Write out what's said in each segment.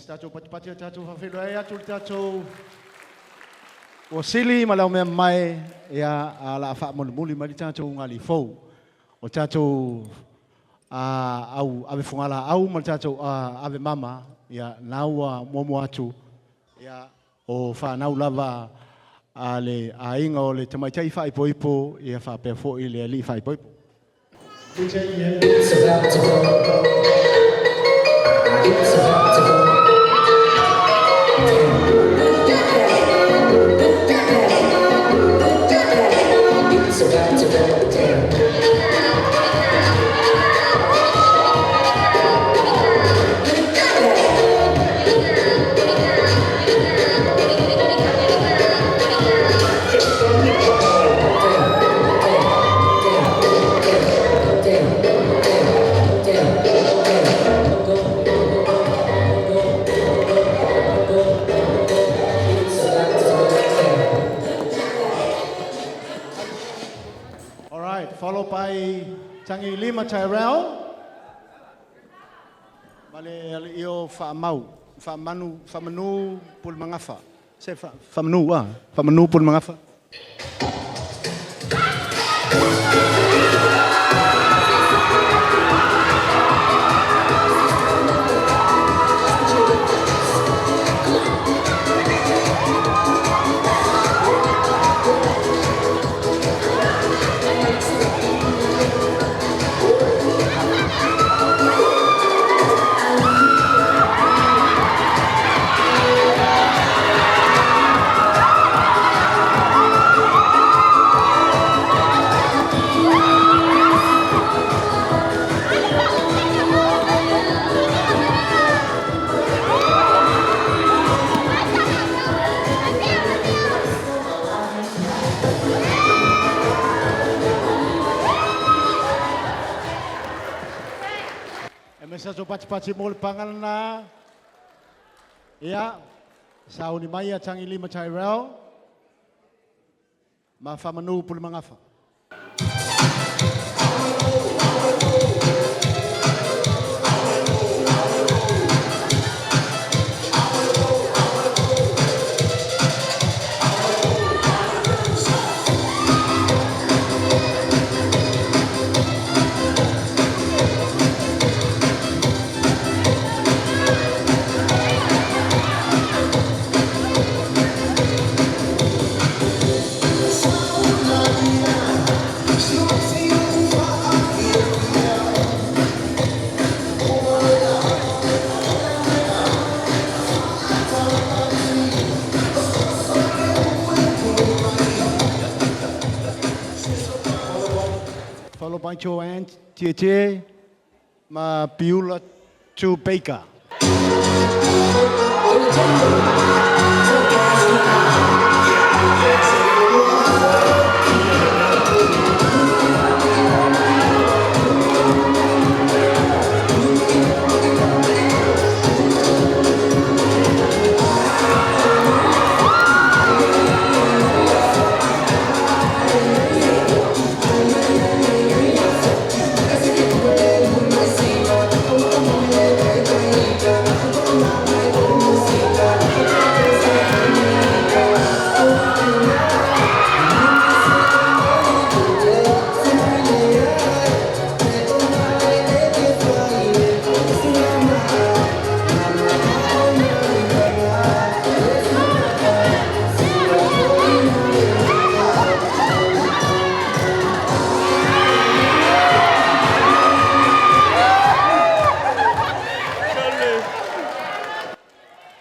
Tato pati tato whawhero e atu tato o sili ma lau mea mai ia a la wha muli mali tato ngali fau o tato au ave whungala au ma tato ave mama ia naua momo atu ia o whanau lava a le a inga o le tamaitai whaipoipo ia whapea i le li whaipoipo. It's about to go. It's about to go. It's about to go down. Followed by Tangi Lima Tyrell. Male io famanu pul mangafa. Se famanu pul mangafa. Sa pati mol pangal na ia sa uni mai Tangi Lima Tyrell ma famanu pul mangafa. Followed by Joanne Tietie, ma Piula to Baker.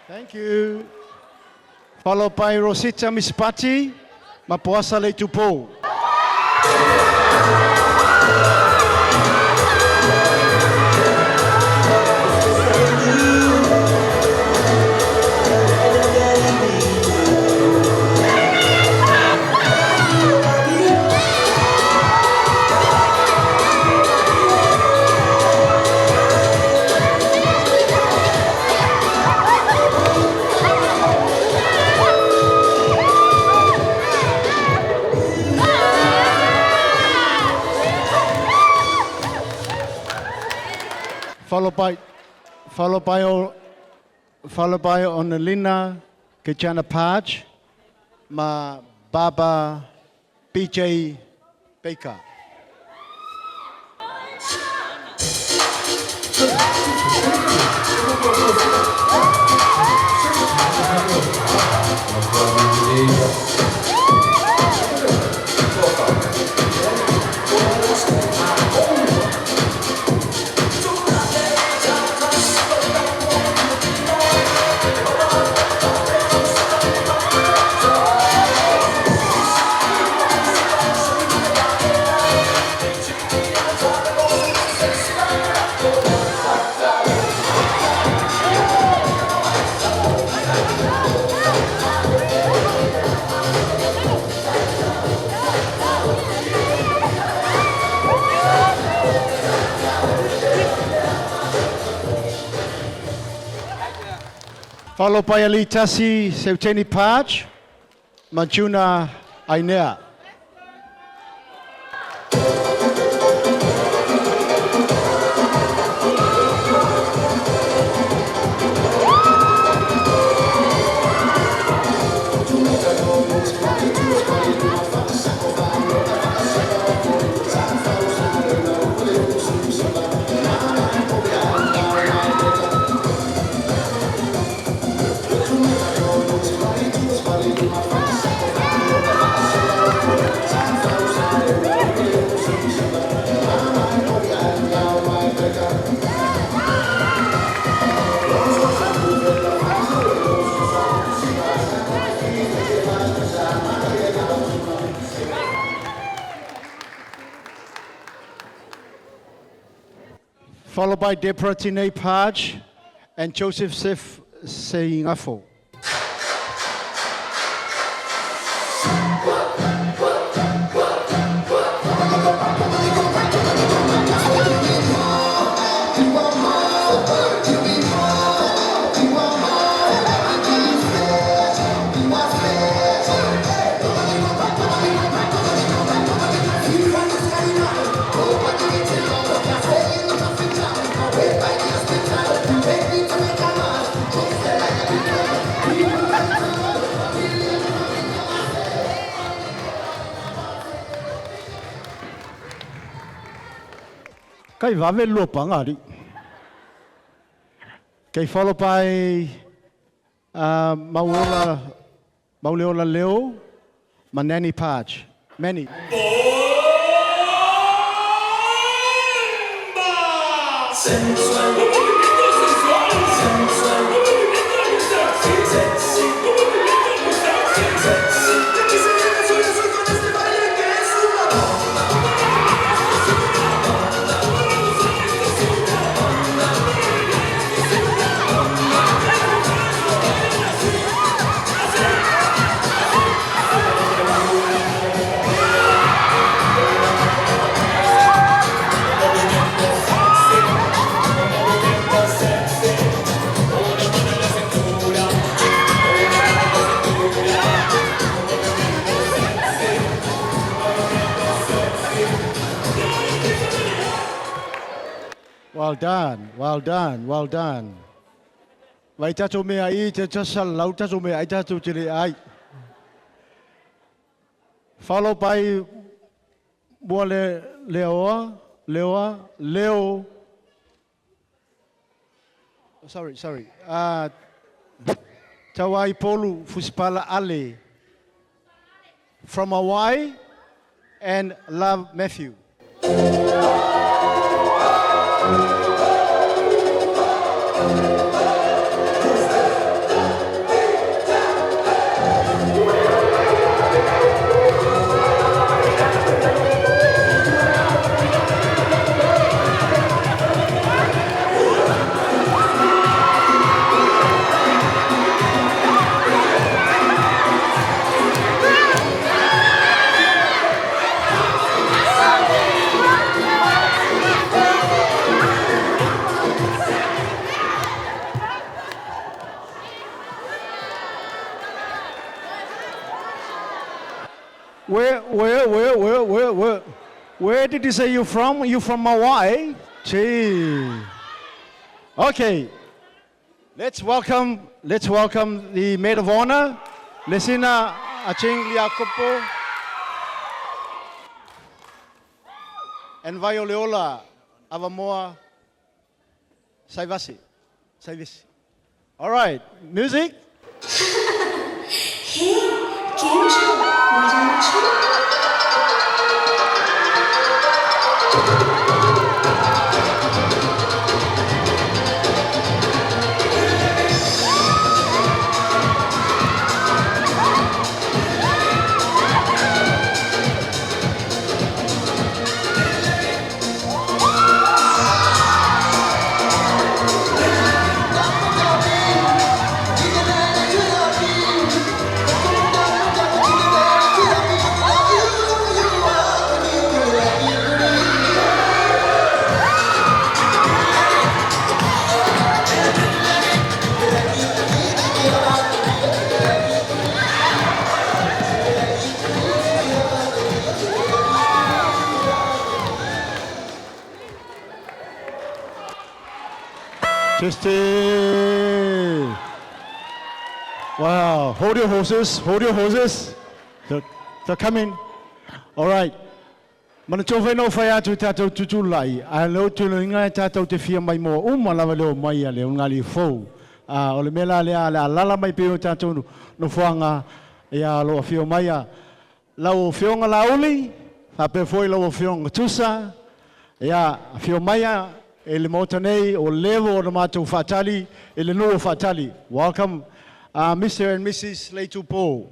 Thank you. Followed by Rosita Mispati, Mapuasa Le Tupo. Followed by followed by Onalina Kichana Paj, ma Baba BJ Baker. Followed by Alitasi Seuteni Paj, Majuna Ainea. Followed by Deborah Tine Paj and Joseph Sif Seingafo. Kai vave lopa ngari. Kai followed by Mauleola Leo, Manani Paj. Many. Well done, well done, well done. Vai tato me ai te tasal lau tato me ai tato tiri ai. Followed by Buale Leo. Sorry. Tawai Polu Fuspala Ale from Hawaii and Love Matthew. Where did you say you're from? You from Hawaii? Gee. Okay. Let's welcome the maid of honor, Lesina Aching Liakopo, and Violeola Avamoa Saivasi. All right, music. Hey, game show. Why don't you? Just wow, hold your horses. They're coming. All right. Mana chofa no faya tu tato tutulai. A lo tu linga tato te fia mai mo lava leo mai le ngali fo. O le mela le ala lala mai pe tato no fuanga ya lo fio mai a lau fionga lauli. Fa pe foi lo fionga tusa. Ya fio mai a ele motanei o levo o matou fatali ele no fatali. Welcome Mr. and Mrs. Leitupo.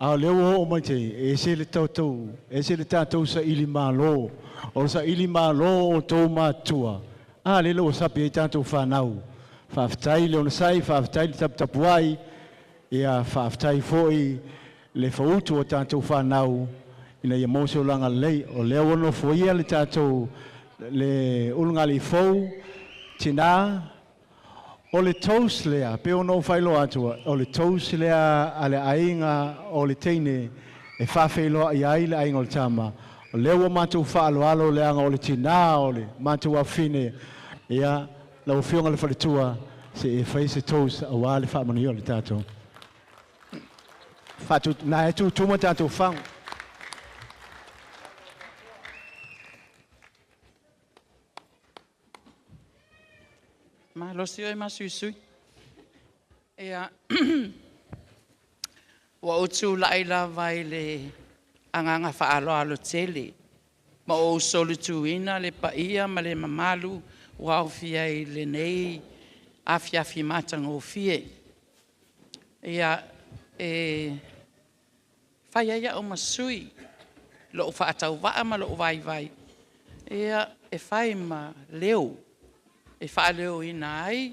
A leo o mai te e se le tātou sa ili malo o sa ili malo o tō mātua a le lo sapi e tātou whanau whaafitai le ona sai whaafitai le taputapuai ia whaafitai foi le whautu o tātou whanau ina ia mose o langa lei o leo ono foia le tātou le ulunga li fau tina o le tous lea, pe ono whailo atua, o le tous lea ale ainga o le teine e whawhailoa i aile ainga o le tama. O leo o mātou whaaloalo leanga o le tina o le mātou a whine ia lau whionga le whalitua se e whai se tous a wale whaamani o le tātou. Nā e tu tuma tātou whang. Mahalosi oi masusui. Ea, wa utu laila vai le anganga whaaloalo tele. Ma o solu tuina le paia ma le mamalu wa ofia i le nei afiafi matanga o fie. Ea, whaiaia o masui lo o whaatau waa ma lo o vai vai. Ea, e whai ma leo. e whaaleo ina ai,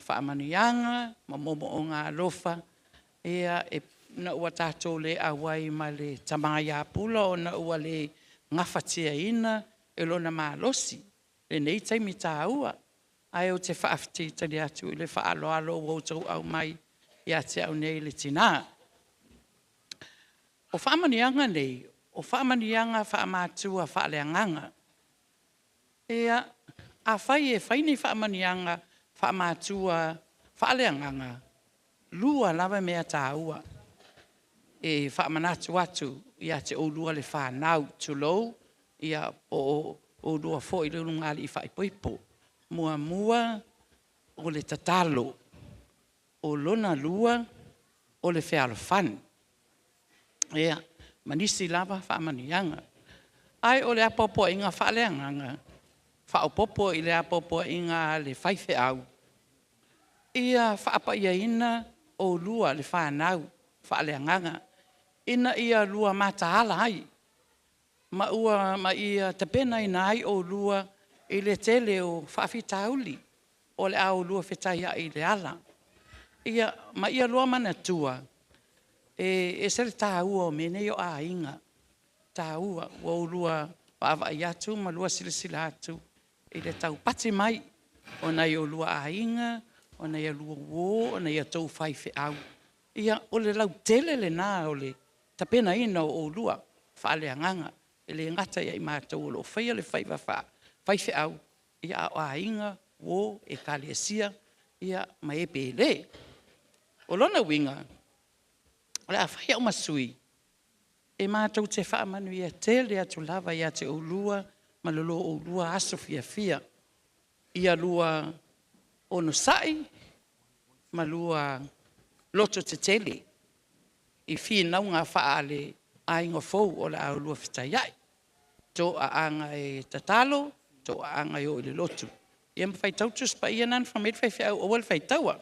whaamanianga, ma momo o ngā lofa, ea e na ua tātou le awai ma le tamaya pula o na ua le ngawhatia ina e lona mālosi. Le nei taimi tā ua, ai o te whaafti tani atu i le whaaloalo o tau au mai i ate au nei le tina. O whaamanianga nei, o whaamanianga whaamatua whaaleanganga. Ea, a whai e whaini whaamanianga whaamatua whaaleanganga. Lua lava mea tā ua. E whaamanatu atu, ia te o lua le whanau tulou, ia o lua fo i lunu ngali i whaipoipo. Mua mua o le tatalo, o lona lua o le whealofan. Ea, manisi lava whaamanianga. Ai o le apopo inga whaaleanganga, whaopopo i le apopo inga le whaife au. Ia whaapa ia ina o lua le whanau whaaleanganga. Ina ia lua mataala ai. Ma ia tapena ina ai o lua i le tele o whaafitauli. O le au lua whetaya i le ala. Ia, ma ia lua manatua. E sere tā ua o mene o a inga. Tā ua o lua waava i atu, ma lua silasila atu. I le tau pati mai. O nei o lua a inga, o nei a lua uo, o nei a tau whaife au. Ia, o le lau tele le nā o le tapena ina o lua whaaleanganga. E le ngata ia i mātou o lo whaia le whaiva whaife au. Ia o a inga, uo, e kālesia, ia ma e pēle. O lona winga, o le a whaia o masui. E mātou te whaamanu ia tele atu lava ia te o lua, ma lolo o lua aso fia. Ia lua ono sai, ma lua loto te tele. I whina ngā whaale a inga fau o le au lua whitaiai. Tō a anga e tatalo, tō a anga o le lotu. Ia mwhai tautus pa ia nan whamit whai au o wale whai taua.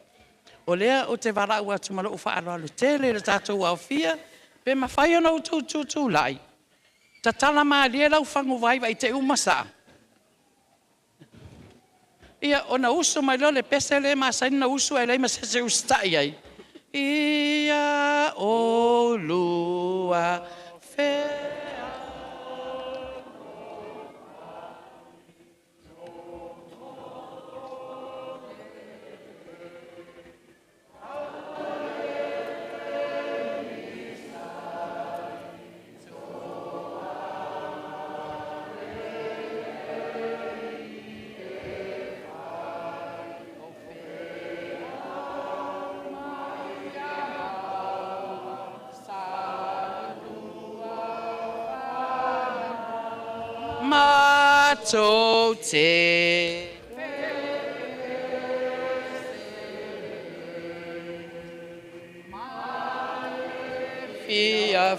O lea o te warau atu malo o whaaro alo tele le tātou au fia, pe ma whai ana o tū lai. Tatala maa lia lau whangu vai vai te umasa. Ia ona uso mai lo le pese le ma saina uso e le ma se ustai ai. Ia o lua fe Mato te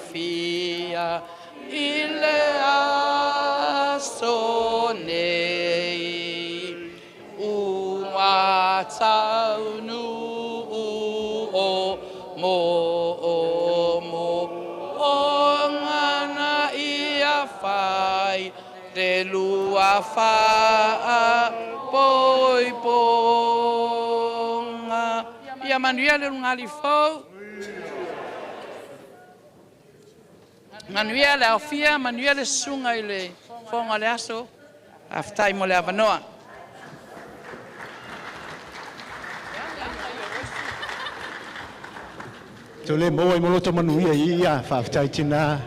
fia ile aso nei ua taunu o mo ngana ia fai te lua wha poi ponga. Ia manuia le ngali fau. Manuia le aufia, manuia le sunga i le fonga le aso. Aftai mo le avanoa. Tole mo I moloto manuia ia whaaftai tina.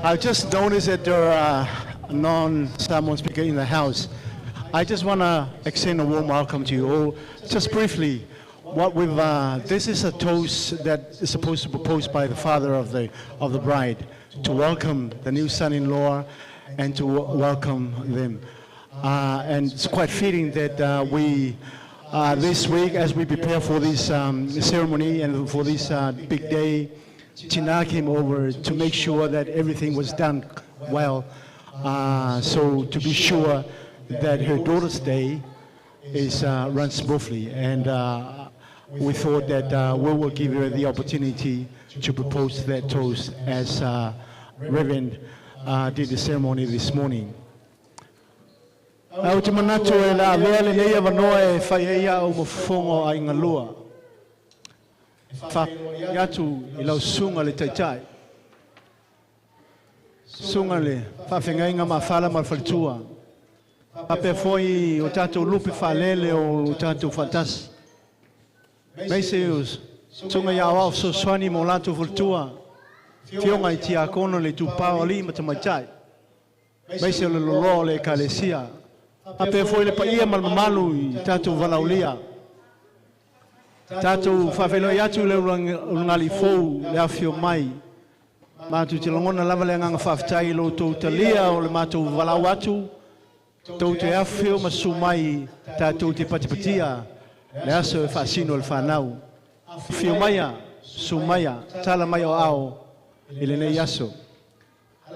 I've just noticed that there are non-Samoan speaker in the house. I just want to extend a warm welcome to you all. Just briefly, this is a toast that is supposed to be proposed by the father of the bride to welcome the new son-in-law and to welcome them. And it's quite fitting that we this week, as we prepare for this ceremony and for this big day, Tina came over to make sure that everything was done well. So to be sure that her daughter's day is run smoothly, and we thought that we will give her the opportunity to propose that toast as Reverend did the ceremony this morning. Au te manato e la lea le neia wanoa e whai eia au mafongo ai ngalua. Wha iatu I lau sunga le taitai. Sunga le whawhengai ngā mawhala marwhalitua. Pape foi o tātou lupi whalele o tātou whatasi. Meise us, tunga iau au so swani mo lātou whalitua. Fionga I tia kono le tupao ali matamaitai. Meise o le lolo le kalesia. Pape foi le paia malmamalu I tātou walaulia. Tātou whawhelo iatu le urangali fou le awhio mai. Mātou te longona lava le nganga whawhitai lo tau talia o le mātou walau atu. Tau te awhio masu mai tātou te patipatia. Le aso e whaasino le whanau. Whio maia, su maia, tala mai o ao. Ele nei aso.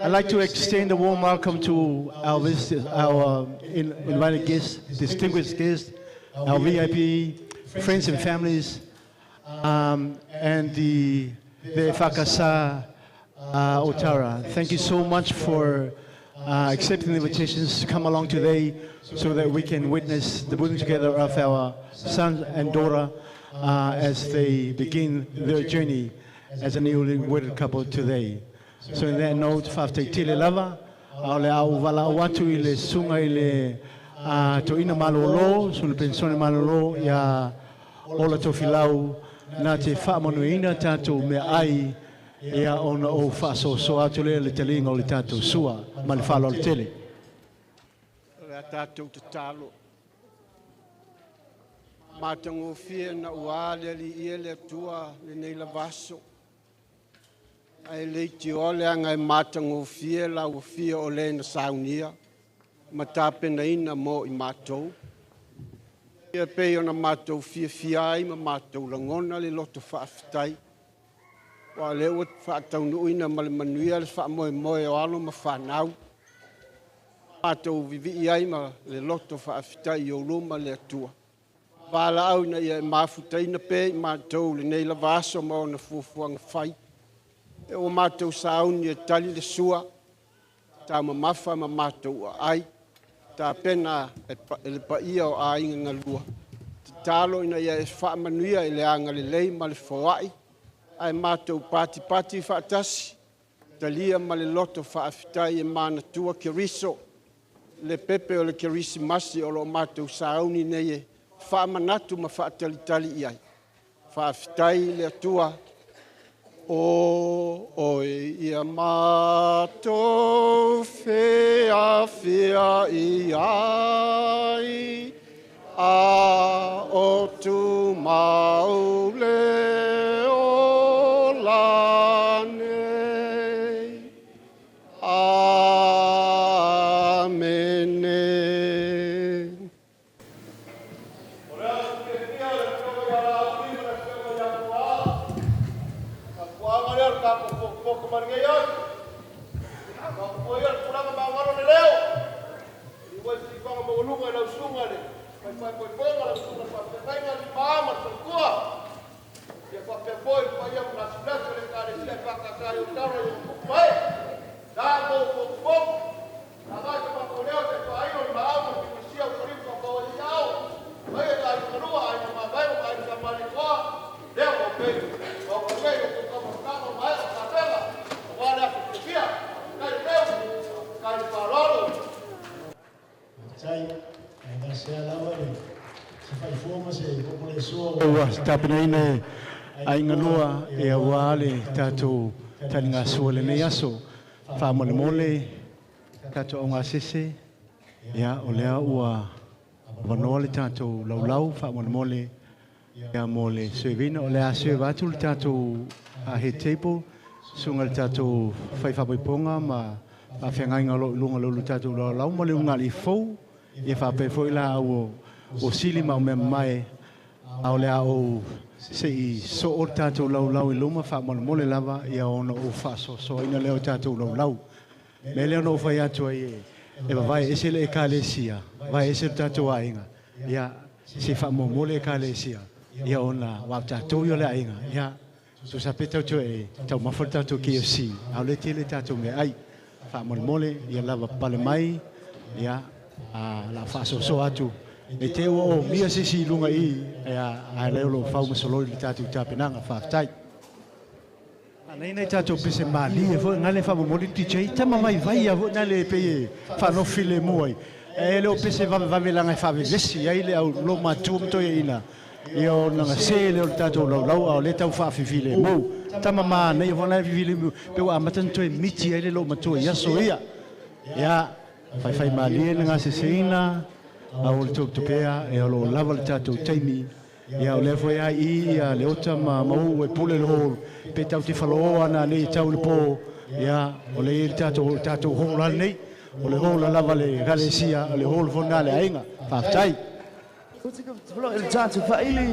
I'd like to extend a warm welcome to our visitors, our invited guests, distinguished guests, our VIP, friends and families, and the EFKS Otara. Thank you so much for accepting the invitations to come along today so that we can witness the putting together of our son and daughter as they begin their journey as a newly wedded couple today. So in that note, whawhte tile lava, au le au wala watu I le sunga I le to ina malolo, so le pensione malolo, ia ola tofilau, na te whaamanuina tātou me ai, ia ona o whaaso so atu le talinga o le tātou sua, ma le whalo le tele. Le tātou te talo. Mātango fia na uale li ia le tua le nei la vaso. Ai leiti ole anga mātango fia la o fia o le na saunia. Matapena ina mo I mātou. Ia pei ona mātou fia ai ma mātou langona le loto whaafitai. Wa le o whaatau nuina ma le manuia le whaamoe o alo ma whanau. Mātou vivi ai ma le loto whaafitai o luma le atua. Wala au na ia mafutai na pei mātou le nei la vaso ma o na fuafuanga whai. E o mātou sauni e tali le sua, tā mamafa ma mātou ai, tā pena e le paia o a inga ngalua. Te talo ina ia e whaamanuia I le anga le lei ma le whawai, ai mātou pati whaatasi, talia ma le loto whaafitai e mana tua kiriso, le pepe o le kirisi masi o lo mātou sauni nei e whaamanatu ma whaatalitali iai. Whaafitai le atua, o ia mātou fea I ai, a o tu maule o lane, amene. Tapena ina ai ngalua e awale tātou talinga sua le nei aso. Whaamole mole, tātou o ngā sese, ia o lea ua wanoa le tātou laulau, whaamole mole, ia mole suevina, o lea sueva atu le tātou a he table, sunga le tātou whaiwhapoiponga, ma whawhengai ngā lunga lulu tātou laulau, ma le unga li fau, ia whape foi la o sili ma o mea mai, au lea o se I so o tātou laulau I luma whaamole mole lava ia ona o whaaso so ina leo tātou laulau. Me leo no whai atu ai e vai ese le e kālesia, vai ese tātou ainga. Ia se whaamole mole e kālesia, ia ona wau tātou yo le ainga. Ia so sa pe tātou e tau mawhar tātou KFC, au le tele tātou me ai. Whaamole mole ia lava pale mai, ia la whaasoso atu. E te o mia sisi lunga I, a leo lo whau masoloi li tātou tāpenanga whaafitai. Nei tātou pese mali e fo ngale fa mo ti chei tama mai vai a ngale pe fa no file moi e le pese va velanga fa vesi ai le au lo matu to ina io na se le tātou lo le tau fa file mo tama ma nei vona file pe wa matan to miti ai le lo matu ia so ia ya fai mali nga se seina au le to pea e lo lava le tātou taimi ia o le foi ai ia le ota ma mau e pule le hol pe tau te whaloa ana nei tau le po ia o le tātou hola nei o le hola lava le galesia o le hol fona le ainga whaftai El tātou whaili.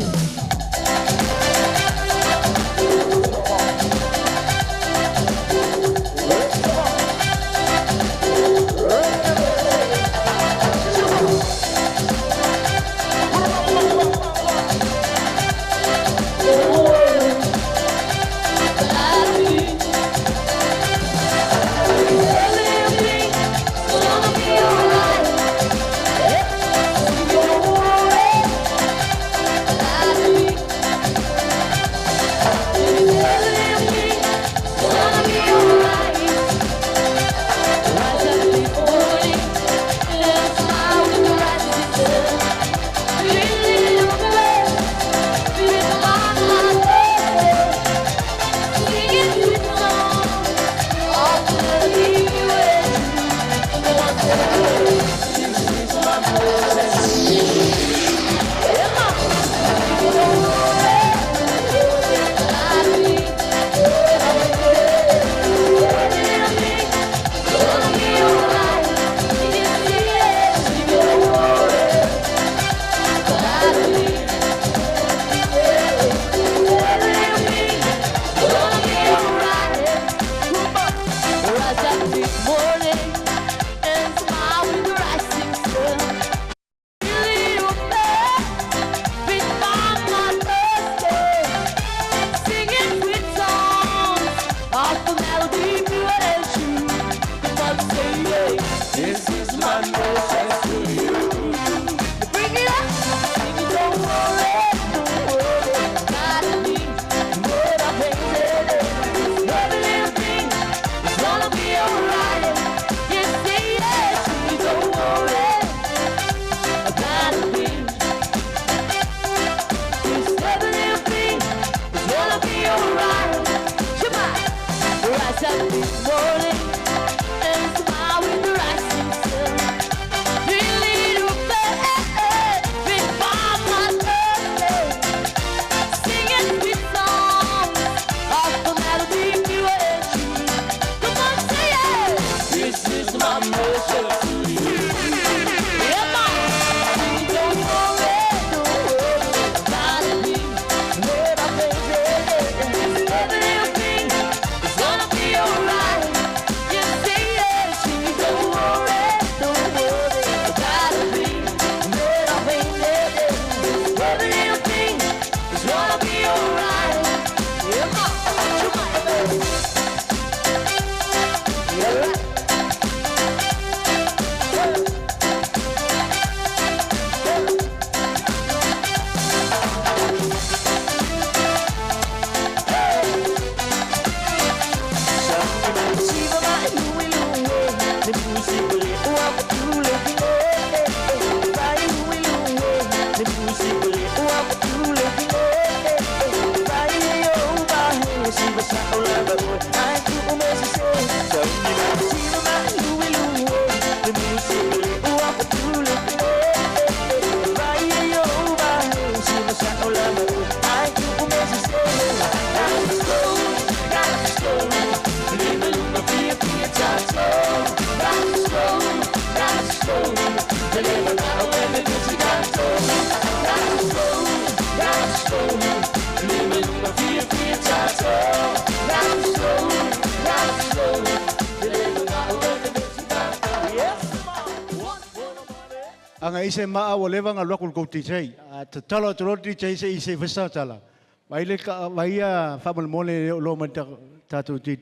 Anga ise maa o lewa ngā lua kul tei. Te talo te roti tei se ise whesa tala. Waile ka waia whamal mole lo man tātou ti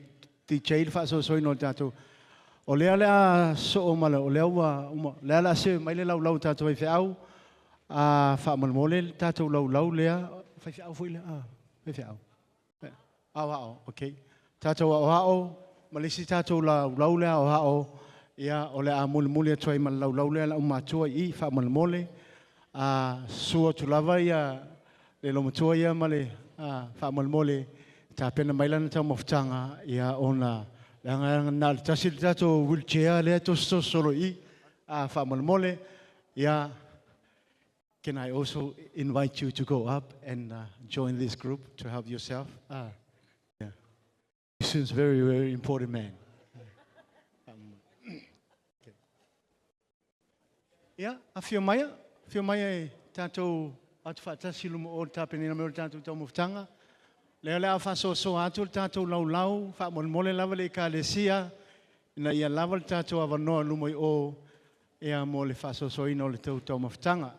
tei wha so soi no tātou. O lea so o mala, o lea lea se mai le lau tātou ai whiau, a whaamolmole tātou lau lea, whai whiau fui lea, whai whiau. Au, ok. Tātou au hao, malisi tātou lau lea au hao, ia o lea muli atuai ma lau lea la umatua I whaamolmole, a sua tulava ia le lomatua ia ma le whaamolmole, tā pena mailana tau mawhtanga ia ona nā tasi tātou wheelchair lea to solo I whaamolmole, ia can I also invite you to go up and join this group to help yourself? Yeah. He seems very, very important man. Okay. Yeah, a whio mai e tātou atu whaatasi lumo o tāpenina me o tātou tau mawhtanga. Lea whaso atu tātou lau, whaamolmole lava le kālesia, ina ia lava le tātou awanoa lumo I o ea mo le whaso ina o le tau mawhtanga.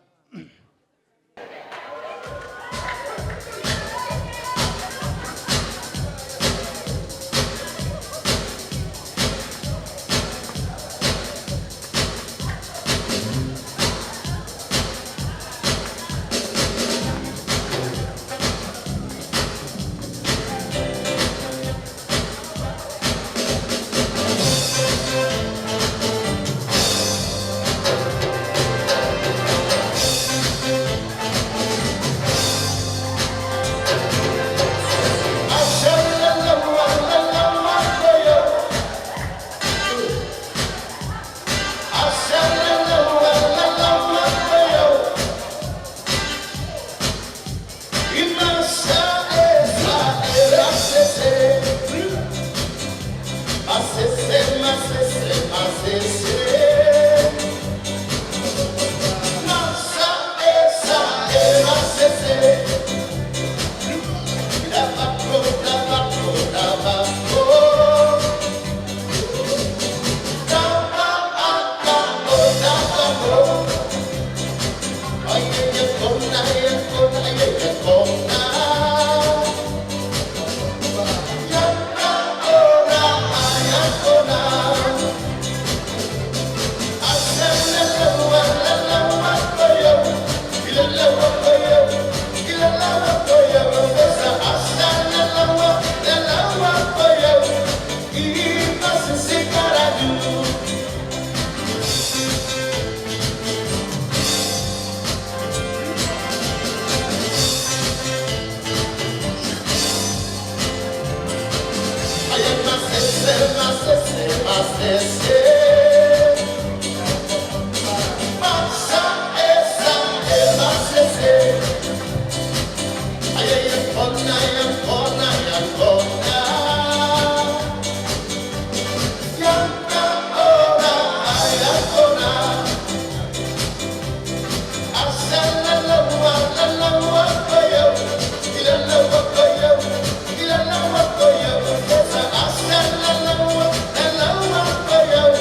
Hello,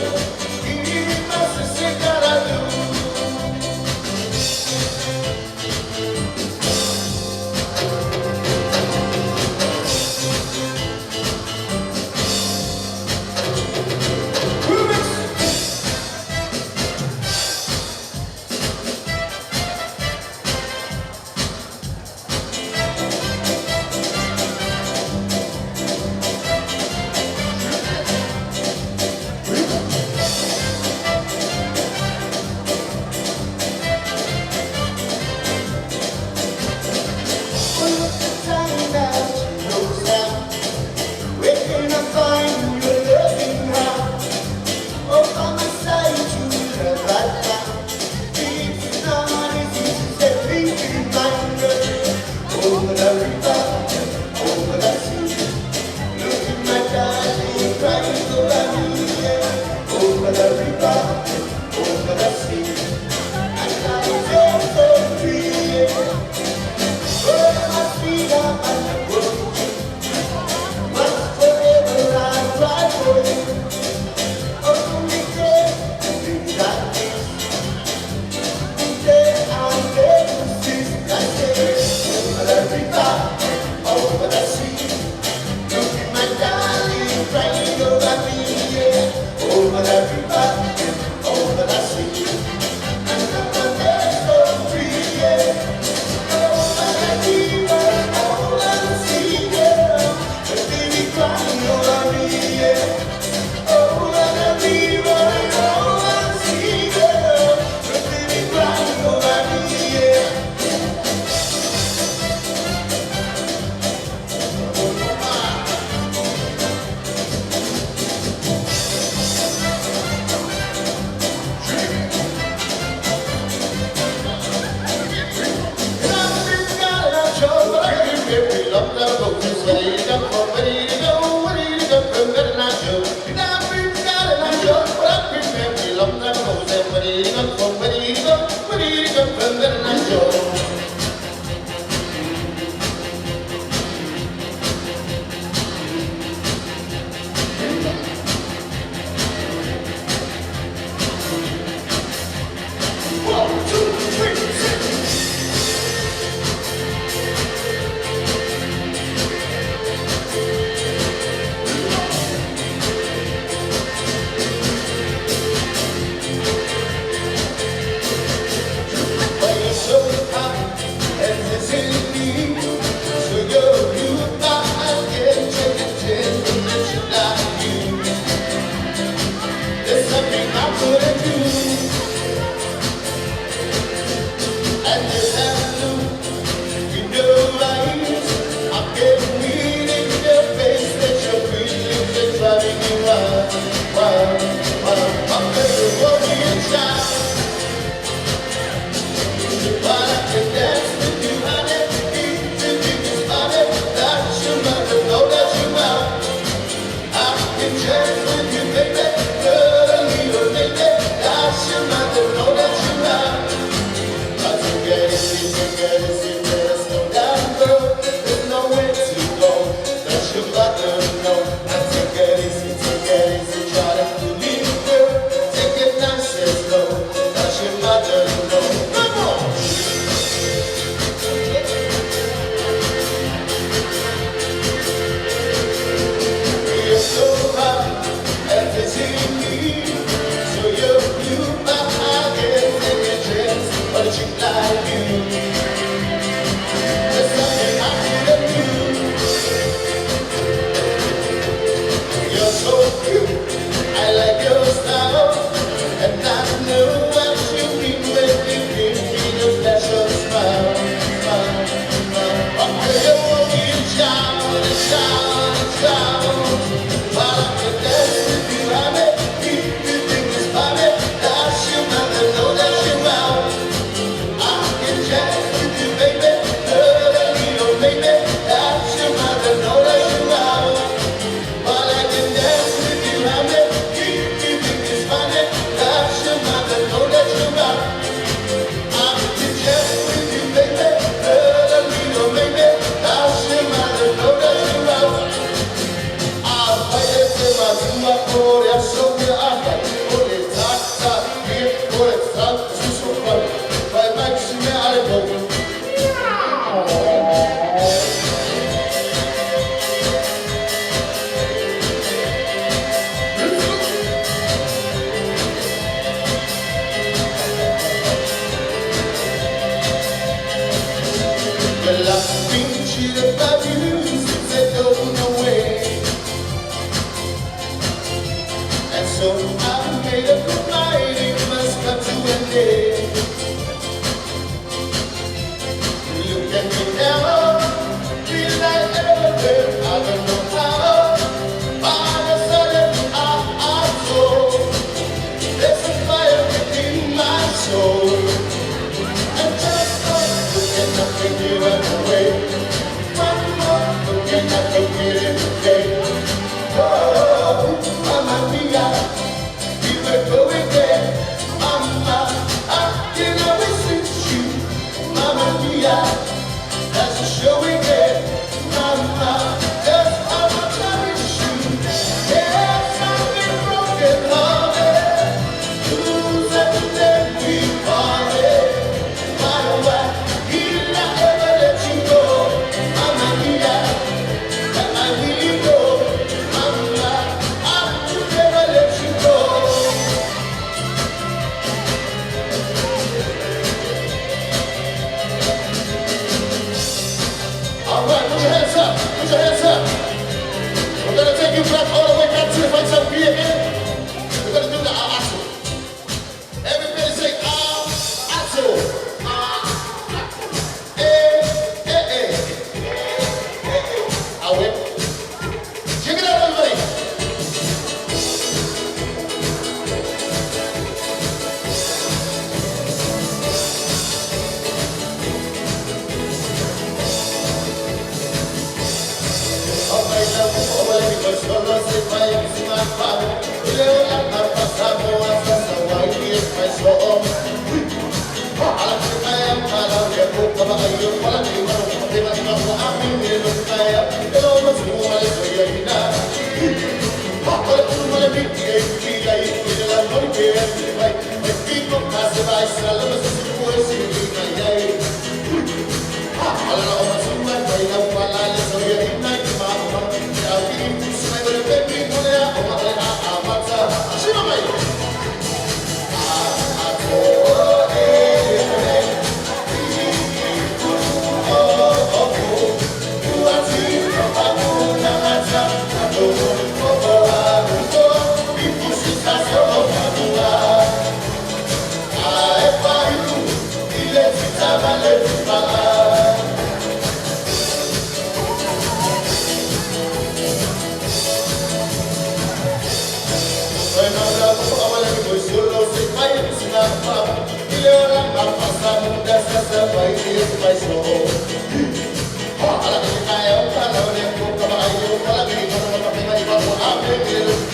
Ayo,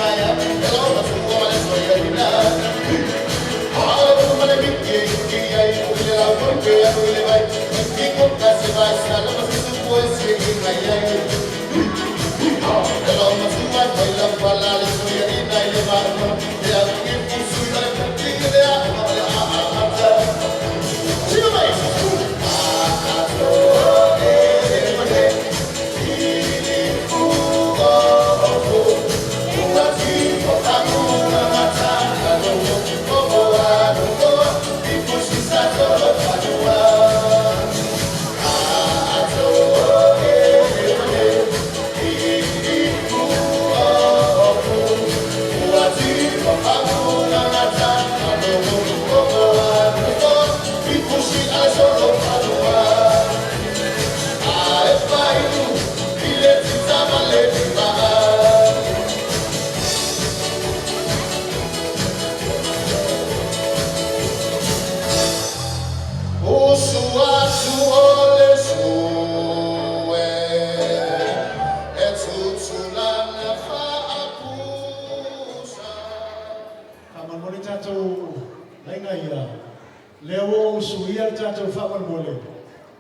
Leo suia tato fa mole.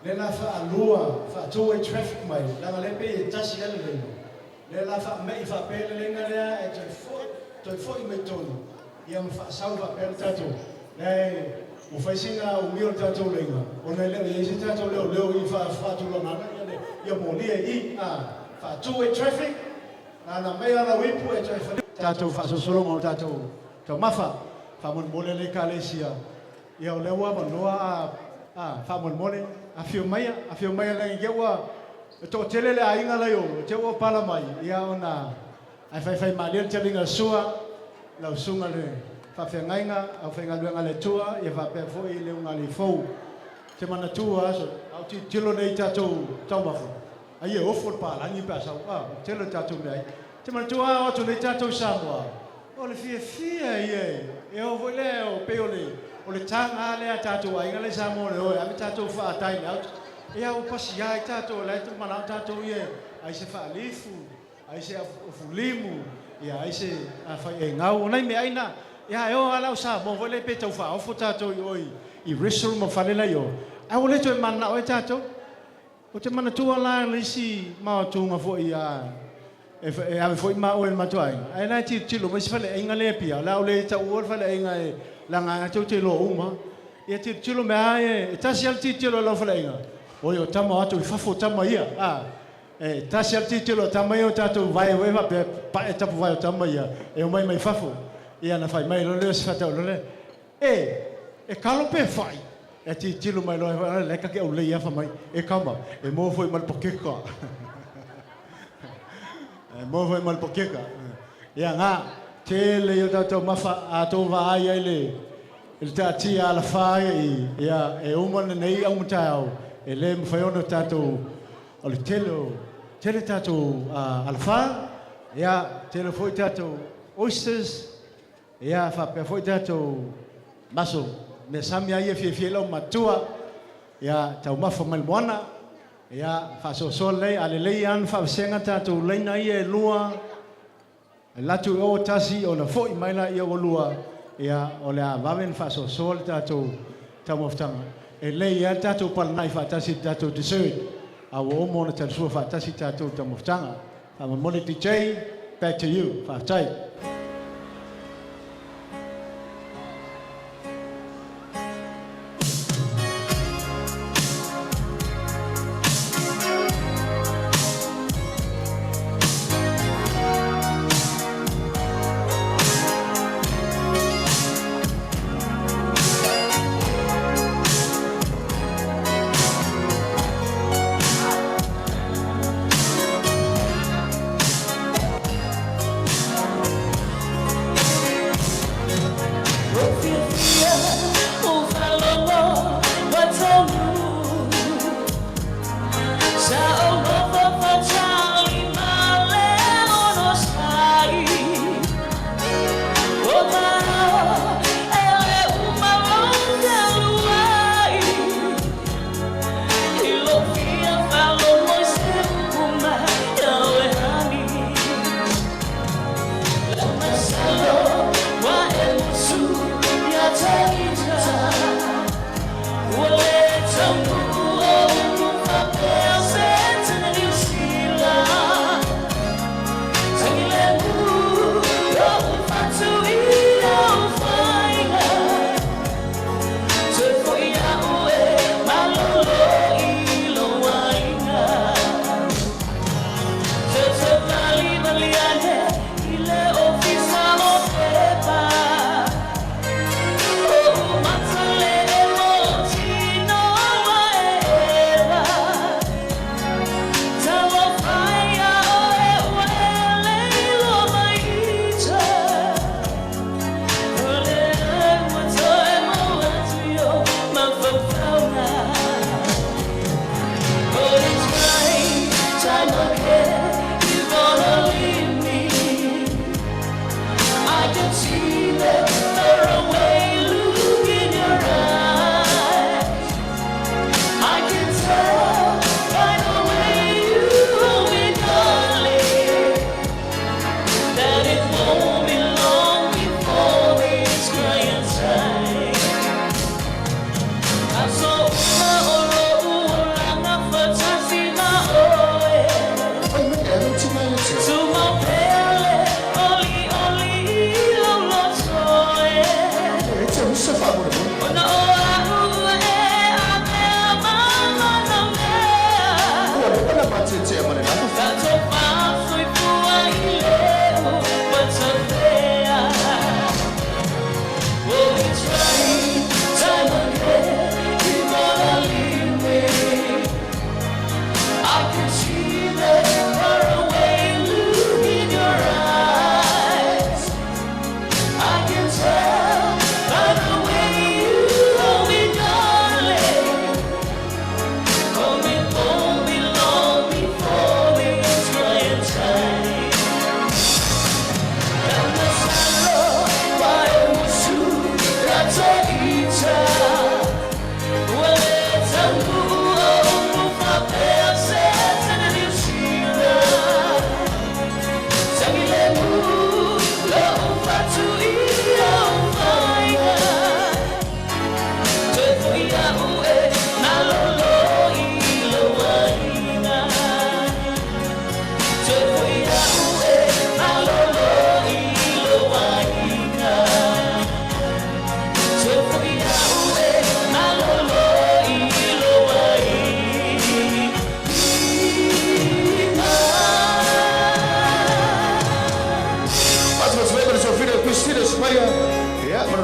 Le la fa lua fa two-way traffic mai. La le pe tasi ele. Le la fa mai fa pe le ngale e toi foi me tonu. Ia fa salva per tato. Le o fai singa o mio tato lenga. Ona le e tato leo I fa tu lona ia moli I fa two-way traffic. Na mai ana wipu e toi tato fa solo mo tato. Tau mafa fa mole le kalesia. Ia o lewa manoa fa mole afio mai la ngewa to tele le ainga la yo te o pala mai ia ona ai fai mali te linga sua la sunga le fa fengainga au fenga luenga le tua ia fa pe foi le unga le fou te mana tua so au ti tilo nei tato tau mafu ai o for pala ni pa sa telo tato mai te mana tua o to nei tato samwa o le fia e o vole o peole o le tanga le tato ai ngale sa mo le o a tato fa tai le ia o pasi ai tato le tu mana tato ie ai se fa lifu ai se o fulimu ia ai se a fa e ngau nai me aina ia e o ala sa mo vole pe tau fa o fo tato oi I wrestle mo fa le la yo a o le to mana o tato o te mana tu ala le si ma tu nga fo ia e ave foi ma o el matuai ai na ti lo mo se fa le inga le pia la o le ta o fa le inga langa tau te lo uma ia te tilo me ai tasi al ti tilo lo falenga o yo tama atu fafo tama ia tasi al ti tilo tama yo tatu vai va pa e tapu vai tama ia e o mai fafo ia na fai mai lo le se fata lo le e kalo pe fai e ti tilo mai lo le ka ke o le ia fa mai e kama e mo foi mal pokeka e mo foi mal pokeka ia nga tele yo tato mafa ato vai ele tati ala fai ia e uma nei au mutao ele me foi ono tato o le tele tato alfa ia tele foi tato oysters ia fa pe foi tato maso me samia ia fie lo matua ia tau mafa mal moana ia fa so le ale le an fa senga tato le na ia lua latu o tasi o na foi mai la ia o lua ia o le vaven fa so sol tato tamoftanga e le ia tato pal nai fa tasi tato dessert a o mo na tato fa tasi tato tamoftanga fa mo le DJ back to you fa tai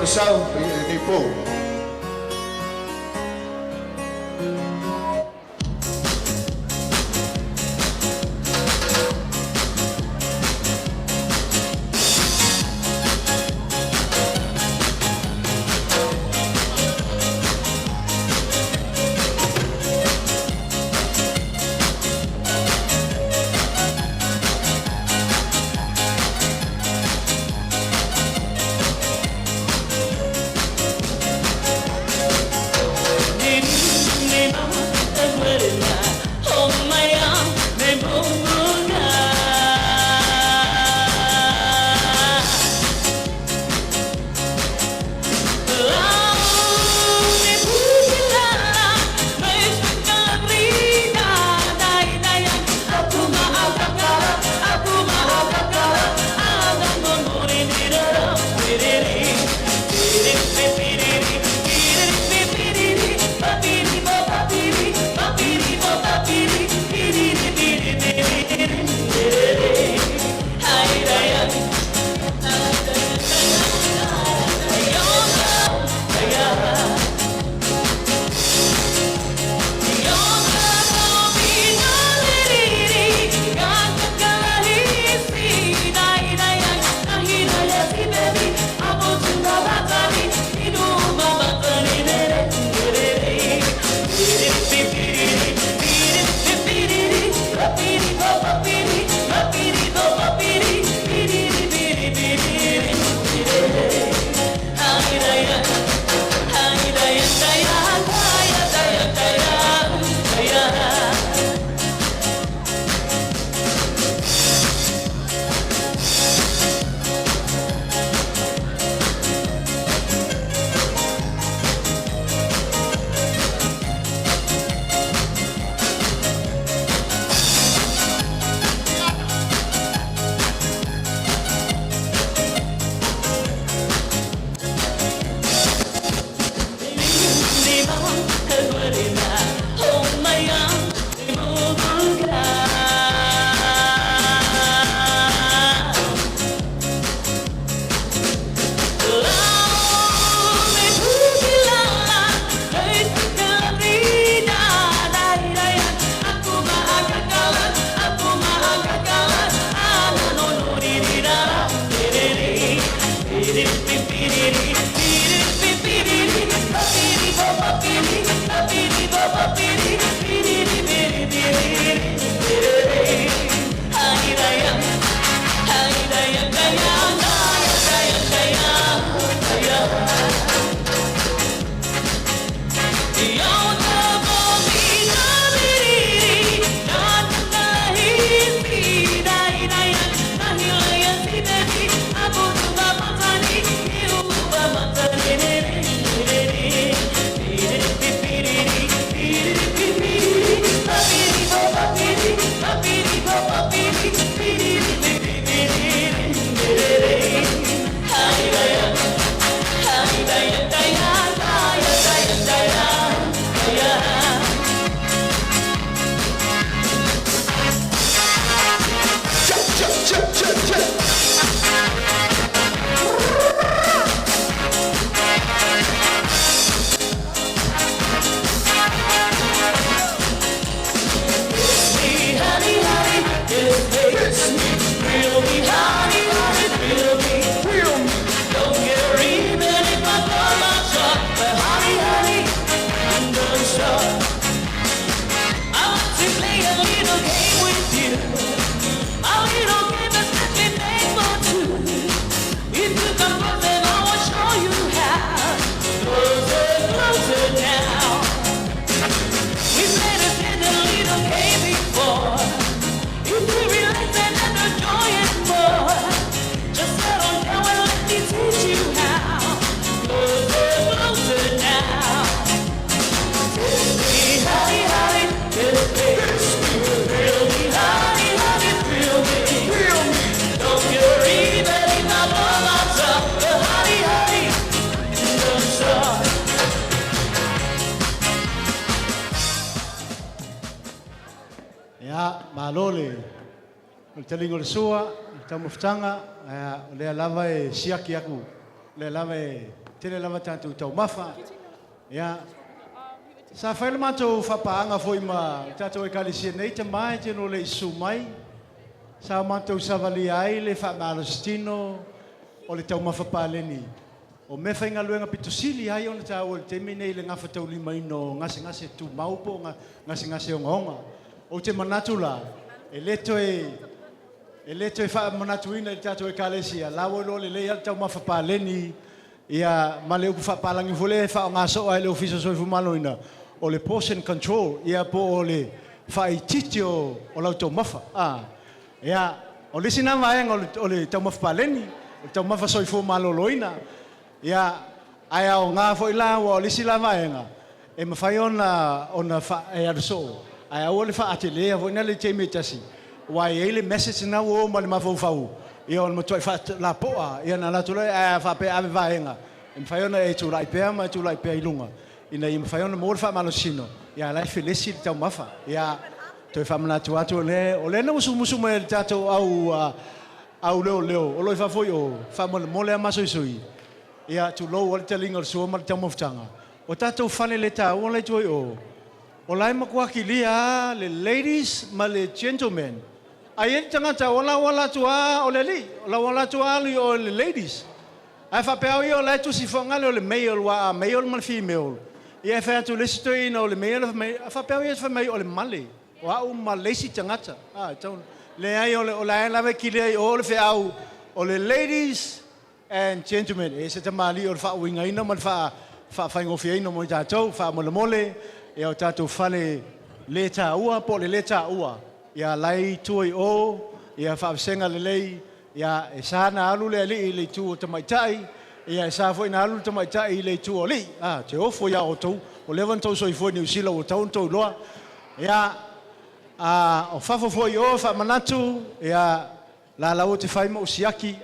sau ni po. mole. O te lingo le sua, o tau mawhtanga, o lea lava e siaki aku. Lea lava e tele lava tātou tau mafa. Ia, sa whaile mātou whapaanga foi ma tātou e kalisia nei te mai te no le isu mai. Sa mātou savali ai le whamalostino o le tau mawhapaleni. O me whainga luenga pitusili ai o le tau o le temi nei le ngawha lima ino ngase tu maupo, ngase o ngonga. O te manatu la, e leto e wha manatu ina le tātou e kalisia. Lawa lo le lea le tau mawhapaleni. Ia ma le uku whapalangi fule e wha o ngā soa e le ofisa soi fumalo ina. O le portion control, ia po o le whai titi o lau tau mafa. Ia, o lisi nā vaenga o le tau mafa paleni, o tau mafa soi fumalo loina. Ia, ai au ngā fo ila o lisi la vaenga. E mawhai ona wha e aruso. Ai au le wha ate lea, vo ina le te me tasi. Wai e le message na o ma le mafau fau. Ia on matuai wha la poa, ia na la tulai a wha pe ave vaenga. E mawhai ona e tūrai pēa ma tūrai pēa ilunga. Ina i mwhai ona mōre wha malosino. Ia lai whilesi le tau mafa. Ia toi wha manatu atu o le na musu me le tātou au leo. O loi whafoi o wha mole a maso isui. Ia tu lou o le talinga o le sua ma le tau mawhtanga. O tātou whane le tāu o le tuai o. O lai makuaki lia le ladies ma le gentlemen. Ai e tangata o la wala tua o le li. O la wala tua ali o le ladies. Ai whapeau i o le tu si whangale o le male wa male ma le female. Ia whea tu lesi toi ina o le mea whapea ia whamei o le male. O au ma lesi tangata. Le ai o le ai lawe ki le ai o le whea au o le ladies and gentlemen. E se te mali o le wha uinga ina ma le wha whaingofia ina mo i tātou, wha mole mole. E o tātou whale le tā ua, po le tā ua. Ia lai tuai o, ia wha senga le lei. Ia e sāna alu le ali i le tu o tamaitai. Ia e sā foi na alu tamai tai i le tu o li. Te ofo ia o tau. O lewan tau soi foi ni usila o tau tau loa. Ia o whafo foi o wha manatu. Ia la lau te whaima o siaki.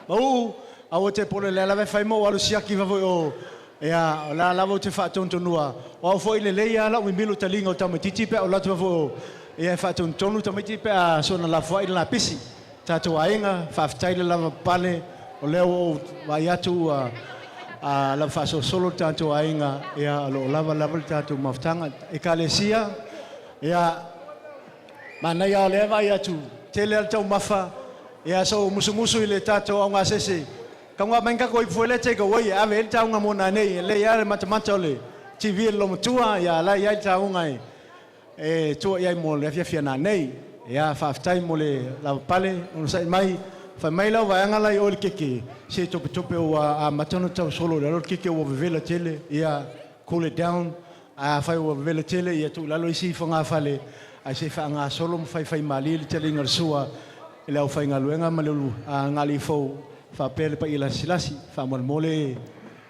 Mau a o te pole le lawe whaima o alu siaki whafo o. Ia la lau te whaatontonua. O au foi le leia la ui milu talinga o tamatiti pe o latu whafo o. Ia whaatontonu tamatiti pe a sona la fwai la pisi. Tātou ainga, whaftaile lava pale. O leo o vai atu la faso solo tātou ainga ia lo lava tātou mawhtanga e kalesia ia mana ia le vai atu tele al tau mafa ia so musu i le tātou au ngā sese ka ngā mainga ko i fuele te ka wai ave el tau ngā mona nei le ia le matamata le TV lo matua ia la ia tau ngai e tua ia mo le fia na nei ia whaftai mo le lava pale on sai mai fa mai la va ngala i ol keke se tope o a matano tau solo le ol keke o vela tele ia cool it down a fa o vela tele ia tu la lo isi fonga fale a se fa nga solo fai mali le tele ngal sua ile o fa ngaluenga malulu a ngali fo fa pele pa ila silasi fa mole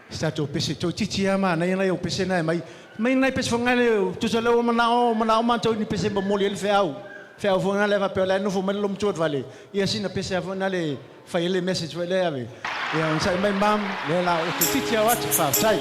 stato pese to titi ama na ina o pese na mai nai pese fonga le tu solo manao manto ni pese ba mole le feau Fea fona leva pela no fuma lom tuat vale. Ia sina pese fona le fai le message vale ave. Ia on sai mai mam le la o te titia wat fa sai.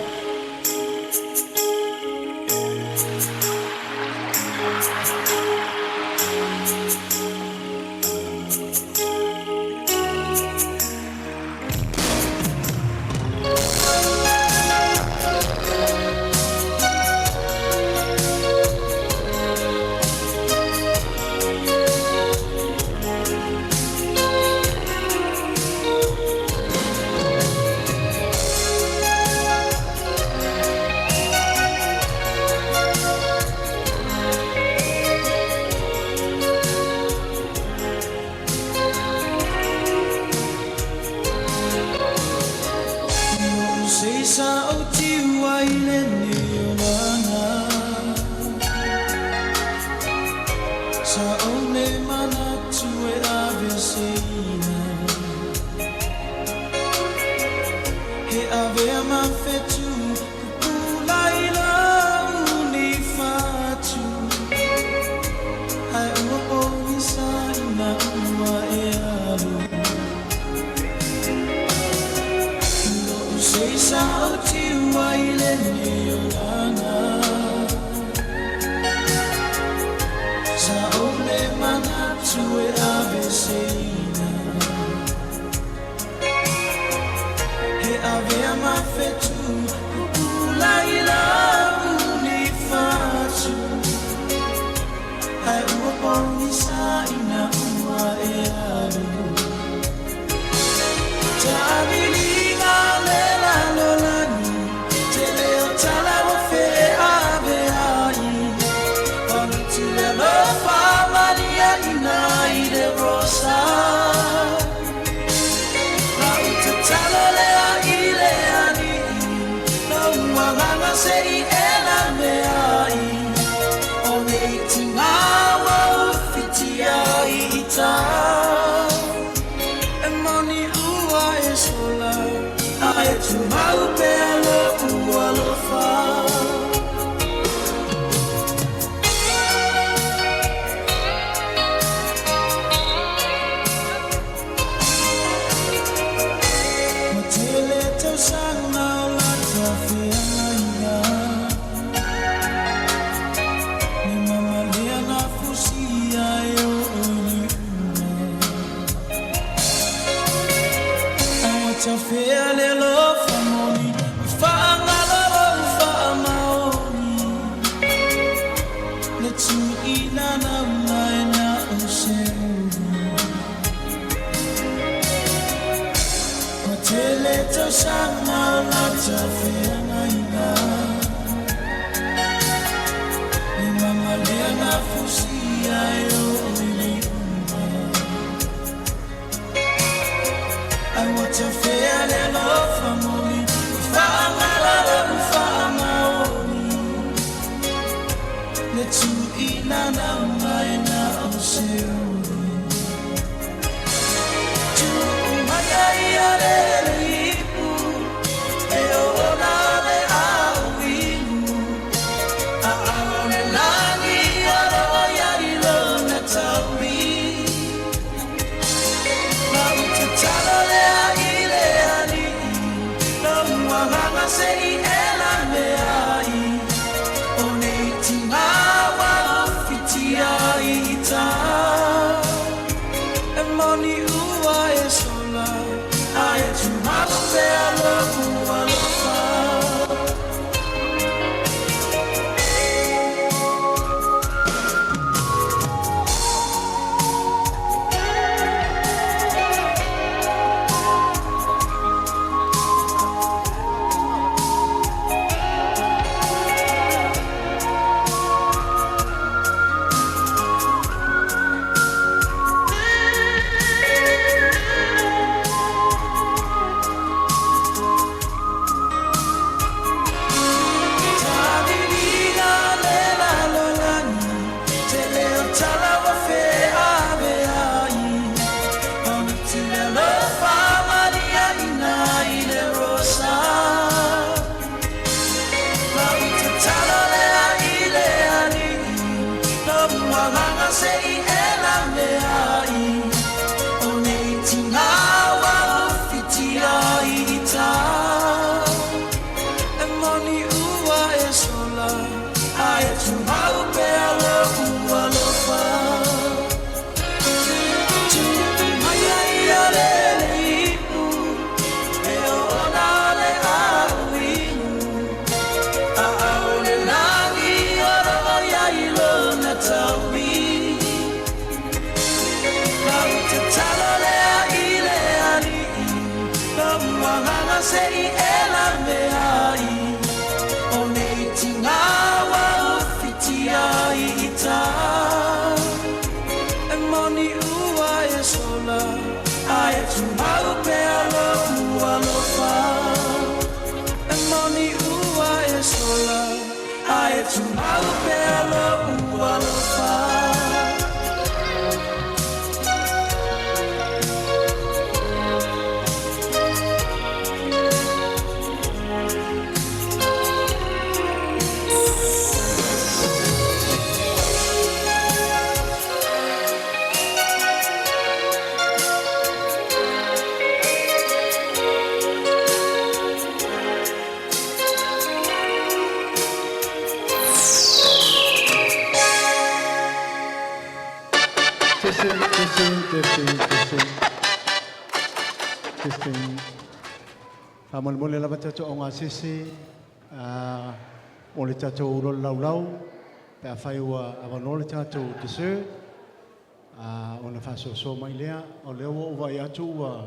Sa sana tue avesina He avea mafetu Kukula ila unifatu Hai ua ponisa ina ua e alu Ta'abilinga lela lolani Te leo tala wa fe aveai Onutile lo fa maria ina ide rosa Rauta tala lea ile ani No mwanganga se I ela meai Ome itingawa ufitia ita Emoni ua e sola Ae tu mau pe alo ua lo fa Matele tau sana o la tawhia naina Ni mama lea na fusia e o oni Tawhia le lo famoni Whaangala o whaamaoni Le tu ina na unai na o se uru Ma te le tau sana o la tawhia naina Ni mama lea na fusia e o oni I want to feel the love from me. Whaangala o whaamaoni Le tu ina na unai na o se uru Tu umaya ia le lipu E o ona le au inu A aone langi a roa iari lo na tauri Rauta tala lea ile ani No mwanganga se I ela meai O nei tingawa ufitia ita E moni ua e sola Ae tu malu pe alo ua lo fa Ta'abilinga lela lolani Te leo tala wa fe aveai Onutile lo fa maria ina ide rosa Rauta tala lea ile ani No mwanganga se I ela meai One itingawa ufitia ita Emoni ua e sola Ae tu mau pe alo ua lo fa Tu maya ia le lipu E o ona le au inu A aone langi a roa iai lo na tauri Rauta tala lea ile ani No mwanganga se I ela meai O nei tingawa ufitia ita E moni ua e sola Ae tu mau pe alo ua lo fa E moni ua e sola Ae tu mau pe alo ua lo fa Mole lava tatou o ngā sese, mo le tatou uro laulau, pe a whai ua awano le tatou dessert, o na whaso so mai lea, o leo o vai atu ua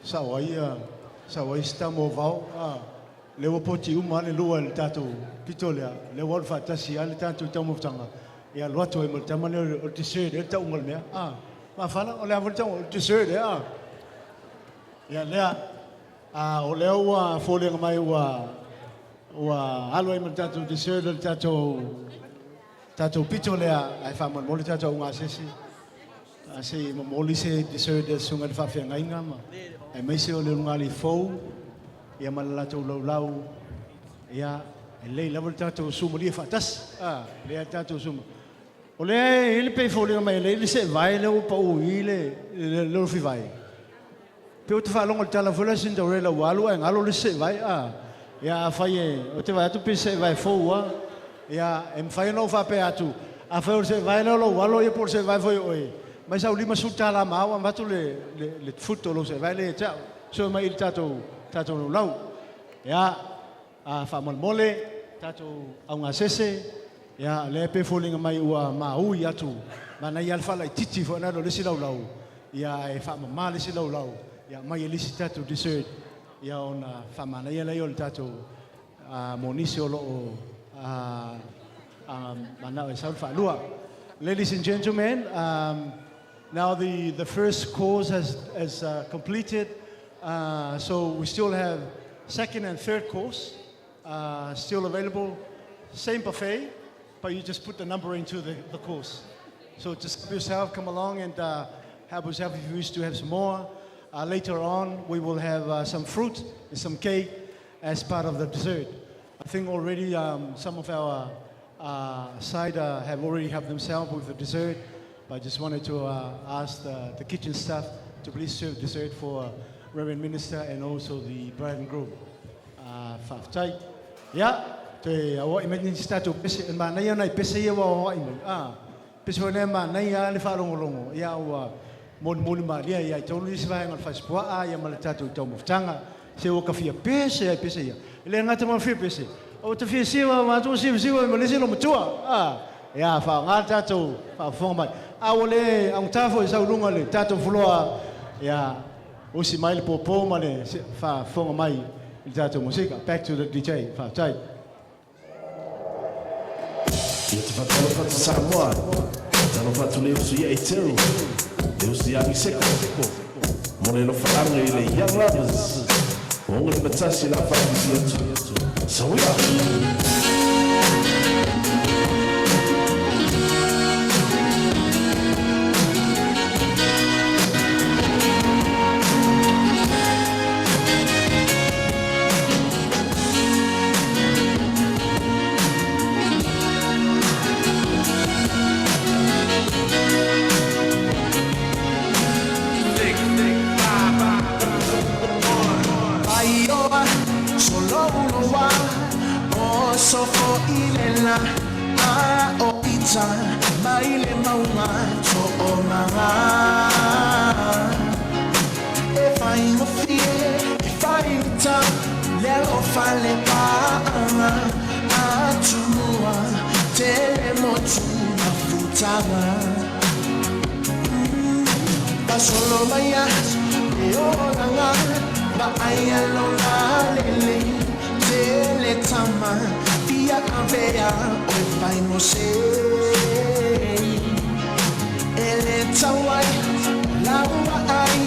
sawai sta mo vau, leo poti uma le lua le tatou pito lea, leo al whatasi ale tatou taumutanga, ia loato e mo tamane o dessert, e tau ngal mea, ma whana o le avanitanga o dessert, ia lea, o leo ua fōlenga mai ua alo ai tatou dessert le tatou pito lea ai whaman mole tatou ngā sesi. Se moli se dessert e sunga le whawhiangainga ma. Ai mai se o leo ngā li fōu, ia mana latou laulau, ia lei lawa le tatou suma lia whatas. Lea tatou suma. O lea ele pei fōlenga mai le se vai leo pa ui le leo whiwai. Peo te whaalonga le tala whula Cinderella walu ai ngalo le se vai ia a whai e o te vai atu pe se vai fōua ia e mwhai no whape atu a whai o se vai lo walo ia por se vai foi oi mai sau lima sultala maua matu le futo lo se vai le tau so mai il tatou lau ia a whamal mole tatou au ngā sese ia le pe fōlinga mai ua maui atu mana ia alwhala i titi fo nalo lesi lau ia e whamama lesi lau ia mai elisi tatou dessert ia ona whamana ia lei o le tatou monisi o loo mana e saul whalua. Ladies and gentlemen, now the first course has completed, so we still have second and third course still available. Same buffet, but you just put the number into the course. So just yourself come along and have yourself if you wish to have some more. Later on, we will have some fruit and some cake as part of the dessert. I think already some of our side have already helped themselves with the dessert, but I just wanted to ask the kitchen staff to please serve dessert for Reverend Minister and also the bride and groom. Whaftai. Yeah, te awa emergency statu pese ma na ia na pese ia wa ima. Pese wa ma na ia le whalongolongo. Ia wa mon ma lia ia tonu i swa ngal faspoa ia ma le tatu tau mofutanga se o kafia pese ia le ngata ma fia pese o te fia siwa ma tu siwa ma le silo matua ia fa ngata tatu fa fonga a ole ang tafo sa lunga le tatu fuloa ia o si mai le popo ma le fa fonga mai il tatu musica. Back to the DJ fa tai ia te fatalo fatu Samoa tano fatu le usu ia etero Deus te ame seco, moreno falando ele young lovers. Only batasi la fatu so we are. Sofo ilela a o pizza maile mauma to o mama if I'm a fear if I'm town lelo fale pa a tua tele motu na futama ba solo maya e o nanga ba ayalo la lele tele tama Vea, hoy vai no sé. Ele tawai, lawa ai,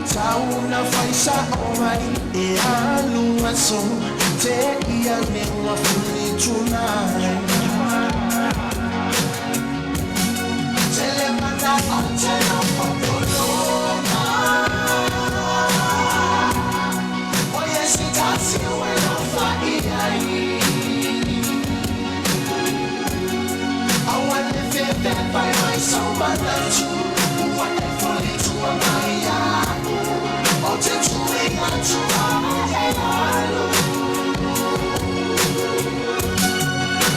tauna faisa omai, e alua so, te ia mewa funi tonight. Tele manda antena popoloma. Oye si tasi weno fa iai. That by my soul, but not you. Wonderfully to a Maya. Oh, to me, not to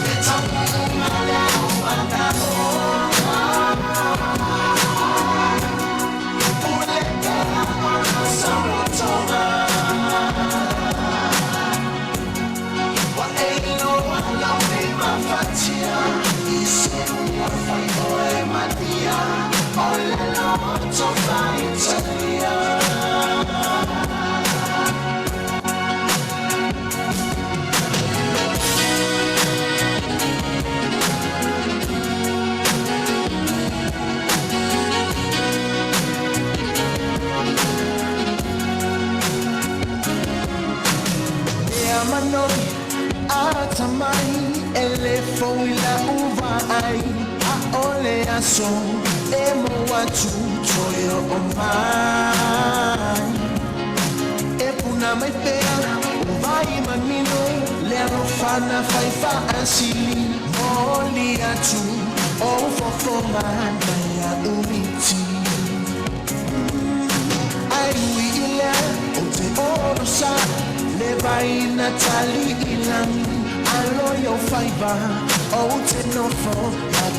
it's a woman, So emo watu toyo omai epuna mai pea vai mamino lero fana faifa ansili moli atu o fofoma ya umiti ai wile o te orosa le vai natali ilami aloyo faiva o te nofo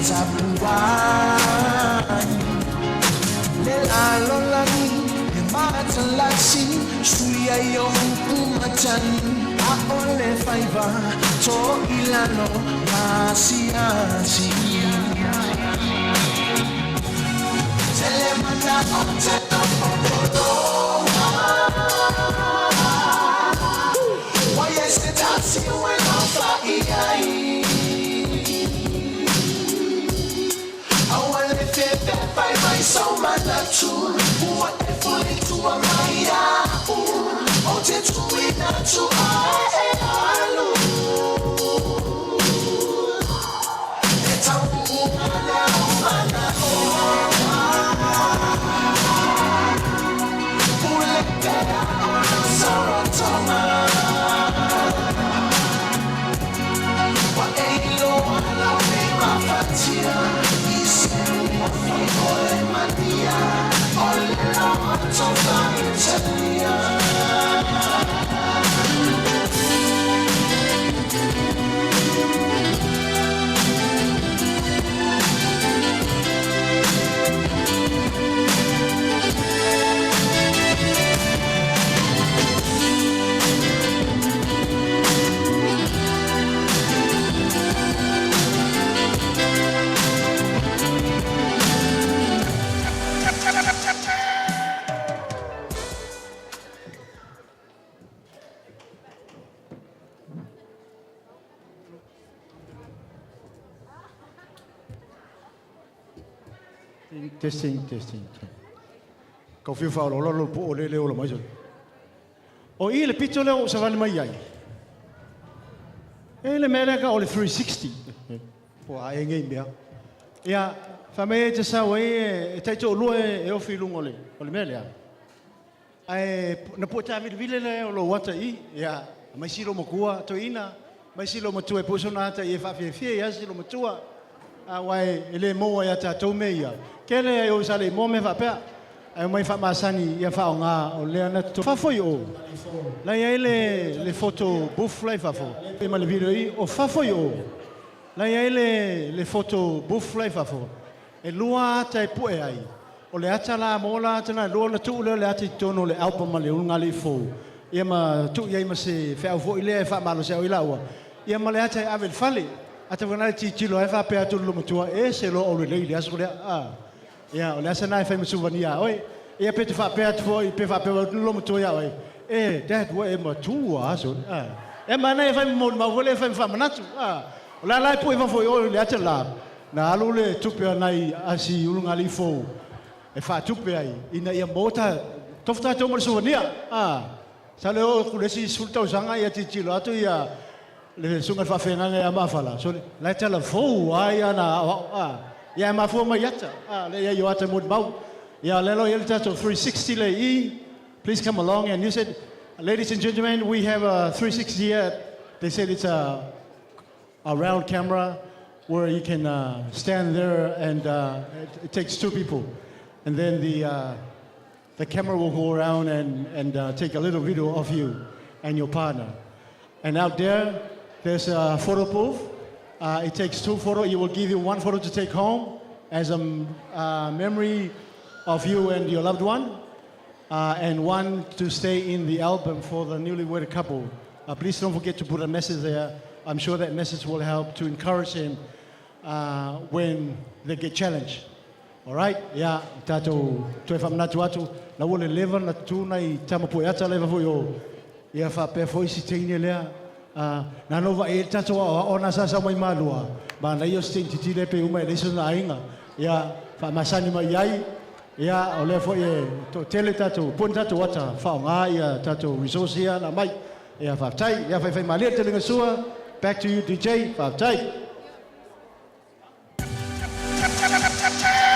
Tapuan Nelalolani Matalasi Suya yung kumatan Aole faiva To ilano Masiasi Telemana Otara Why is it that's you when I'm fire? By my soul, my nature, what if only to a Maya, oh, to it not to I it's a woman, who let better on a Saratoga. What ain't low, I love me, my fatia. Ole Maria, ole la Otara Italia. Testing. Kau fiu fa lo po le le o mai so. O ile pito le o sa vale mai ai. Ele mereka o le 360. Po ai ngai mea. Ia fa me te sa we e tai to lo e o filu ngole. O le mele. Ai na po ta vile le o lo wata I. Ia mai silo mo kua to ina. Mai silo mo tu e posona ta e fa fie ia silo mo tua. Wai ele mo ia ta to meia. Kele o sale mo me fa pe. Ai mai fa masani ia fa nga o le ana to fa foi o. La ia le foto buff lai fa fo. E ma le video I o fa foi o. La ia le foto buff lai fa fo. E lua ta e pu e ai. O le ata la mo la tana lo na tu le ata tono le album ma le unga le fo. Ia ma tu ia ma se fa fo ile fa ma lo se o ila wa. Ia ma le ata avel fale. Ata vana ti tilo e fa pe atu lo motua e se lo o le le aso le ia o le asa na fa msuvania oi ia pe te fa pe atu foi pe fa pe lo motua ia oi e that way ma tua aso e mana e fa mo ma vole fa manatu o la lai po e fa foi o le ata la na alu le tupe nai asi ulunga li fo e fa tupe ai ina ia mota tofta to mo suvania sa le o kulesi sulta usanga ia ti tilo atu ia le sunga fa fenga ya mafala so la tala fo ya na ya ma fo ma yata le ya yo ata mod bau ya le lo yelta to 360 le I please come along and you said ladies and gentlemen we have a 360 here they said it's a round camera where you can stand there and it takes two people and then the camera will go around and take a little video of you and your partner and out there's a photo booth. It takes two photos. It will give you one photo to take home as a memory of you and your loved one, and one to stay in the album for the newlywed couple. Please don't forget to put a message there. I'm sure that message will help to encourage him when they get challenged. Alright, ia tātou toe whamanatu atu, na wole lewa na tūna I tamapu e ata lewa fo yo, ia whapea fo isi teine lea, na nova e tātou a ona sasa mai malua, ma na iyo stein titile pe uma e leso na ainga, ia whamasani mai iai, ia o lea fo e to tele tātou, pun tātou ata, whao ngā ia tātou resource ia na mai, ia whaptai, ia whai malia te linga sua, back to you DJ, whaptai. Yeah.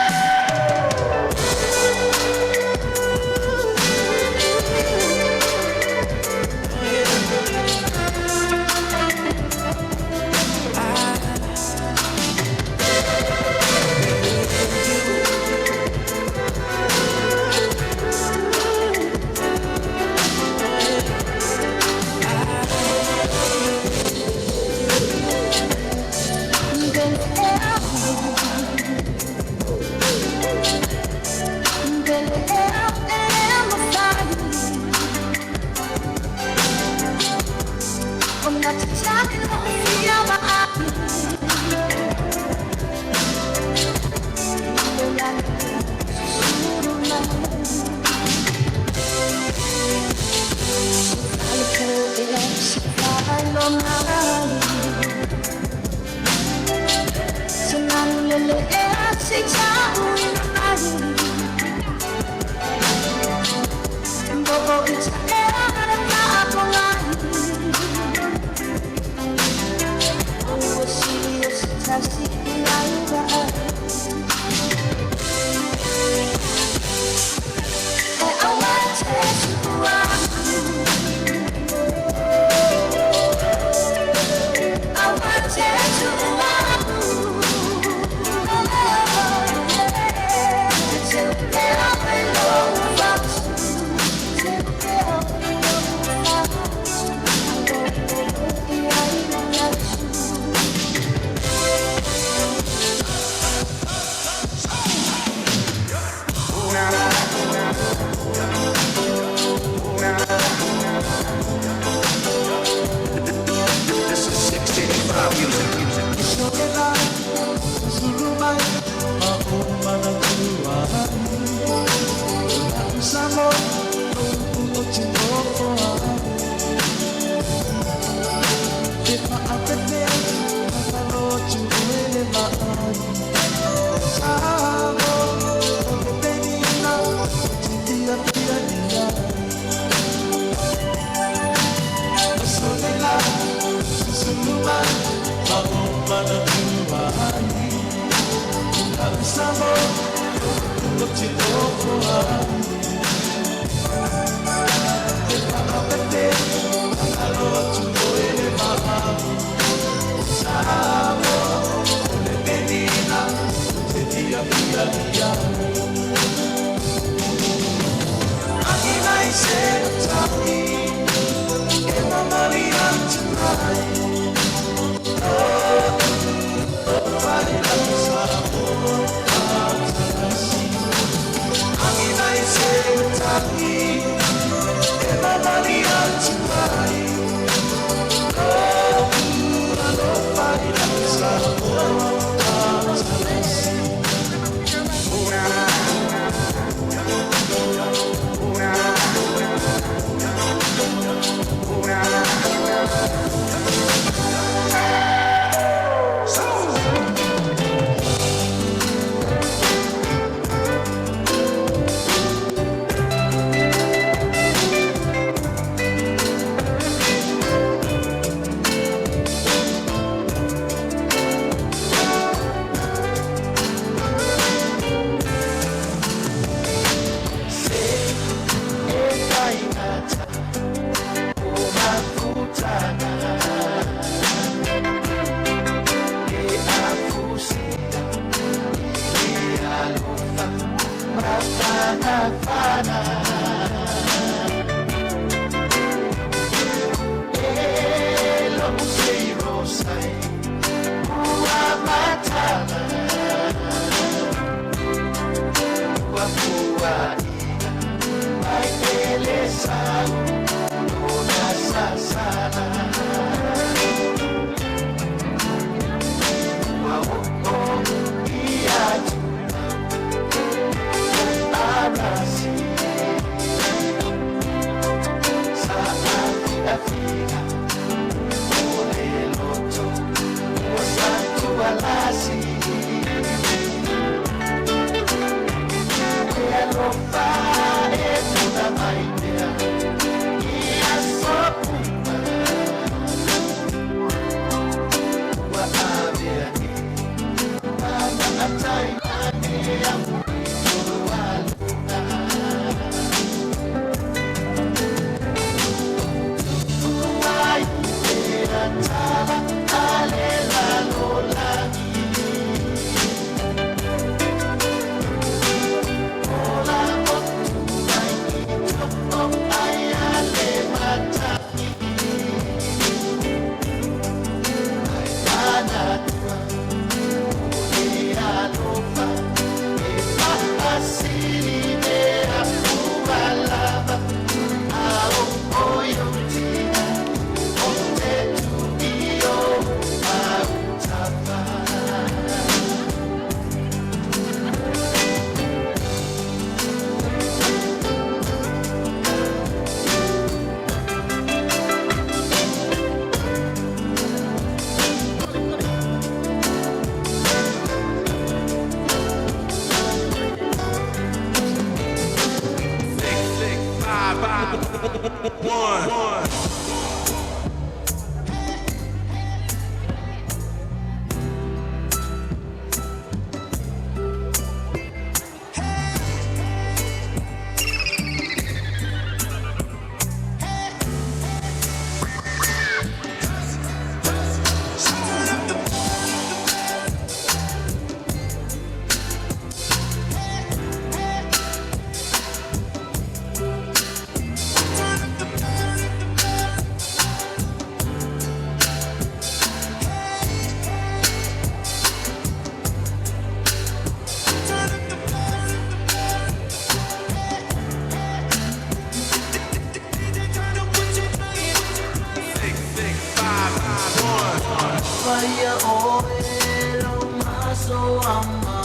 Vaya oelo maso ama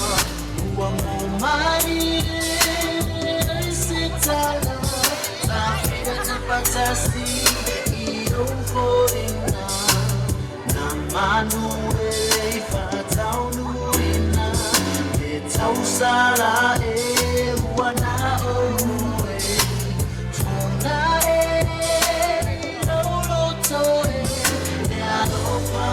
Uwa mo mai Sitala La fita patasi Iyo foina Na manuele Fatau nuina E tau sara e Wana oe Funa e Loloto e E alofa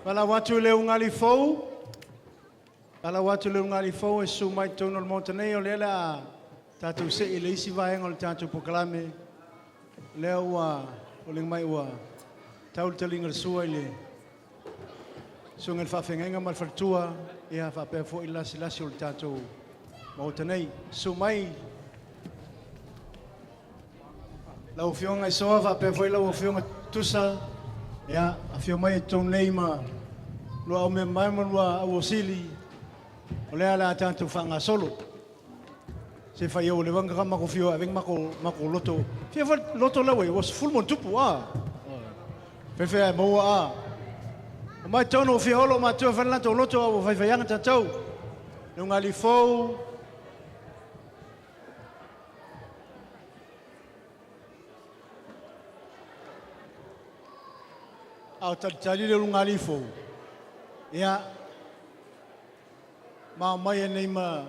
Pala watu le ungali fou. Pala watu le ungali fou e sumai tono le montanei o lela tatu se i le isi vaenga o le tatu pokalame. Lea ua o le mai ua tau talinga le sua i le sunga le whawhengenga ma le whalatua ia whapea fo i lasi lasi o le tatu montanei. Sumai lau fionga i soa whapea fo i lau fionga tusa ia a fio mai tō nei ma lua au me mai ma lua au o sili o lea la tātou whanga solo se whai au le wanga mako fio a veng mako loto fia wha loto lawe was full mon tupu whewhea e maua o mai tono o fia holo ma tua whanlanta o loto au whaiwhaianga tātou no ngali fou au tari le lunga lifo. Ia, mai nei ma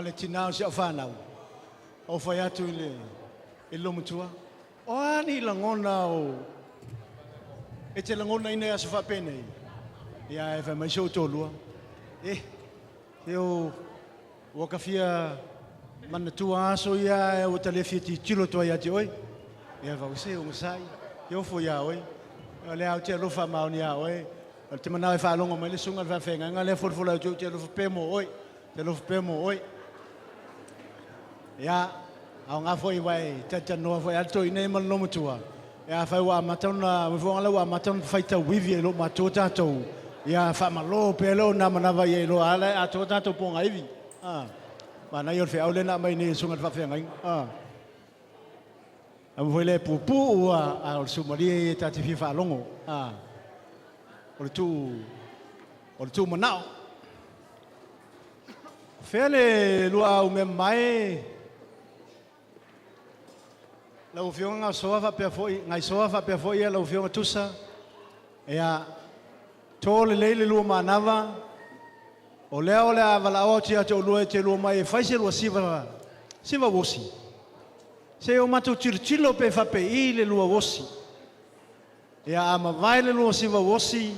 le tinao si a whanau. O whai atu i lomutua. O ani langona o... E te langona ina asa whapene. Ia e whai mai so tōlua. E o wakawhia mana tua aso ia e o talefia ti tilo toa ia te oi. Ia whau se o ngasai. E o fo ia oi. Le au te lofa mauni a oi. Te mana e whaalonga mai le sunga le whawhenga. Nga le whulfula au te lofa pemo oi. Te lofa pemo oi. Ia, au ngā fwoi wai, tata noa fwoi alto i nei man lomu tua. Ia, whai wa matana, mwifo ngala wa matana whaita wivi e lo ma tō tātou. Ia, whamalo pe lo na manawa i e lo ala a tō tātou pōnga iwi. Mana i orwhi au le na mai nei sunga le whawhenga. Amu foi le pupu ua a o sumari e tati fi whaalongo. O le tū manao. Fele lua o me mai. Lau fionga soa fa pe foi, ngai soa fa pe foi lau fionga tusa. Ea tole leile lua manava. O leo le avala o tia te lua te lua mai faise lua siva wosi. Se o matu tirchilo pe fa pe I le lua wosi. Ea ama vai le lua siva wosi.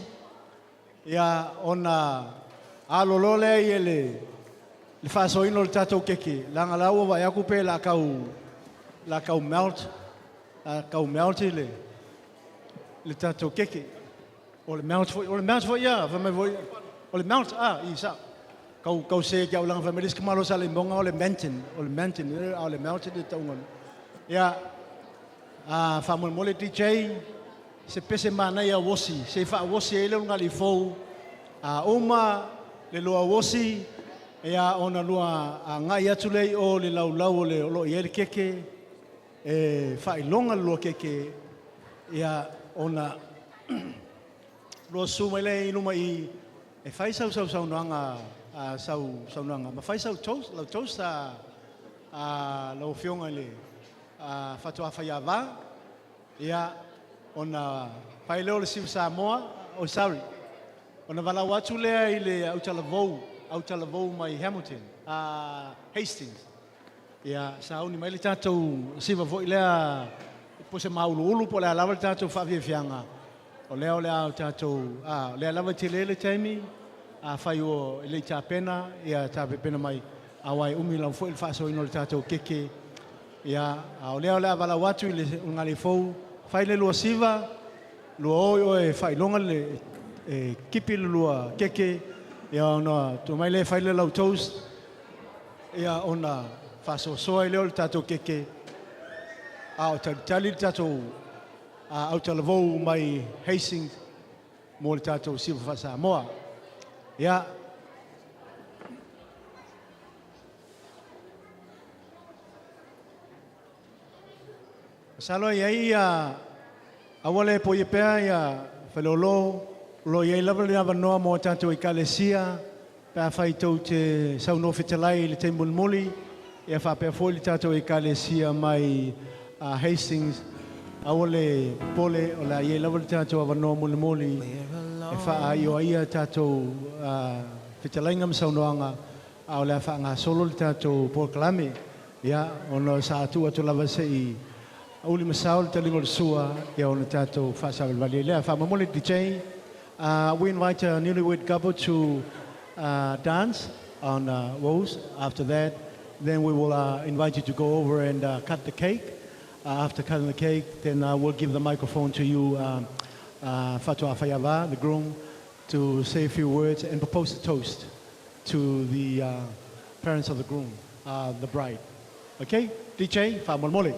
Ea ona alolole I le whaasoino le tātou keke. Langa laua vai aku pe la kau melt. La kau melt le tātou keke. O le melt foi ia. O le melt, I sa. Kau se kia ulanga whameris kamalo sa le monga o le mountain. O le mountain, o le mountain le taunga. Ia, whamole DJ, se pese mana ia wosi. Se wha wosi ele unga li fou. Oma le loa wosi. Ea ona lua ngai atu lei o le laulau o le olo i ele keke. E whailonga lua keke. Ea ona lua suma lei inuma I e whai sau noanga sau noanga. Ma whai sau toast, lau toast lau fionga le whatua whaiawa. Ea ona whai leo le siu Samoa, o sorry. Ona wala watu lea I le Autala Vou mai Hamilton, Hastings. Ia sauni mai le tātou siva foi lea po se maulu po lea lava le tātou whawhiawhianga. O lea o tātou, lea lava te lele taimi, whai o le tāpena, ia tāpena mai awai umi lau foi le whaasoino le tātou keke. Ia o lea wala watu I le ngale fou, whai le lua siva, lua oi whai longa le kipi le lua keke. Ia ona tu mai le faile lau toast. Ia ona faso soa leo le tātou keke. O tali le tātou Autala Vou mai Hastings mo le tātou siva fa Samoa. Ia salo ia awale po ye pea ia felolo lo ye lava le avanoa mo tātou I kalesia pa fai tau te sauno fetalai le te mulmuli ia fa pe foi le tātou I kalesia mai Hastings awale pole o la ye lava le tātou avanoa mulmuli e fa io ia tātou fetalai ngam saunoanga au la fa nga solo le tātou proclame ia ono sa atu lava sei uli masaul te lingol sua ia ona tātou fa sa vale le fa mamole DJ. We invite a newlywed couple to dance on woes. After that, then we will invite you to go over and cut the cake. After cutting the cake, then we'll give the microphone to you, Fatua Fayava, the groom, to say a few words and propose a toast to the parents of the groom, the bride. Okay? DJ, Famolmole.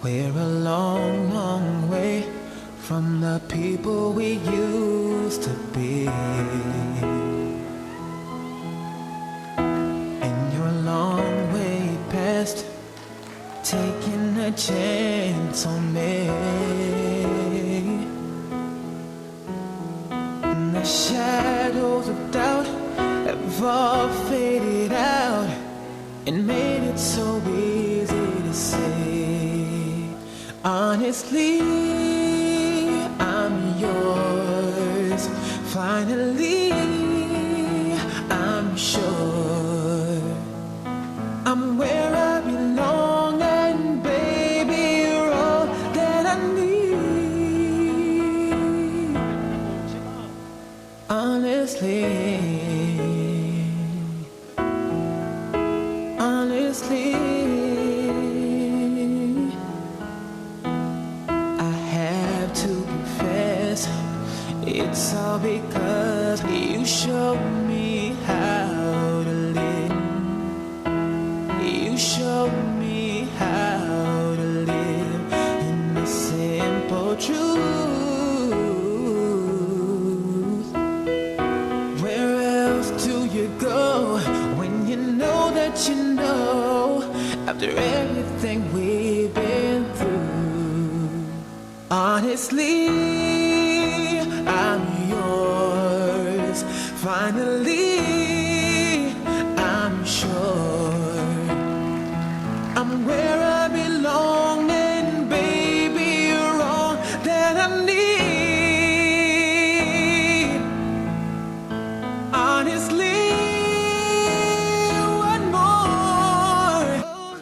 We're a long, long way from the people we used to be. And you're a long way past taking a chance on me. And the shadows of doubt have all faded out and made it so easy to say. Honestly, I'm yours. Finally, I'm sure I'm where I belong, and baby, you're all that I need. Honestly, it's all because you showed me how to live. You showed me how to live in the simple truth. Where else do you go when you know that you know? After everything we've been through, Honestly, I'm yours. Finally, I'm sure I'm where I belong, and baby, you're all that I need. Honestly, what more?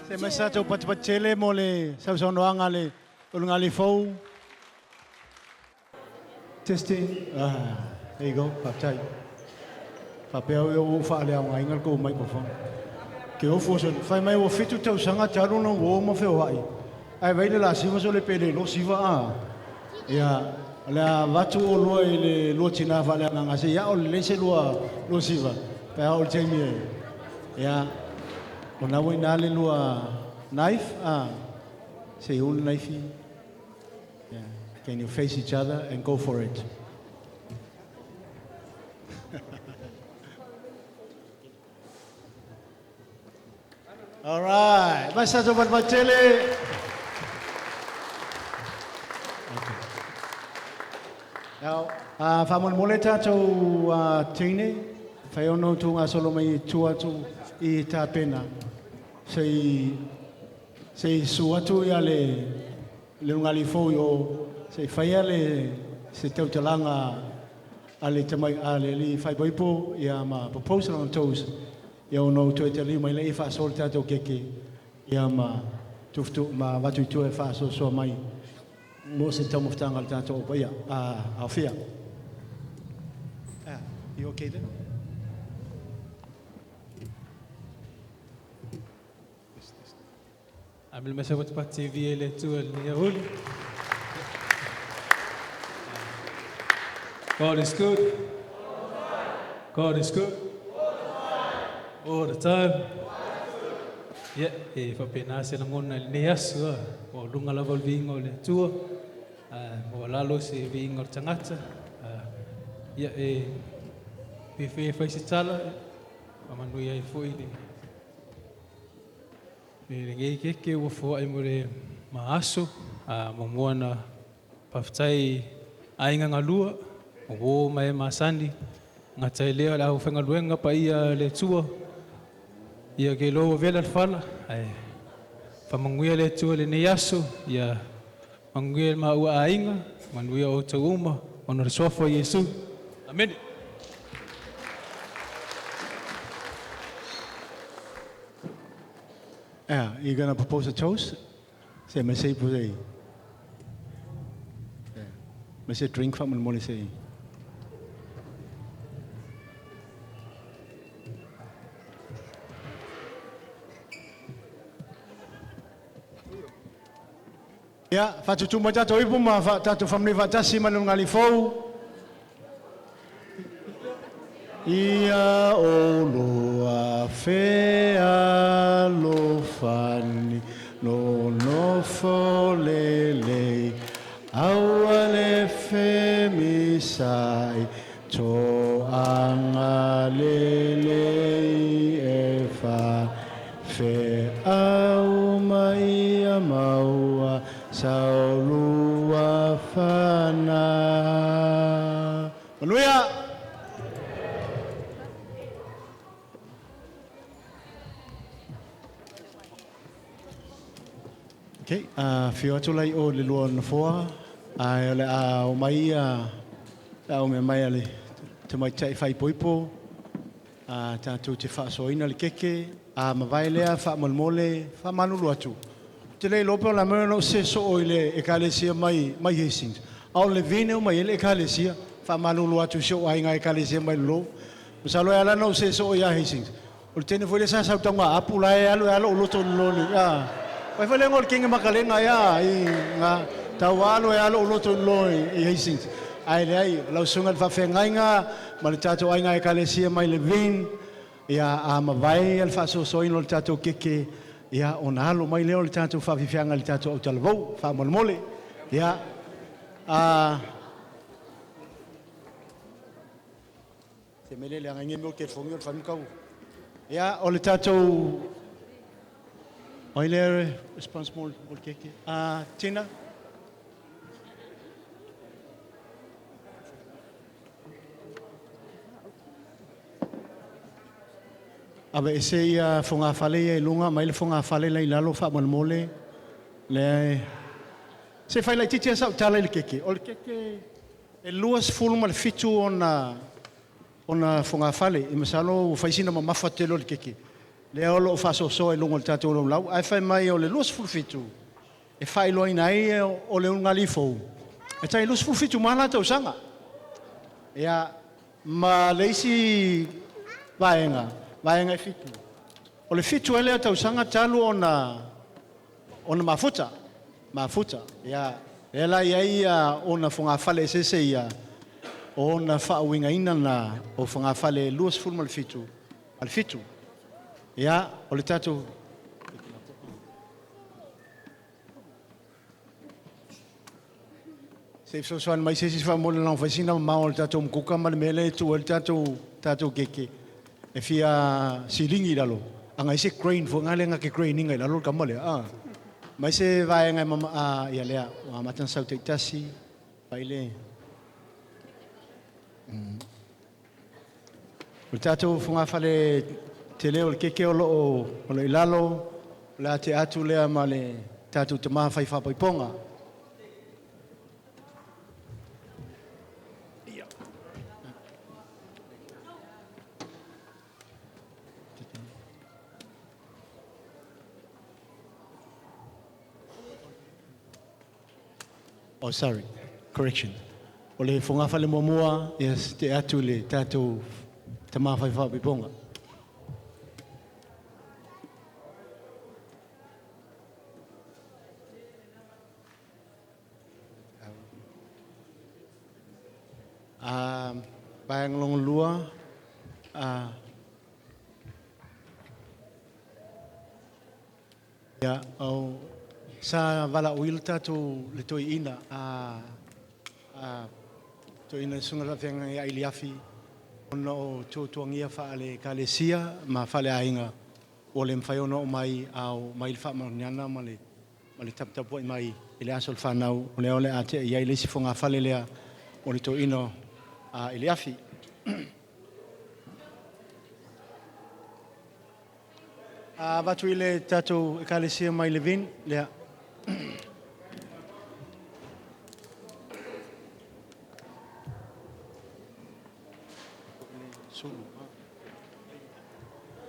Se mesa tau patipatele mo le sausonoanga le ulunga le fou. Testing. There you go. Paptai. Papel eu fale a ngai ngal ko microphone. Ke o foson fai mai o fitu tau sanga taru no wo mo fe wai. Ai vai le la siva so le pele lo siva a. Ya la vatu o lo le lo tina vale nga se ya o le se lo siva. Pa o te mi. Ya ona wo na le lo knife say un knife. Yeah. Can you face each other and go for it? All right. Basta sobat bacele. Now, famon moleta to tine. Fayono tu asolo mai tua tu I ta pena. Sei suatu ya le ngali fo yo sei faia le se tau talanga ale tamai ale li fai boipo ya ma proposal on toes. Ia no to te li mai le fa sol tato keke ia ma tuftu ma watu tu e fa so mai mo se tamo ftanga tato o ia afia. You okay then? Ambil masa buat TV le tu ni ul. God is good. God is good. All the time. Ya, fa pena se ngon ni asu. O lunga la vol vingo le tu. Mo lalo se vingo tangata. Ya pe fa se tala. Mamanu ya foi ni. Ngai ke o fo ai mo le maaso mo moana paftai ainga ngalua o mai masandi ngatai leo la o fenga luenga pa ia le tua ia ke lo vela fala ai fa manguia le tua le ne yaso ia manguia ma ua ainga manguia o tuma ono sofo Yesu amen. Yeah, you're gonna propose a toast? Say, me say, puse. Me say, drink from the money say. Yeah, fatu tuma tato ipu ma tato family fatasi manungali fou. Ia oloa fea lo fani no folele awale fe misai to angalele e fa fe au mai amaua saulua fana. Hallelujah. Okay, fio atu lai o le lua na foa, ai ole o mai o me mai ale te mai tai fai poipo, tātou te whaasoina le keke, ma vai lea whaamolmole, whaamanulu atu. Te lei lope o la mea no se so o ile e kalesia mai Hastings. Au le vine o mai ele e kalesia, whaamanulu atu se o ainga e kalesia mai lo. Masalo e ala no se so o ia Hastings. O le tene foi le sa sautonga apu la e alo o loto loli. Pai fale ngol kinga makalenga ya I nga tawalo e alo loto loi I Hastings. Ai le ai lau sunga fa fengainga ma le tato ainga e kalesia mai le vin ia a mavai al fa so soino le tato keke ia ona alo mai leo le tato fa fianga le tato o talvo fa molmole ia se mele le ngenge mo ke fongo fa mkau ia o le tato Oile responsible o keke. Tina. Ave e se ia fonga fale ia lunga mai le fonga fale lai lalo fa mole le se fai lai titi sa tala le keke o le keke e luas full mal fitu ona fonga fale i masalo fai sina ma mafatelo le keke le olo fa so e lunga tato lo lau ai fai mai o le luas full fitu e fai lo ina ai o le unga lifo e tai luas full fitu mana tau sanga ia ma leisi vaenga e fitu. O le fitu ele tau sanga talu ona mafuta. Ia ela ia ona fonga fale sese ia ona fa winga ina na o fonga fale luas full mal fitu. Al fitu. Ia o le tatu se so mai sese fa mo na oficina ma o le tatu mkuka mal mele tu o le tatu keke. E fia silingi lalo anga ise crane fo ngale nga ke crane ngai lalo ka mole mai se vai ngai mama ia lea wa matan sau te tasi baile o tato funga fale te leo ke o le lalo la te atu lea male tato te ma fai fa ponga Oh, sorry. Correction. O le fonga fale momoa, yes, te atu le tatou te mawhai whapiponga. Bayang long lua, ya, oh, sa wala uil tatu le toi ina toi ina sunga la fenga ya iliafi ono o tuangia fa ale kalesia ma fale ainga o le mfai ono mai au mai fa marniana male tap tap mai ile asol fa nau o le ole ate ya ile si fonga fale le o le toi ino iliafi batu ile tatu kalesia mai levin le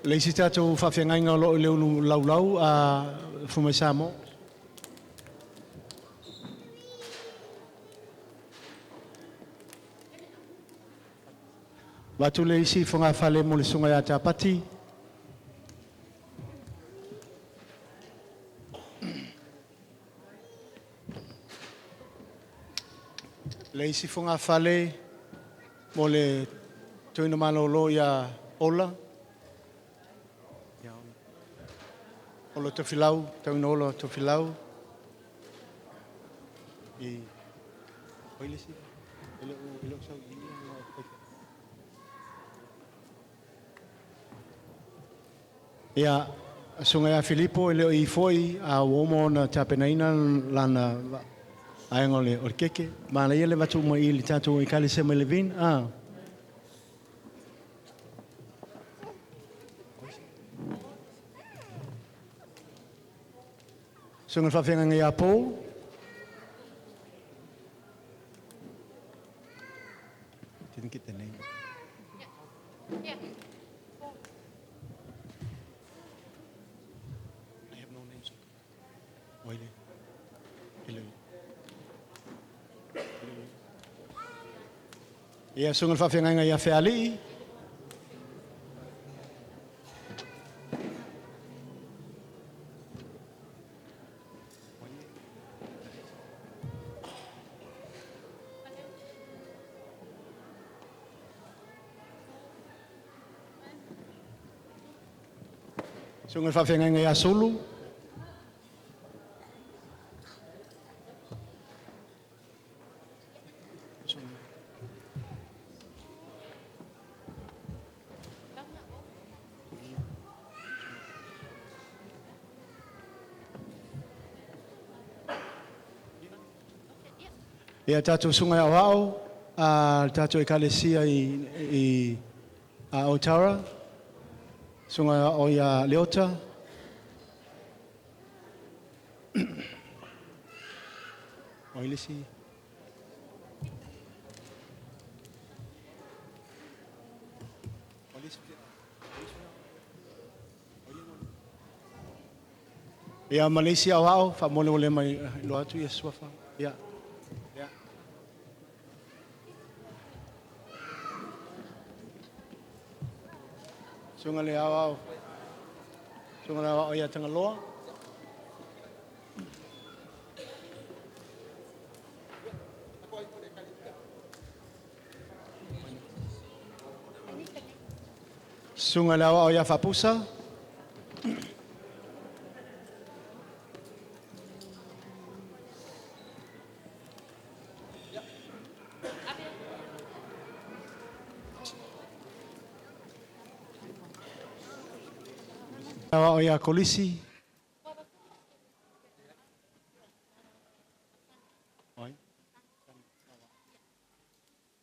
Leisi tatou whawhiangainga lo i leo laulau Fumaisamo. Watu leisi whanga whale mo le sunga ia tāpati. Leisi whanga whale mo le tuina malolo ia ola. Olo to filau, tuina olo to filau. Oilesi. Ia sunga ia Filipo ele i foi a uomo na tapenaina lana aengole o keke ma le ele watu mo i tatu i kali se me levin sunga fa fenga ia po didn't get the name. Yeah. I have no names. Wait. Hello. Ia sunga fa fenga ia feali. Sunga fa fenga ia solo. Ia tatu sunga ia wao, tatu e kalesia i Otara. Sunga o ia leota. O ilisi. Ia Malaysia wao fa mole ole mai lo atu ia swafa. Ia. Ia. Sunga le wao. Sunga le wao ia tanga loa. Sunga le wao ia fapusa. O ia kolisi.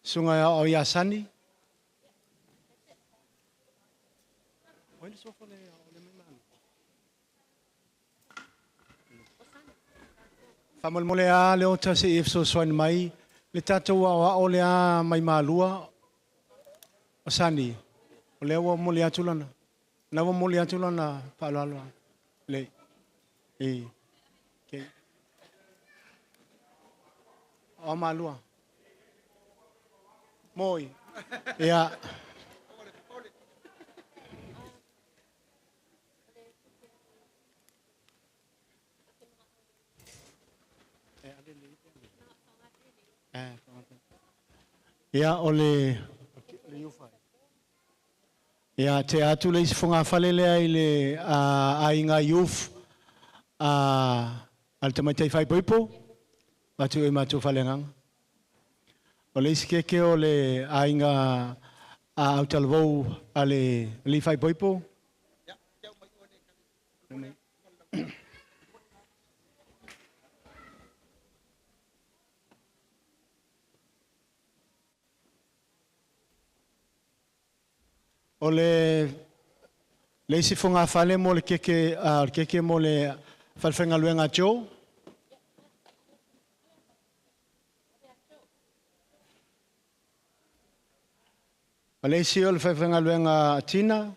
Sunga o ia sani. Famal mole a leo tase ifso soin mai. Le tatou a o lea mai malua. O sani. O leo mole atulana. Na wa moli atu lana palalo le ke o malua moi ya ya ole ia te atu le isifunga falele ai le ainga youth al te maitai whai poipo matu e matu whalengang. O le isi keke o le ainga au talavou a le whai poipo. O le isi funga fale mo le keke mo le falfenga luenga jo. O le isi o le falfenga luenga tina.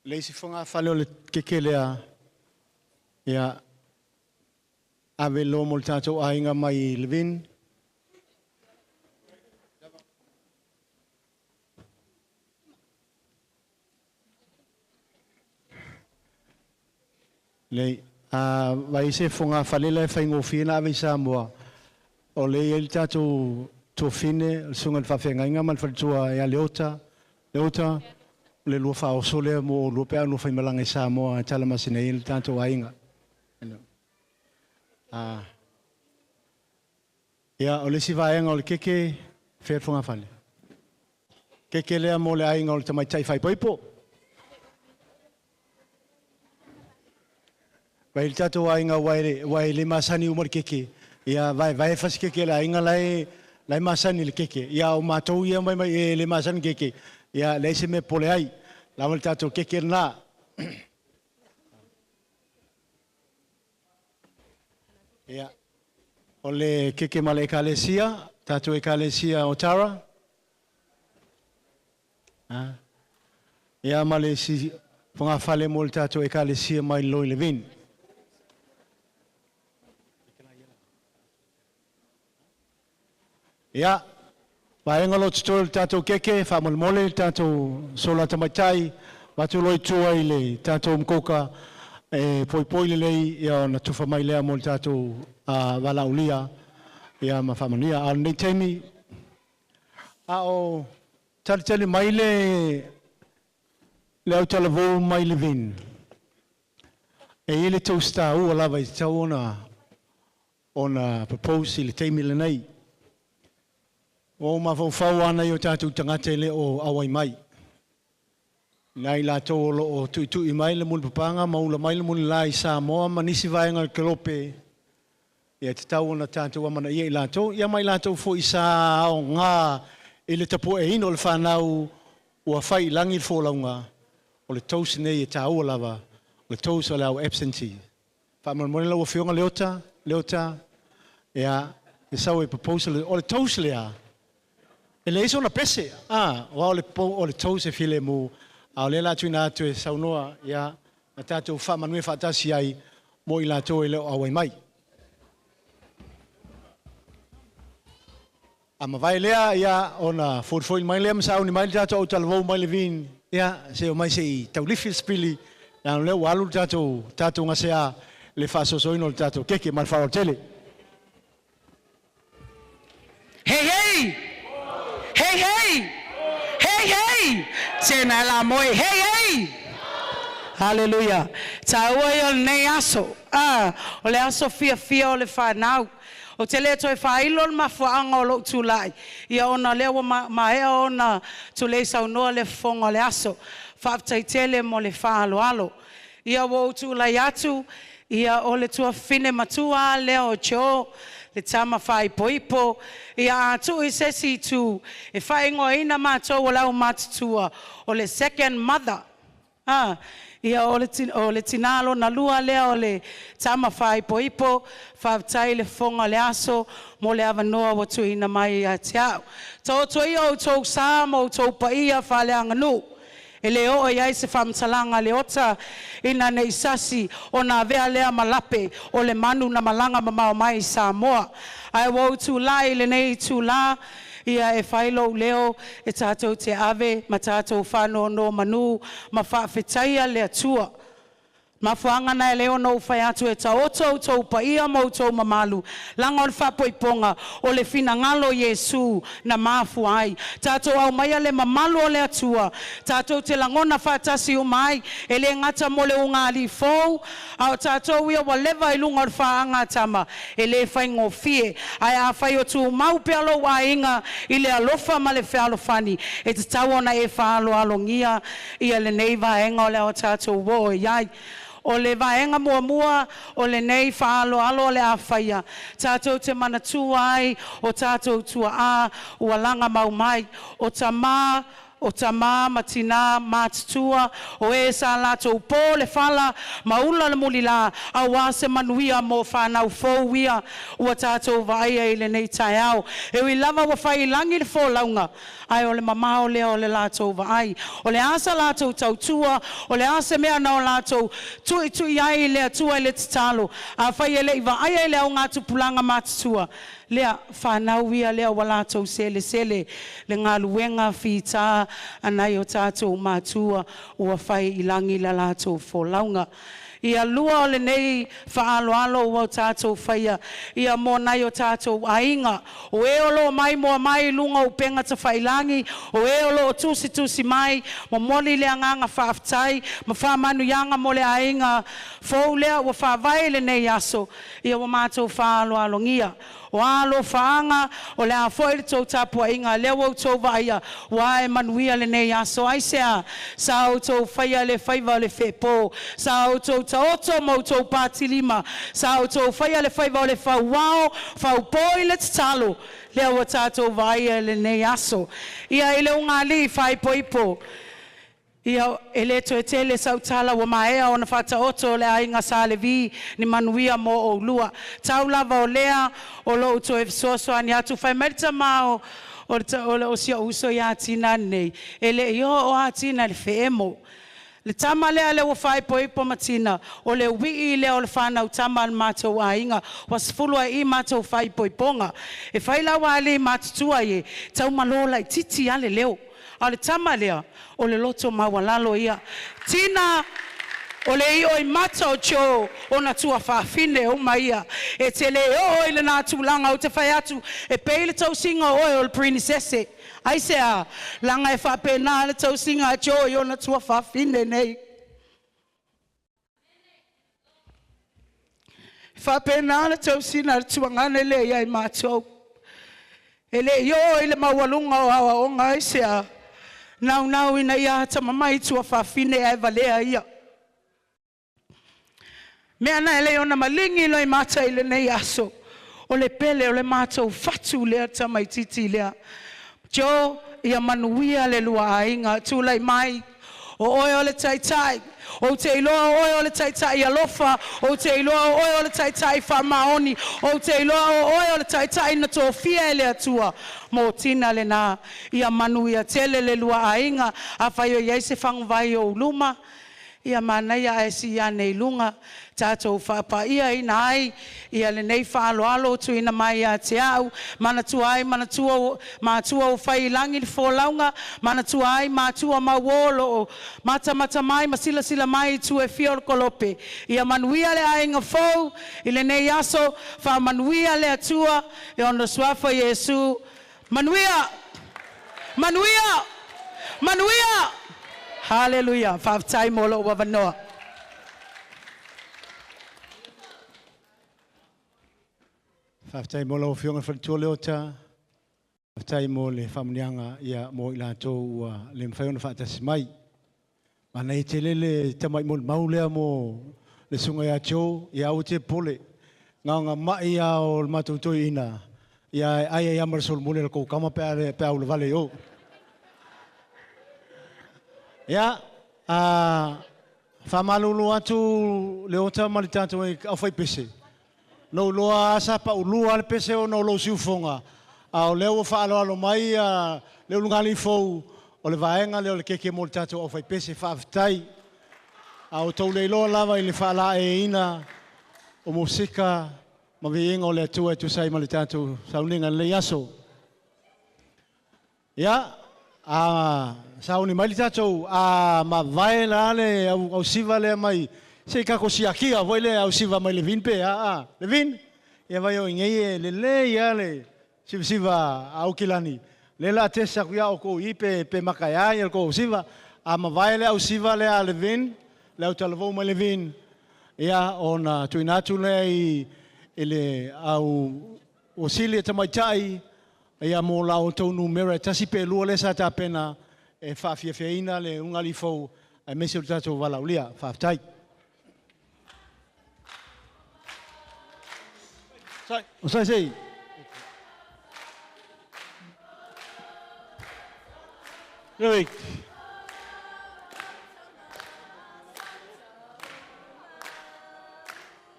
Le isi funga fale o le keke lea ia ave lo mo tatou ainga mai levin. Le vai se fonga falele fai ngofina ave Samoa. O le il tatou to fine sunga fa fenga inga mal fatua ya leota le lo fa o sole mo lo pe no fai malanga Samoa tala masine il tatou ainga. Ia o le si vaenga o le keke fer funga fale. Keke lea mo le ainga o le tamaitai whai poipo. Vai il tatou ainga wai le masani umar keke. Ia vai fasi keke le ainga lai masani le keke. Ia o matou ia mai le masani keke. Ia le se me pole ai. La mo le tatou keke na. Ia. O le keke male ekalesia, tatou ekalesia Otara. Ia male si ponga fale mo le tatou ekalesia mai loi levin. Ia, vaenga lo tuto le tatou keke, whamal mole le tatou sola tamaitai, watu loi tua i le tatou mkoka, poi le lei ia na tufa mai lea mo le tatou wala ulia ia mawhamania. A nei teimi, o tali mai le au talavou mai le vin. E ile tau sta ua lava i tau ona propose i le teimi le nei. O mawhau ana i o tātou tangata le o awai mai. Nai la tō o tui mai le muli papanga, maula mai le muli lai Samoa, manisi vaenga le kelope Ia te tau ona tātou amana ia I lātou. Ia mai lātou fo I sa o ngā e le tapo e ino le whanau ua whai langi le fōlaunga o le tausi nei e tā ua lava o le tausi o le au absentee. Whamana lau a whionga leota ia e sau e proposal o le tausi lea. E le iso na pese. O le tausi e while mu a o le lātou ina atu e sau noa ia na tātou whamanui whaatasi ai mo I lātou e leo awai mai. A mawai lea ia ona fōrfoin mai lea msau ni mai le tātou au talavou mai le vin ia se o mai se I taulifi spili na leo walu tātou ngasea le whasosoino le tātou keke mai whao tele. Hei hei! Hei hei! Hei hei! Tēnā la moe, hei hei! Hallelujah. Ta ua I o nei aso. O le aso fia o le whanau. O te lea toi whailo le mafuanga o lo tūlai. Ia ona lea wa mahea ona tu le saunoa le fonga le aso. Whaptai tele mo le whaalo. Ia wa o tūlai atu. Ia o le tua fine matua lea o cho. Le tama whai poipo. Ia atu I sesi tu. E whai ngoa ina mātou o lau mātutua. O le second mother. Ia o le tinalo na lua lea o le tama whai poipo, whaptai le fonga le aso, mo le awanoa wa tuina mai a te au. Tau ia o tau sā mo tau paia whale anganu. E le o iai se whamtalanga le ota ina nei sasi o nā vea lea malape o le manu na malanga mamau mai Samoa. Ai wau tū la I le nei tū la, ia e whailo leo e tātou te ave, ma tātou whano no manu, ma whaafetaia le atua. Ma whaangana e leo no whai atu e ta oto tau pa ia mau tau mamalu. Langa o le whapoiponga o le fina ngalo Yesu na mafu ai. Tātou au mai le mamalu o le atua. Tātou te langona whaatasi o mai. E le ngata mo le unga li fau. Au tātou ia wa lewa I lunga o whaanga tama. E le whai ngofie. Ai a whai o tu mau pealo wa inga I le alofa ma le whealofani. E te tawana e whaalo alongia. Ia le neiva enga o le o tātou wo iai. O le vaenga mua o le nei whaalo alo le awhaia. Tātou te manatua ai o tātou tua a ua langa mau mai. O ta mā matina mātutua o e sa lātou pō le whala maula le muli la a wāse manuia mo whanau fōuia ua tātou vaia I le nei tai au. E ui lava wa whai langi le fōlaunga ai o le mamao lea o le lātou vaai. O le asa lātou tautua, o le asa mea na o lātou tui ai le atua I le tatalo. A whai e le I vaia I le au ngātu pulanga mātutua. Lea whanau ia lea wa lātou sele le ngā luenga whita anai o tātou mātua ua whai I langi la lātou fōlaunga. Ia lua o le nei whaaloalo o tātou whaia. Ia mō nai o tātou ainga. O e olo mai moa mai lunga o penga ta whailangi. O e olo o tusi mai. Mo moli le anganga whaaftai. Ma whamanu yanga mo le ainga. Fou lea o whaavai le nei aso. Ia o mātou whaaloalo ngia. O alo whaanga, o le a foi le tau tapua inga, lea wau tau vaia, wa e manuia le nei aso aisea, sa au tau whaia le whaiva le whepo, sa au tau taoto mau tau pātilima, sa au tau whaia le whaiva le whauwao, whaupoi le tatalo, lea wa tātou vaia le nei aso. Ia ele unga li whai poipo, ia ele to tele sautala wa maea ona fata oto le ainga sale vi ni manuia mo o lua tau lava o lea o lo to e soso ani atu fai merta mao o sia uso ya tina nei ele yo o atina le femo le tama le ale o fai poipo matina o le wi le o le fana o tama al mato ainga was fulu I mato fai poiponga e fai la wale matutua ye tau malola titi ale leo ale tama lea o le loto mawalalo ia. Tina o le I o I mata o cho o na tua whaafine o maia. E te le o I le nā tūlanga o te whai atu e peile tau singa o le princesse. Aisea, langa e whapena le tau singa a cho o na tua whaafine nei. Whapena le tau singa le tuangane le ia I mātou. E le I o I le mawalunga o hawa o ngā aisea. Nau ina ia ta mamai tua whawhine e valea ia. Mea na ele ona malingi loi mata ile nei aso. o le pele o le mātou fatu lea tamaititi lea. Joe, ia manuia le lua ainga, tūlai mai, o oe o le taitai, o te iloa o oe o le taitai alofa, o te iloa o oe o le taitai whamaoni, o te iloa o oe o le taitai na tō fia e le atua, mo tina le nā, ia manuia tele le lua ainga, a whai o iei se whangvai o uluma, ia manaia e si ia nei lunga, tātou whapa ia ina ai, ia le nei whaaloalo tu ina mai a te au, mana tua ai, mana tua o whai langi le wholaunga, mana tua ai, mātua mauolo, mata mai, masila sila mai tu e whior kolope. Ia manuia le ainga fau, i le nei aso, wha manuia le atua, e ono swafa Yesu, manuia, manuia, manuia, hallelujah, whaftai molo wawanoa. Whaftai mo lau whionga whalitua leo ta. Whaftai mo le whamunianga ia mo i la tō ua le mwhaiona whaatasi mai. Mana i te lele tamai mo maulea mo le sunga ia tō, ia au te pole. Ngā mai ia o le matautoi ina. Ia ai ai amara sol mole le kou kama pe au le vale o. Ia, whamalulu atu leo ta mali tātou e au whai pese. No loa asa pa ulua le pese o no lo siufonga. A o leo whaaloalo mai a leo lungali fou o le vaenga leo le keke mo le tatou au whai pese whaaftai. A o tau leiloa lava i le whaala e ina o musika ma veinga o le atua e tu sai ma le tatou sauninga le aso. Ia, sauni mai le tatou a ma vai la le au siva le mai. Se kako siakia voi le au siva mai le vin pe le vin ia vai o ngei le ia le siva au kilani le la tesa ku ia o ko ipe pe makaya ia ko siva a ma vai le au siva le vin le au talvo mai le vin ia ona tuinatu le i ele au o sile tamaitai ia mo la o tonu mera tasi pe lu le sa ta pena e fa fiafeina le ungali fo e mesi tato vala ulia fa tai. Sai sei. Rồi.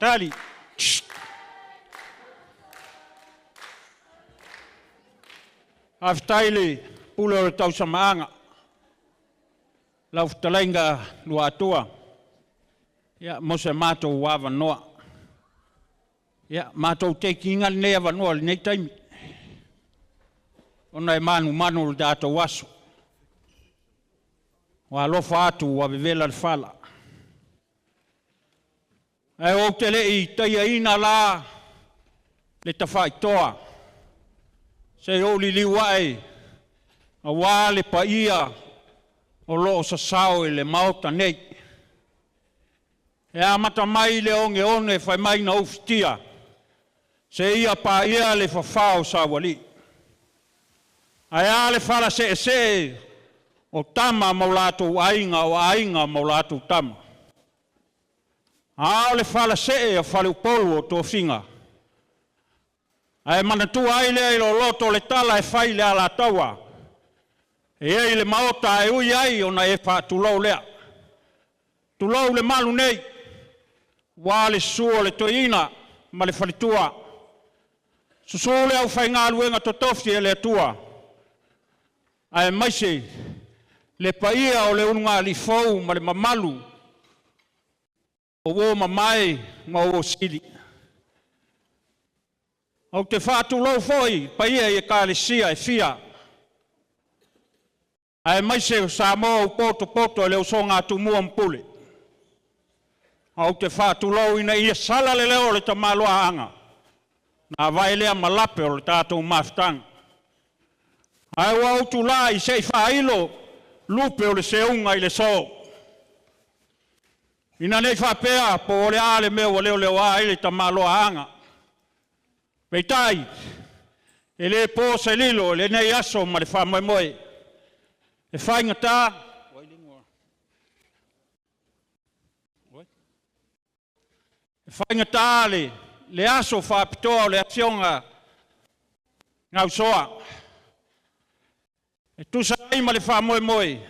Tali. Aftaile pulo tau samaanga. Lau talenga lua atua. Ya mose mato wava noa. Ya mato teki ingal ne ava noa le nei taimi. Ona e manu le dato waso. Wa lofa atu wa vivela le fala. E o te lei taia ina la le tawhai toa. Se o li liwai a wā le pa ia o loo sa sao e le maota nei. E amata mai le onge one fai mai na uftia. Se ia pa ia le fafao sa wali. Ai a le fala se o tama maulato ainga o ainga maulato tama. A le fala se o fale upolu o tō finga. Ai manatu ai le lo loto le tala e fai le ala taua. E ei le maota e ui ai o na e fa tulau lea. Tulau le malu nei. Wa le suo le toina ma le falitua. Susole au fai ngā luenga totofi e le atua. Ai maise, le paia o le ununga li fau ma le mamalu. O o mamai ma o sili. Au te whātu lau foi, paia e ka le sia e fia. Ai maise sa mo poto le usonga tu mua mpule. Au te whātu lau ina ia sala le leo le tamaloa anga. Na vai lea malape o le tātou maftang. Ai wau tu la i sei whailo lupe o le seunga i le so. Ina nei whapea po o le ale meo o leo a ile tamaloa anga. Peitai, e le po se lilo, le nei aso ma le whamoe moe. E whainga tā. E whainga tā le le aso whapitoa o le ationga ngau soa. E tusa ai ma le whamoe moe.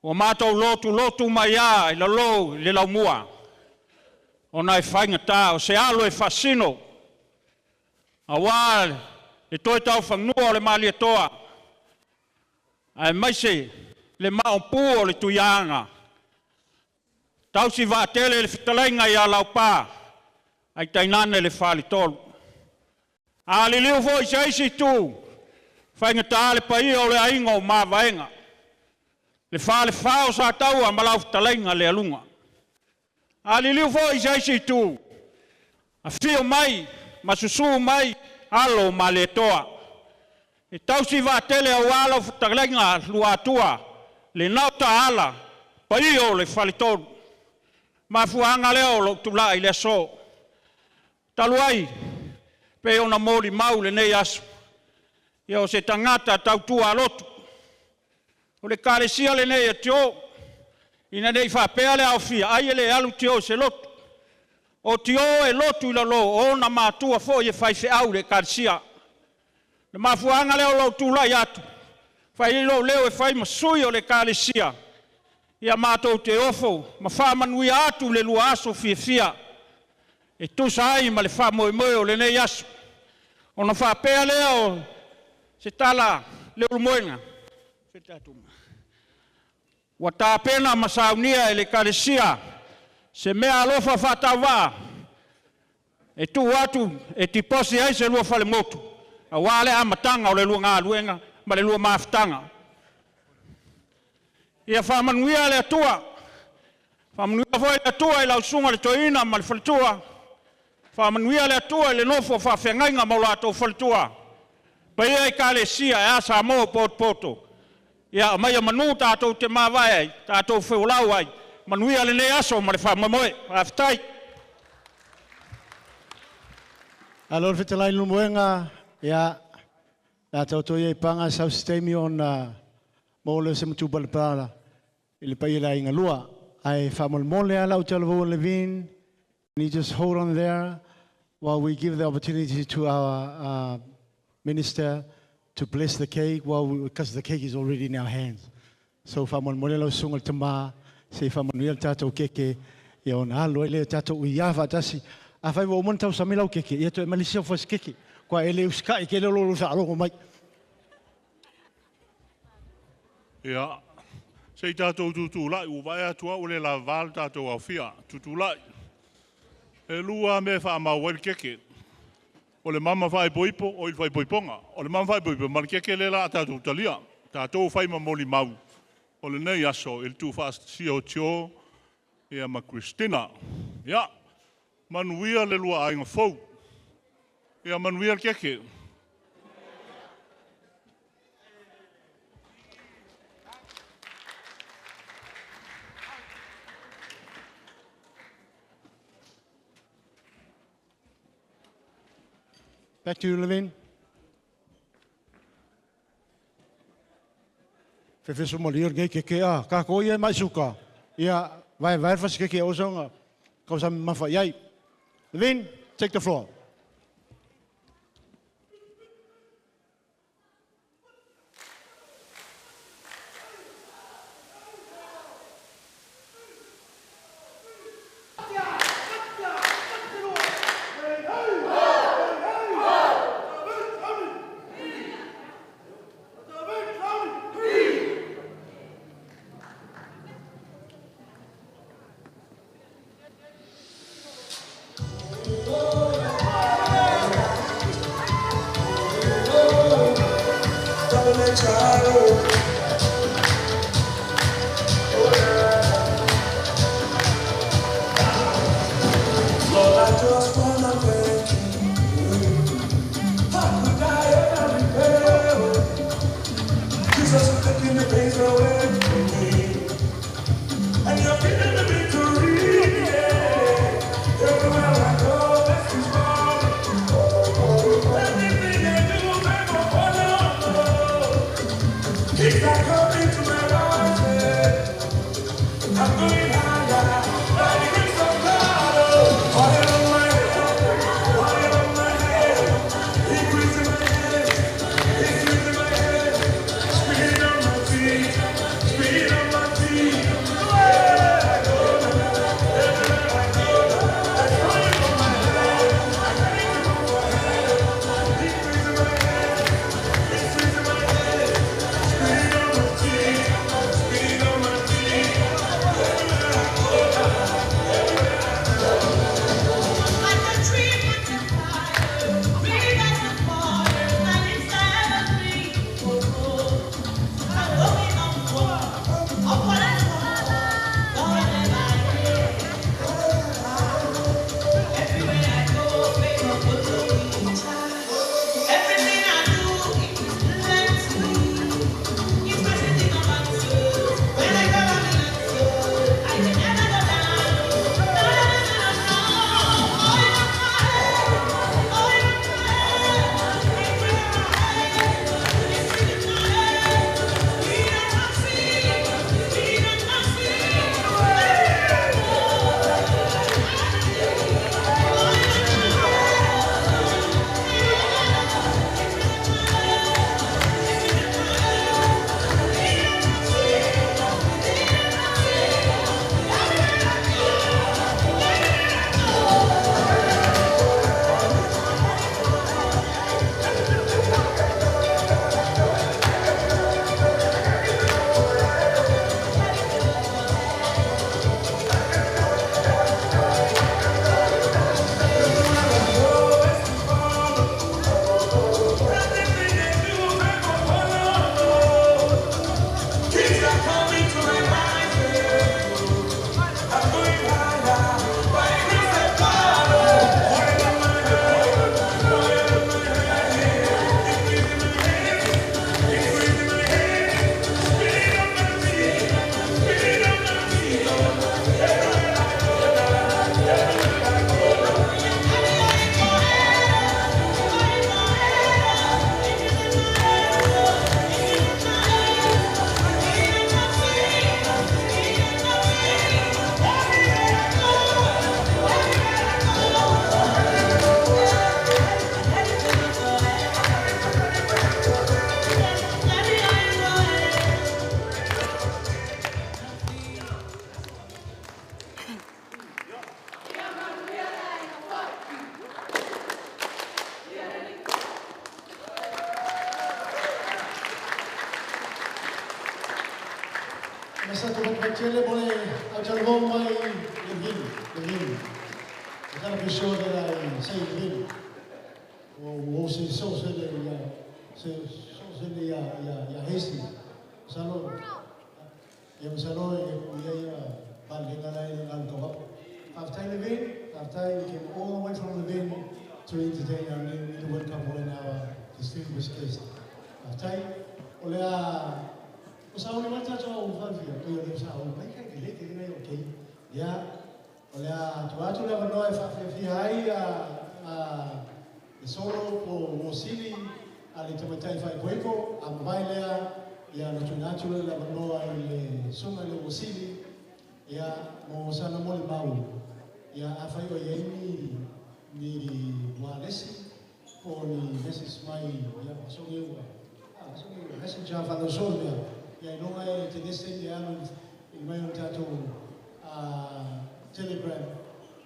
O mātou lotu mai a i lalo le laumua. O nai whainga tā o se alo e whasino. A wā le toi tau whangnua o le malia toa. Ai maise le maompu o le tuianga. Tau si vātele le whitalainga i a laupā. Ai tainane le whali tolu. A li liu fo i se isi tū. Whainga tā le pai o le ainga o mā vaenga. Le whale whao sa taua ma lau whitalainga le alunga. A li liu fo i se isi tū. A whio mai, ma susu mai, alo ma le toa. E tau si vātele au ala o whitalainga lua atua. Le nauta ala, pai o le whali tolu. Ma fuanga leo lo tula i le so. Taluai, pe ona mori mau le nei asu. Ia o se tangata tau tua lotu. O le kāresia le nei a tio. Ina nei whapea le au fia, ai le alu tio se lotu. O tio e lotu i lo, o na mātua fo i e whai se au le kāresia. Le mafuanga leo lo tula i atu. Whai lo leo e whai masui o le kāresia. Ia mātou te ofo, ma whamanui atu le lua aso fia. E tusa ai ma le whamoe o le nei aso. O na whapea leo se tala le ulumoenga. Wa tāpena ma saunia e le kāresia. Se mea alofa whatawa. E tu atu e tiposi ai se lua whale motu. A wale amatanga o le lua ngā luenga, ma le lua maafutanga. Ia whamanuia le atua. Whamanuia foi le atua i lau sunga le toina ma le whalitua. Whamanuia le atua i le nofo whawhengainga ma ulato whalitua. Pai ai kāresia e asa mo poto. Ia mai a manu tātou te mawai ai, tātou wheulau ai. Manuia le ne aso ma le whamamoe. Whaftai. Alor whitalai lumuenga, ia, tātou toi e panga sau sistemi on mo le se mutu balapara. Ili pai la inga lua. Ai whamolmole ala o Talavo Levine. And you just hold on there while we give the opportunity to our minister to bless the cake, because the cake is already in our hands. So whamolmole lau sungal tama, se whamonuia tātou keke, ia o nā loe leo tātou uiawa tasi. A whai wa omon tau samilau keke, ia to e malisia fwas keke. Kwa ele uskai ke leo lolo sa alongo mai. Ia, sei tātou tutulai, uwai atua ule la val tātou au fia, tutulai. E lua me wha mawel keke. O le mama whai boipo, o il whai boiponga. O le mama whai boipo, man keke le la tātou talia. Tātou whai mamoli mau. O le nei aso, il tu fast sio tio, ia ma Christina. Ia, manuia le lua ainga fau. Ia manuia keke. Back to you, Levine. Fefeso molior gei keke a, ka ko ia mai suka. Ia, vai fas keke o songa. Kausa mafa iai. Levine, take the floor. Chile boleh ajar bom mai begini. I gotta be sure that I say begini. Or say so ya hasty. Salo yang salo ya bandingan lain dengan kau. After we came all the way from the venue to entertain our new World Cup in our distinguished guest. After oleh usaha ni macam ufalfia, tu yang usaha. Mereka gile ni okay. Ya, oleh tu lah bernoi G-VAI solo po Mosili ali teman-teman fai kueko ambai lea ya natural lah bernoi sungai le Mosili ya mo sana mo mau ya afai o yeni ni Walesi po ni Mrs. Mai ya songewa message fa lo solve ya no ai tenese ya mai un tato telegram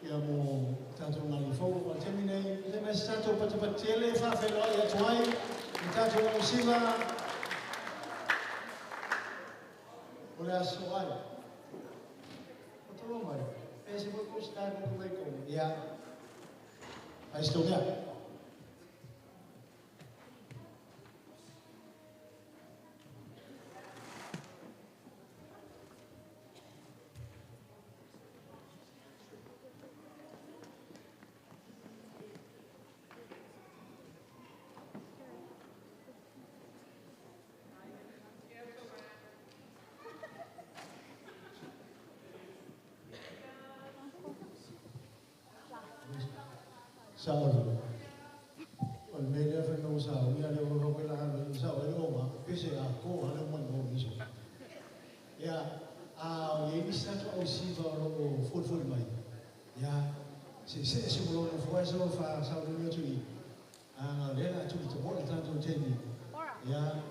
ya mo tato ngali fo o termine le messaggio per tele fa felo ya tuai tato mo sila olha só olha otro mai esse foi postado no leco ya a história. Saúde. Olha, melhor foi não usar. O minha leva para aquela hora usar. Olha, uma pensei a cor, olha uma boa isso. Ya, ele está ao siva o full mai. Ya, se belum foi só fa saúde meu tui. Lena tui tu bom tanto teni. Ya,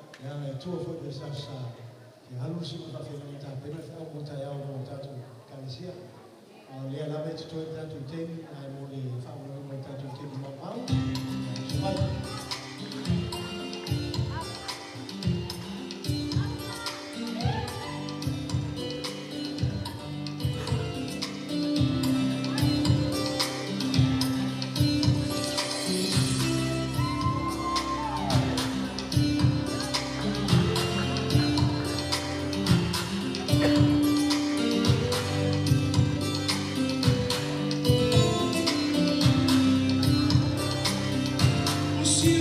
tu foi dessa sa. Que halus se não faz nada, pena foi um botar o tanto camicia. Lea la vez tu tanto teni, ai mole fa un tanto teni mau. Vai. See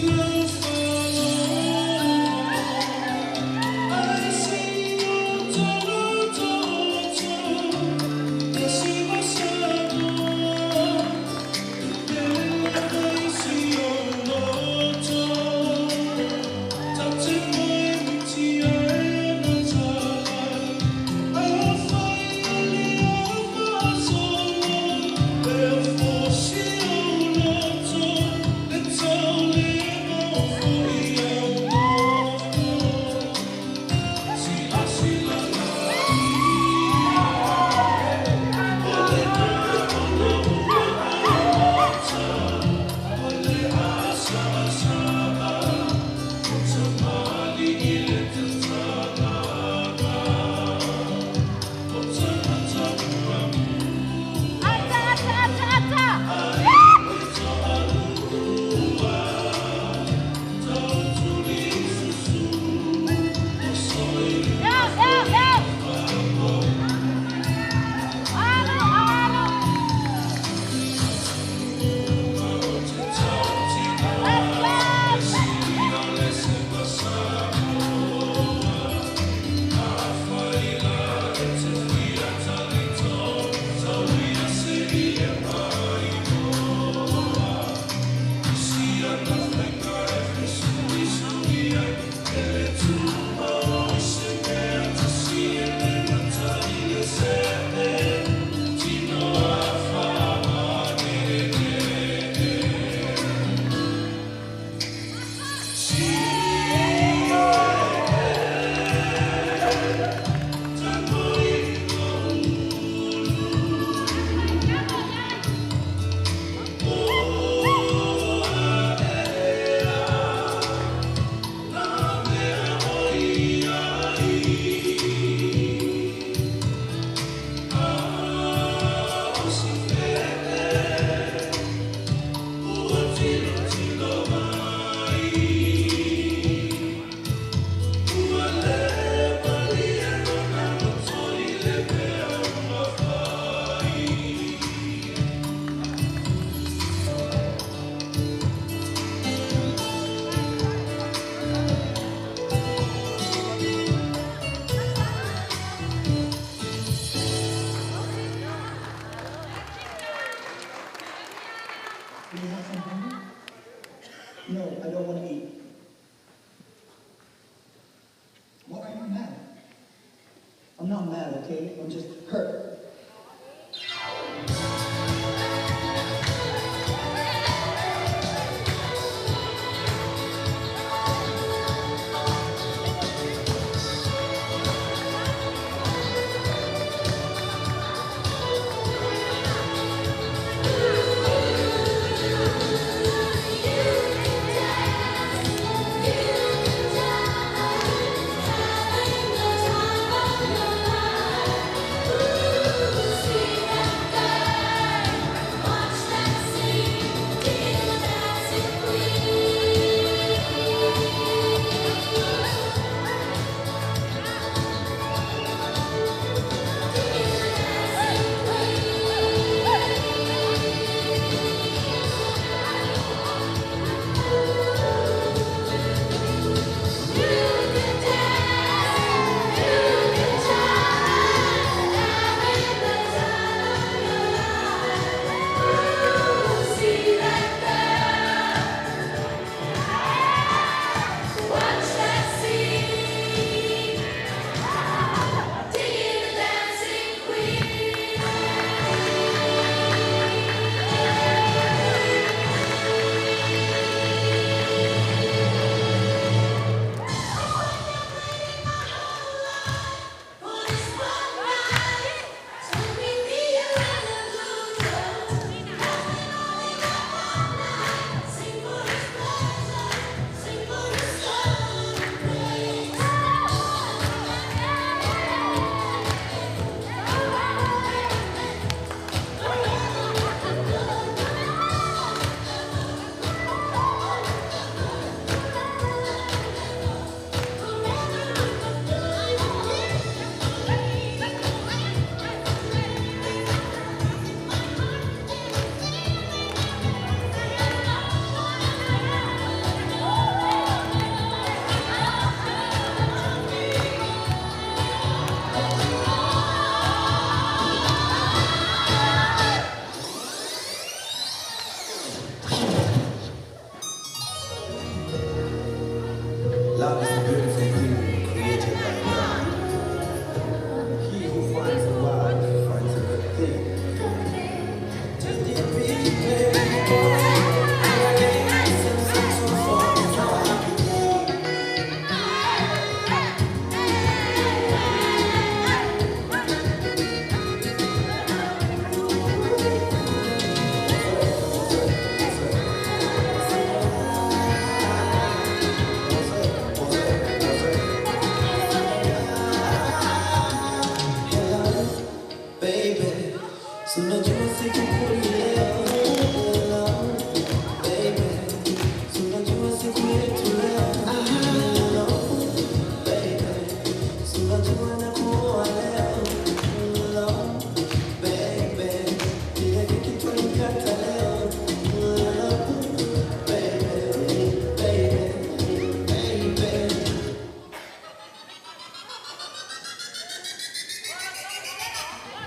okay, or just hurt. Love is a beautiful thing created by God. He who finds a wife finds a good thing. Just give me the baby, so don't you want to take a put it love, baby, so don't you want to quit to love, baby, so don't you want to go love, baby, did I get to drink at love, baby, baby.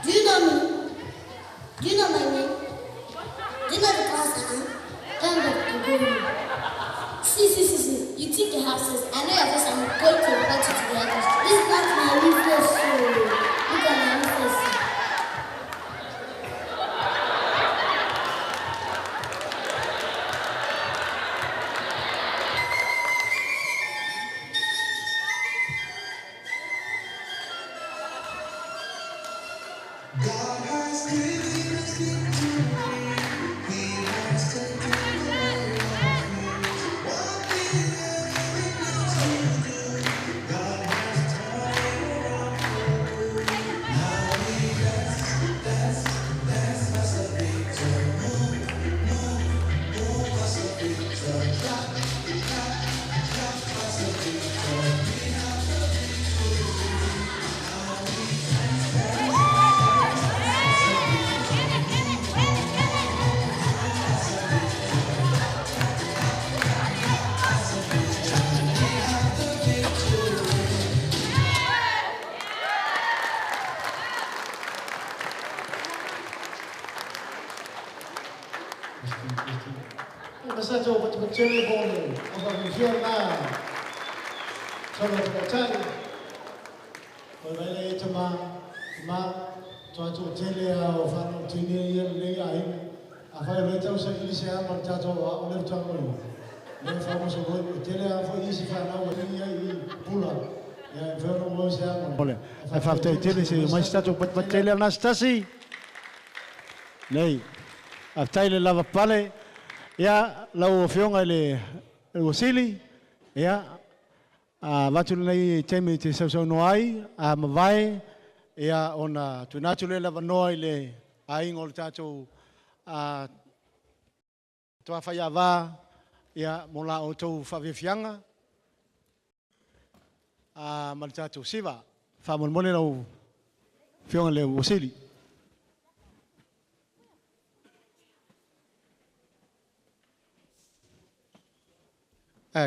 Do you know me? Do you know my name? Do you know the class I am? Don't look to go. See. You think you have sense. I know your face. I'm going to report you to the others. This is not my real face. Look at my real face. God has given us victory. He has taken away our fears. What did we do? God has turned it around for good. Now we dance us a victor. Move us a victor. Clap us a victor. We have the victory. Now we dance. Masa tu betul-betul boleh. Apa mungkin lah. Kalau kita cari, boleh cuma ma tua tu tele o fano tini ia le ai a fa le tau sa ili se ama tato o le tau mo le famoso go tele a foi isi fa na o ni ai pula ya inferno mo se ama ole a fa tele se mais tato pat tele na stasi nei a tele lava pale ya la o fionga le usili ya a watu nei temi te sau no ai a mavai ia ona tunatu le lava noi le aingo le tatou a toa whaia wā ia mo la o tau whawewhianga a ma le tatou siwa whamon lau whionga le wasili.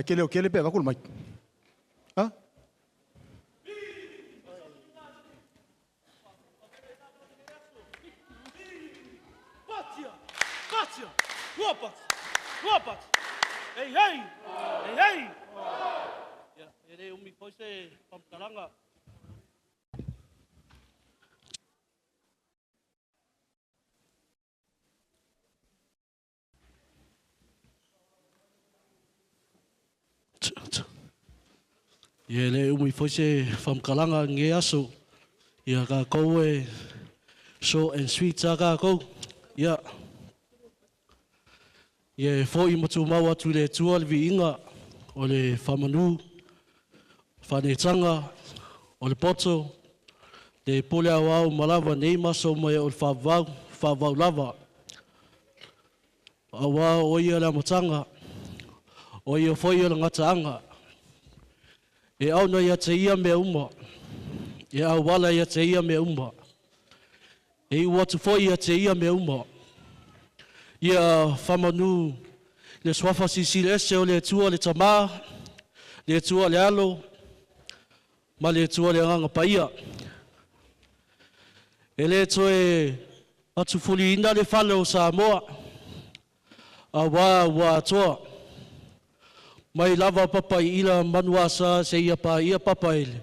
Kele pe wakulu mai. Ha? Ruapat. Hey, hey. Hey, hey. Ya, ere umi koise pamkalanga. Ye le umi foise famkalanga nge aso. Ya ka koe so and sweet ka ko. Ya. Ye foi matu mawa tu le tua le viinga o le whamanu, whanetanga, o le poto, le pole awau malawa nei maso mai o le whawau lava. Awa o ia la matanga, o ia foi o le ngataanga. E au na ia te ia me uma, e au wala ia te ia me uma. E watu foi ia te ia me uma. Ia whamanu le swafa sisi le ese o le tua le tama, le tua le alo, ma le tua le anga paia. E le toe atu fuli ina le fale o Samoa, a wā toa. Mai lava papai ila manuasa se ia pa ia papaile.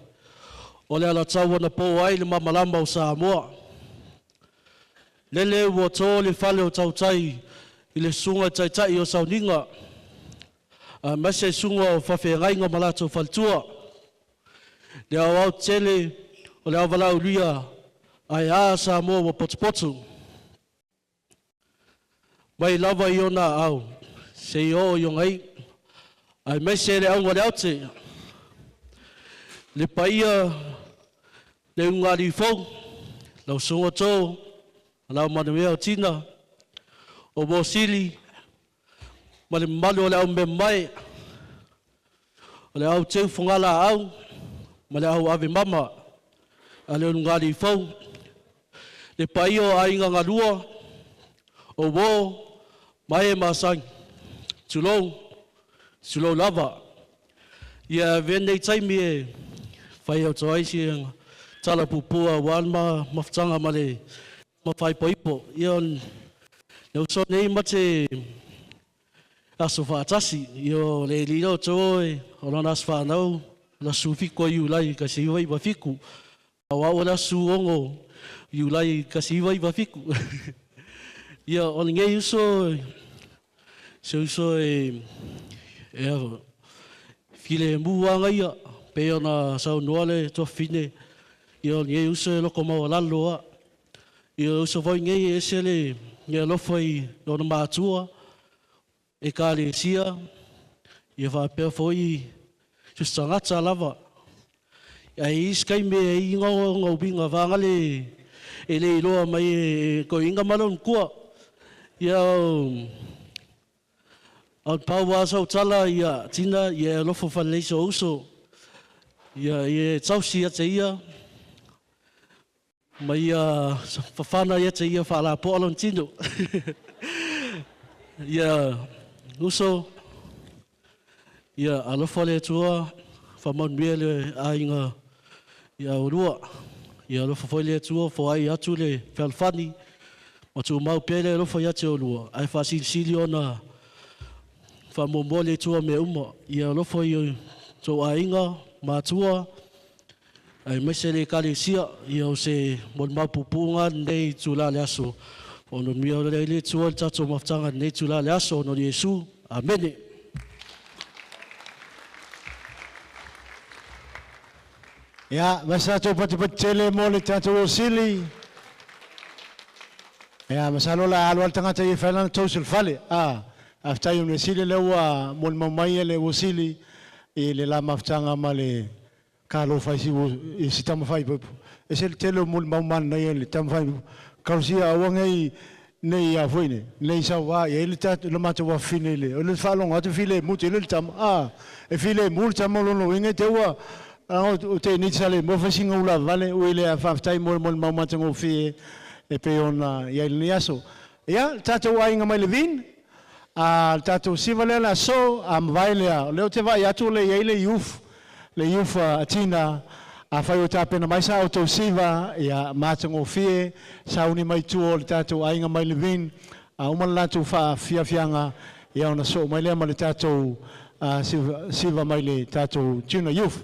O le ala tau na po ai le mamalama o Samoa. Lele ua tō le fale o tautai i le sunga taitai o sauninga. Mese sunga o whawhengainga malato faltua. Le au tele o le awalau lia ai a Samoa wa potupotu. Mai lava i ona au, se i o ngai. Ai mese le aunga le aute. Le paia le ungari fau, lau sunga tō, lau manamea o tina, o Bosili, ma le malu o le au me mai, o le au teu fungala au, ma le au ave mama, a le ungari fau, le paia o ainga ngalua, o wo, mai e masang, tulou lava. Ia venei taimi e whai au toaisi tala pupua walma mafutanga ma le mawhai poipo. Ia on so nei mate aso whaatasi. Ia le lino toe o lona aso whanau la su fiku i ulai ka se iwa iwa fiku. Awa o la su ongo i ulai ka se iwa iwa fiku. Ia on ngei uso e file muanga ia pe ona sau noale to fine ia nge uso loko mau laloa ia uso voi nge esele nge lofoi ona matua e kale sia ia va pe foi just ngata lava ia iskai me ngo binga vanga le ele loa mai ko inga malon kua ia al paua sau tala ia tina ia lofo faleso uso ia tausi ia te ia mai ia fafana ia te ia fala po alon tino ia uso ia alofo le tua famon miele ainga ia urua ia alofo foi le tua fo ai atu le felfani o tu mau pele alofo ia te urua ai fasil siliona famomole tua me uma ia lofo i to ainga matua Ai mai se le kali sia ia o se mon mapupunga nei tula le aso. Ono mia o le tua tato maftanga nei tula le aso no Yesu. Amen. Ya, masa tu pati-pati cele mo le tato sili. Ya, masa lola alwal tanga tai falan tosul fale. After you sili le wa mon mamai le wasili e le la maftanga male kalo fai si sitama fai popo. Ese tele mon mamman na le tam fai kausia awangai nei a foine nei sa wa e le tat le mata wa finele o le falong atu file muti le tam e file multa mo lo inge te wa o te ni sale mo fa singa ula vale o ile a fa tai mo mata ngo fi e pe ona ia le aso ia tata wa inga mai le vin tata sivale la so am vaile le te va ia tu le ile youth atina a fai o tāpena mai sa auto siva ia mātango fie sauni mai tuo le tātou ainga mai le vin umana lātou fianga ia ona so mai lea ma le tātou siva mai le tātou tuna youth.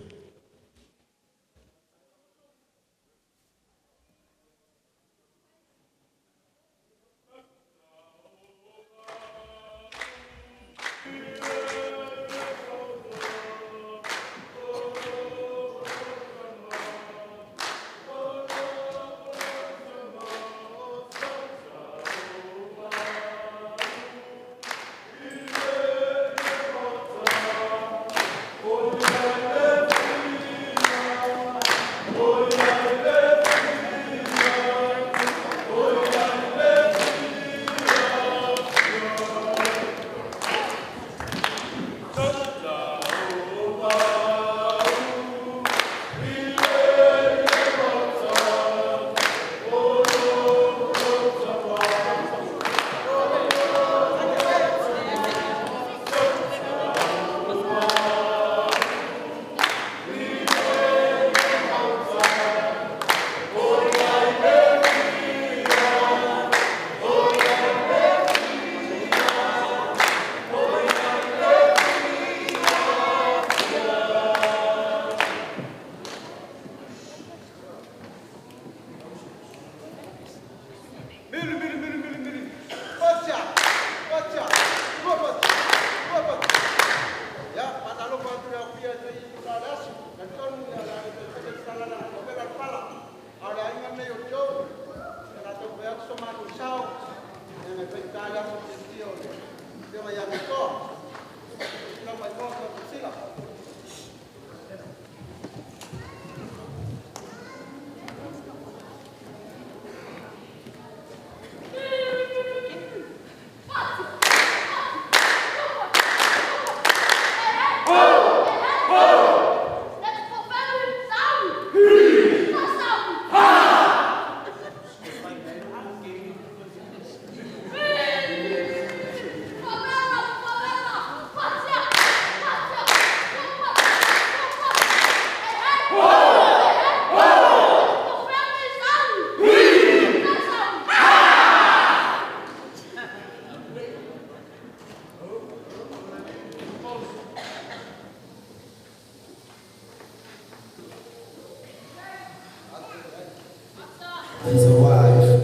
He's a wife.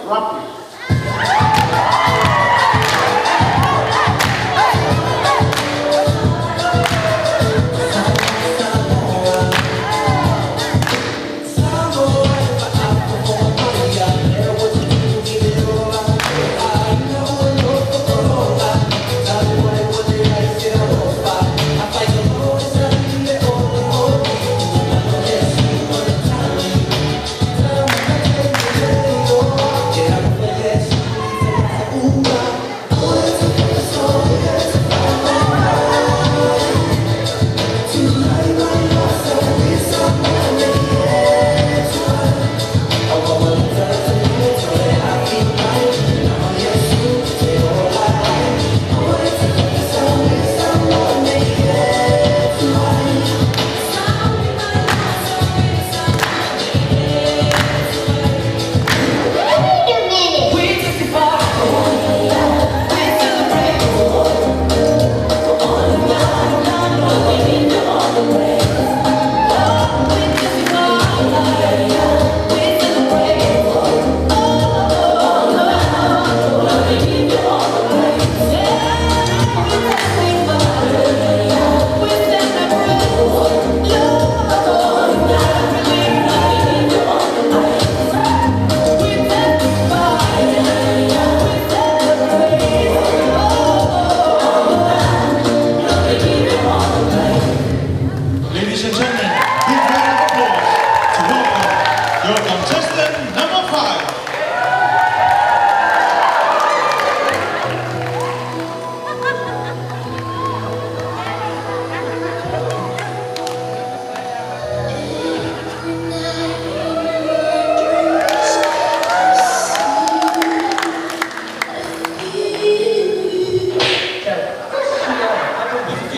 Rocky.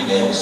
Make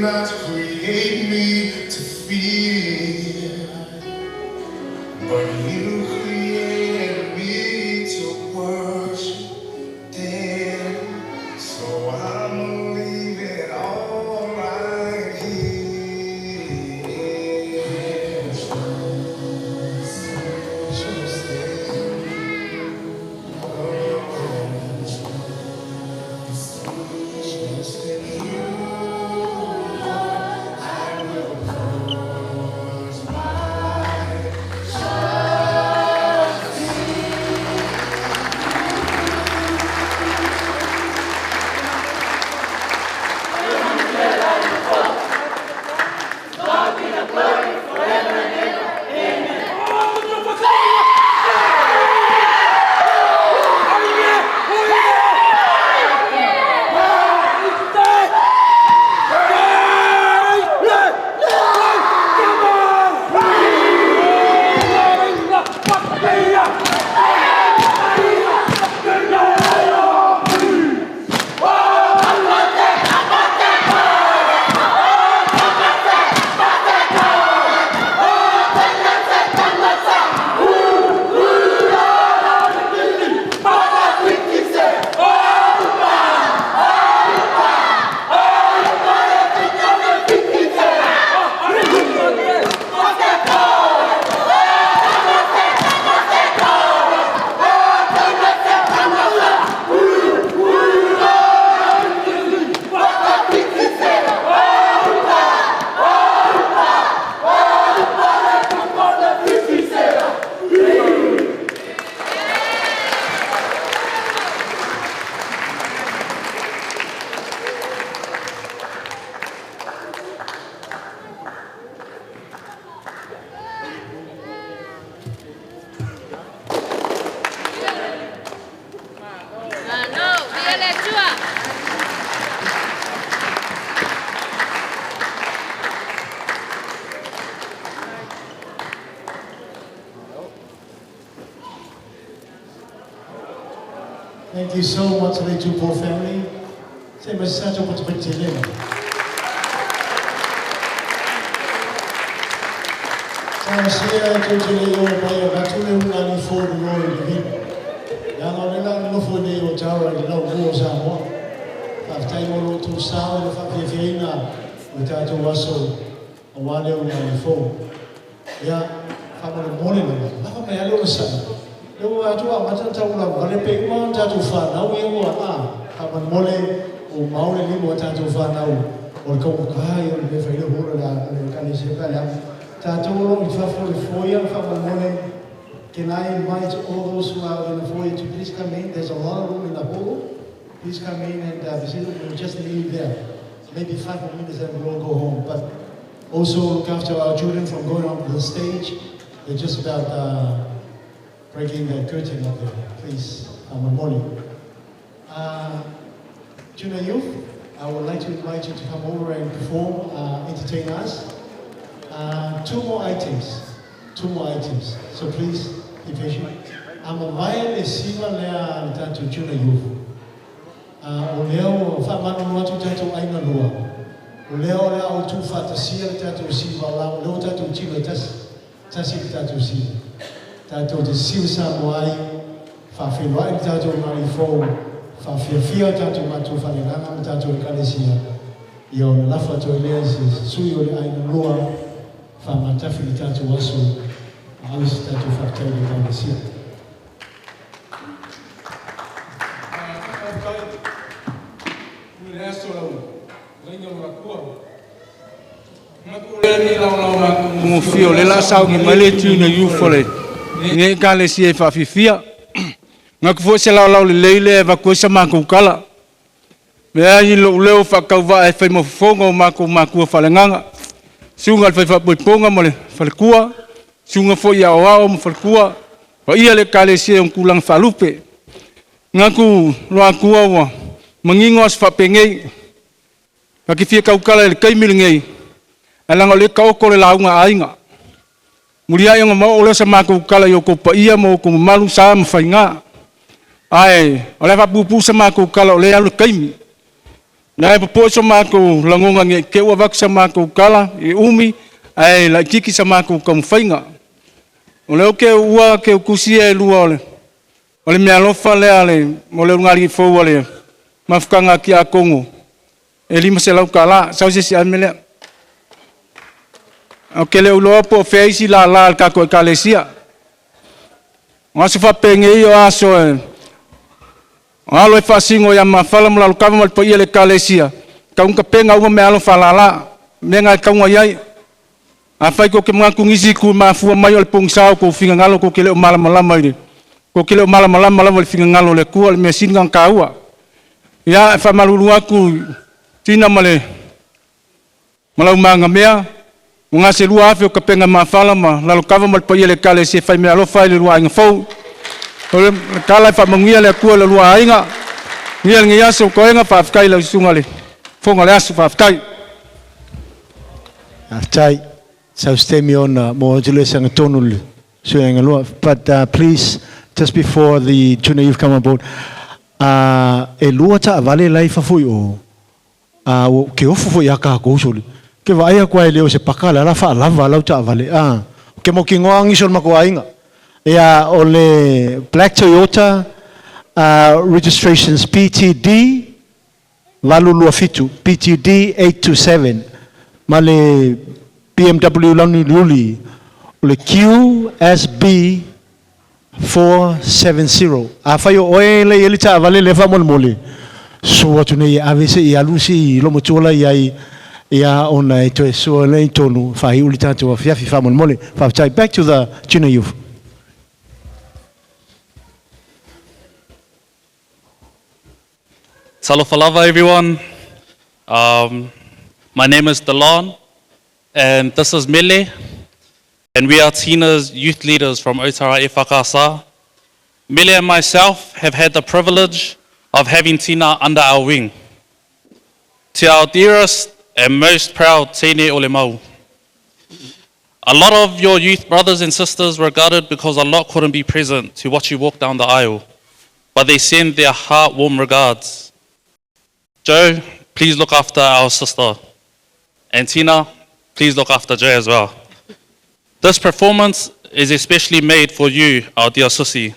not create me to fear, but you created me to worship. So I'm leave it all right here. Just in you, I will close my Thank you so much to the Tupo family. Say my son to put the picture. Saya to the yo by a battle and for the Lord. Young on the for the Otara, the love was a one. After I go to sound of a Fiena, without a wassail, a 1 year and 4. Yeah, I'm on the morning. I'm a little son. Yo atua matata ula vale pe uma tatu fa na we wa ka mole o maule ni mo tatu fa na o ko kai o le fe le hora la le ka le se pa la tatu lo fa for ya fa mole. Can I invite all those who are in the foyer to please come in? There's a lot of room in the hall. Please come in and we'll just leave there. Maybe 5 more minutes and we'll go home. But also look after our children from going on to the stage. They're just about breaking the curtain up there, please, one morning. Junior youth, I would like to invite you to come over and perform, entertain us. 2 more items, so please be patient. I'm a violin singer there to junior youth. Oleo, Famano, what to tattoo Aina Lua. Oleo, to Fatasia, tattoo Siva, Oleo, tattoo Chivatas, Tassi tattoo Siva. Tato de siu samuai fa filwa tato mari fo fa fia tato matu fa ngana tato kalesia yo la fa to les suyo ai lua fa matafi tato wasu aus tato fa tato kalesia Mo fio le la sau ki male tu na yu fole. Nge kale si e fafifia. Nga ku fo se la le leile va ko sa ma ku kala. Me ai lo leo fa ka va e fa mo fongo ma ku fa nganga. Sunga fa ponga mo le fa kua. Sunga fo ya wa mo fa kua. Wa ia le kale si on kulang fa lupe. Nga ku lo akua wa. Mangingos fa pengei. Pa ki fia ka kala le kai milngei. Alang le ka ko le launga ainga. Mulia yang mau oleh sama aku kala yo ko pa ia mo ko malu sa mfainga ai oleh fa pupu sama aku kala oleh alu kaimi Nai po sa mako langonga nge ke wa vak sa mako kala I umi ai la kiki sa mako kom fainga. Ole o ke ua ke kusia e lua ole. Ole mea lofa le ale mo le ngari fo ole. Mafkanga ki a Kongo. E lima se lau kala sau se si amele. O ke le uloa po feisi la la ka ko kalesia. Ngaso fa penge yo aso e. Alo e fasingo ya mafala mo la kava mo po ile kalesia. Ka un ka penga uma me alo falala. Menga ka un yai. Afai ko ke mga kungisi ku mafua mai ole pung sao ko finga ngalo ko kele mala mala mai. Ko kele mala mala mala ole finga ngalo le ku ole mesin ngang kaua. Ya fa malulu aku tina male. Malau manga mea. Nga se lua afe o ka penga mafala ma lalo kava mo po ile kalesia fai me alo fai le lua inga fou. Ole kala fa mangia le ku le lua inga. Ngia ngia so ko inga fa afkai le sungale. Fonga le asu fa afkai. Aftai. So stemi on module sang tonul suang alua. But please, just before the junior youth come aboard, e lua ta vale lai fa fui o ke ofu fui aka ko suli. Ke vai a kwai leo se pakala la fa lava lau ta vale ke mo ki ngoangi sol mako ainga. Ya ole Black Toyota registrations PTD valulu afitu PTD 827 male BMW Lani Luli, le QSB 470. Afayo oele yelita avale lefa mole. So tu ne avese yalusi lo motola yai ya ona to so le tonu fa ulita to fia fi famol mole. Fa back to the junior youth. Talofalava everyone. My name is Delon. And this is Mele, and we are Tina's youth leaders from Otara EFKS. Mele and myself have had the privilege of having Tina under our wing. To our dearest and most proud Tene Olemau. A lot of your youth brothers and sisters were gutted because a lot couldn't be present to watch you walk down the aisle, but they send their heart-warm regards. Joe, please look after our sister. And Tina, please look after Joe as well. This performance is especially made for you, our dear Susi.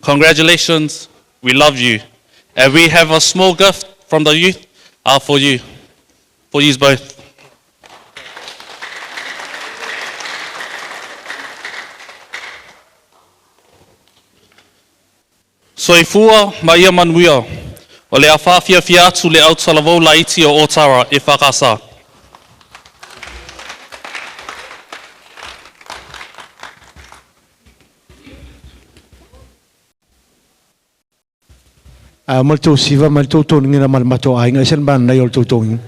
Congratulations, we love you. And we have a small gift from the youth for you both. Soifua maia manuia, o le awhawhia fiatu le autalavou la iti o Otara EFKS. Malto siva malto toning na malmato ay nga isan ban na yol tutong.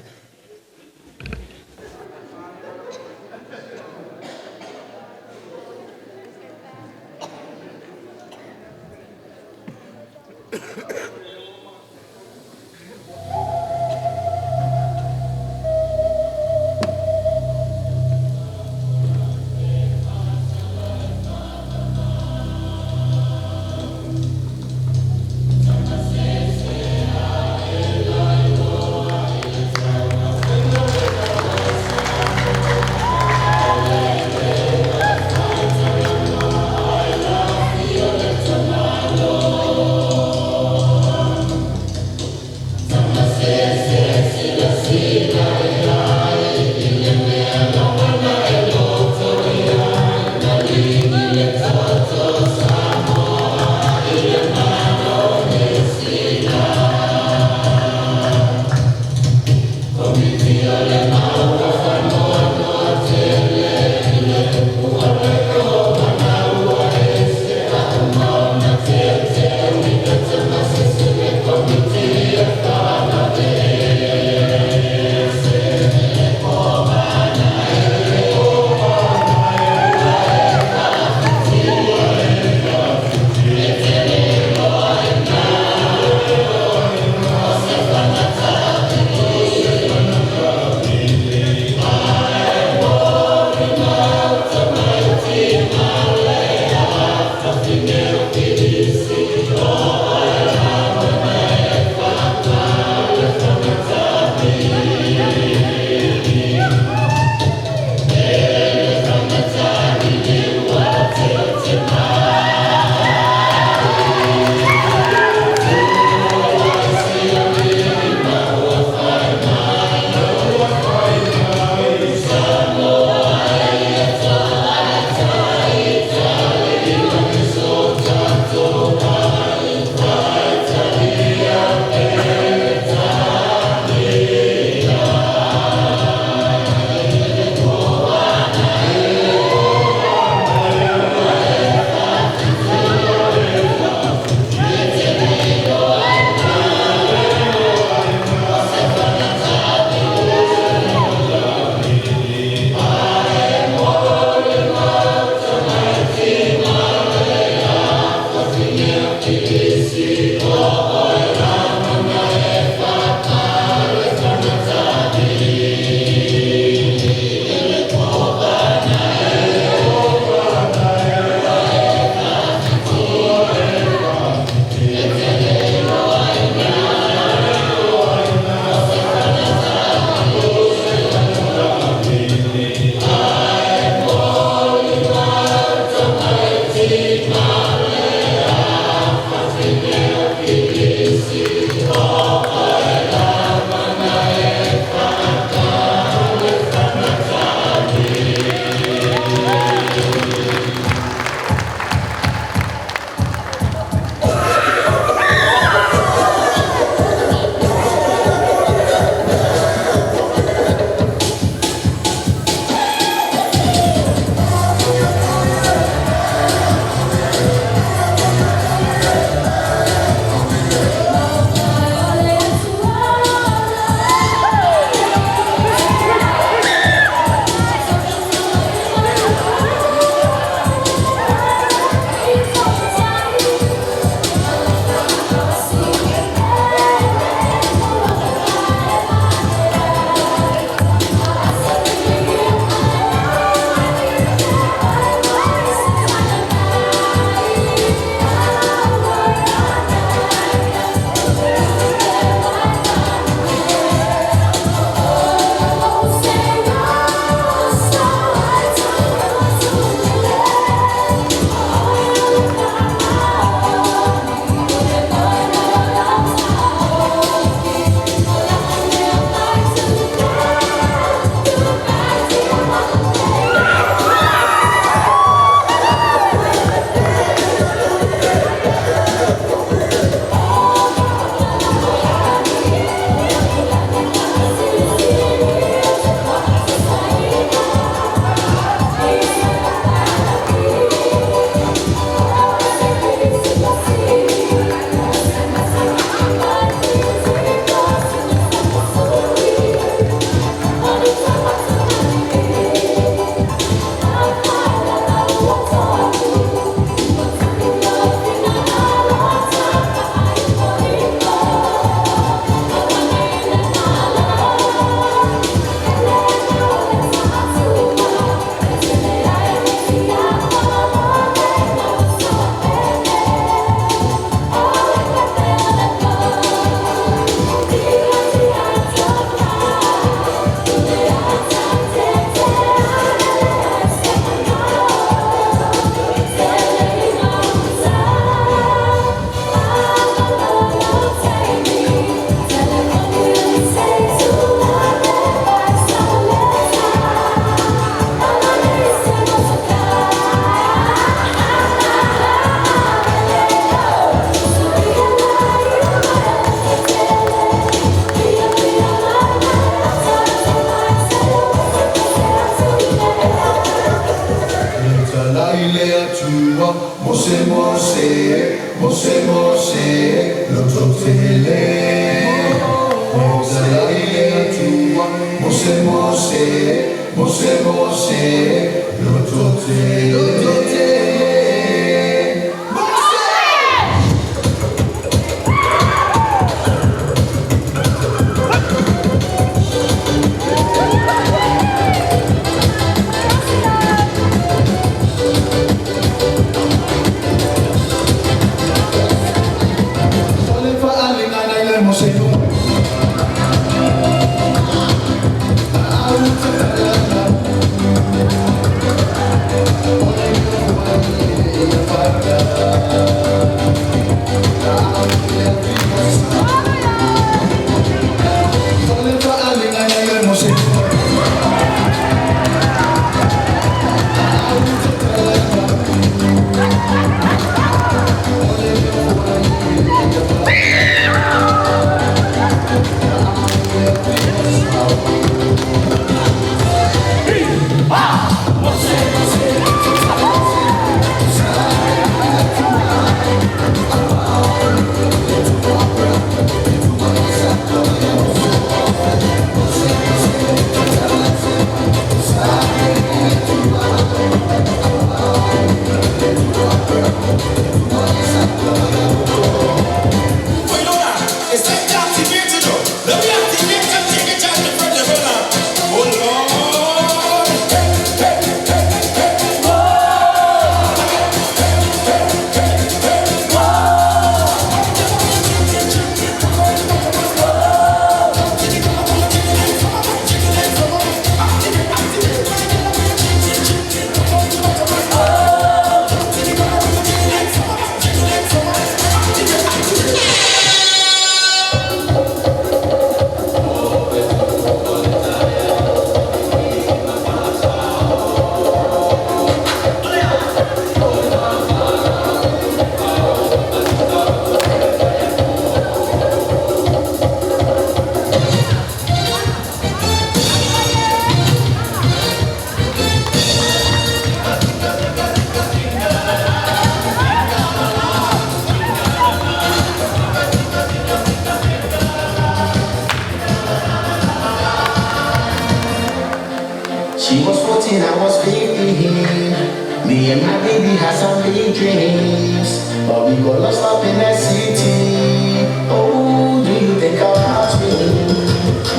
She was 14, I was 15. Me and my baby had some big dreams, but we got lost up in that city. Oh, do you think about me?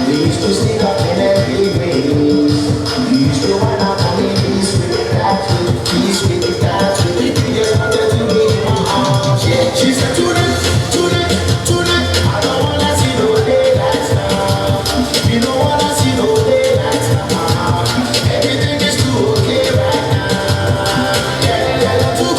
We used to sneak up in that big race. We used to run out on me, peace with the cat, peace with the cat. We just wanted to be in my arms. Yeah, she said tonight, I don't wanna see no daylight now. You don't wanna see no daylight now. Everything is too okay right now. Yeah, too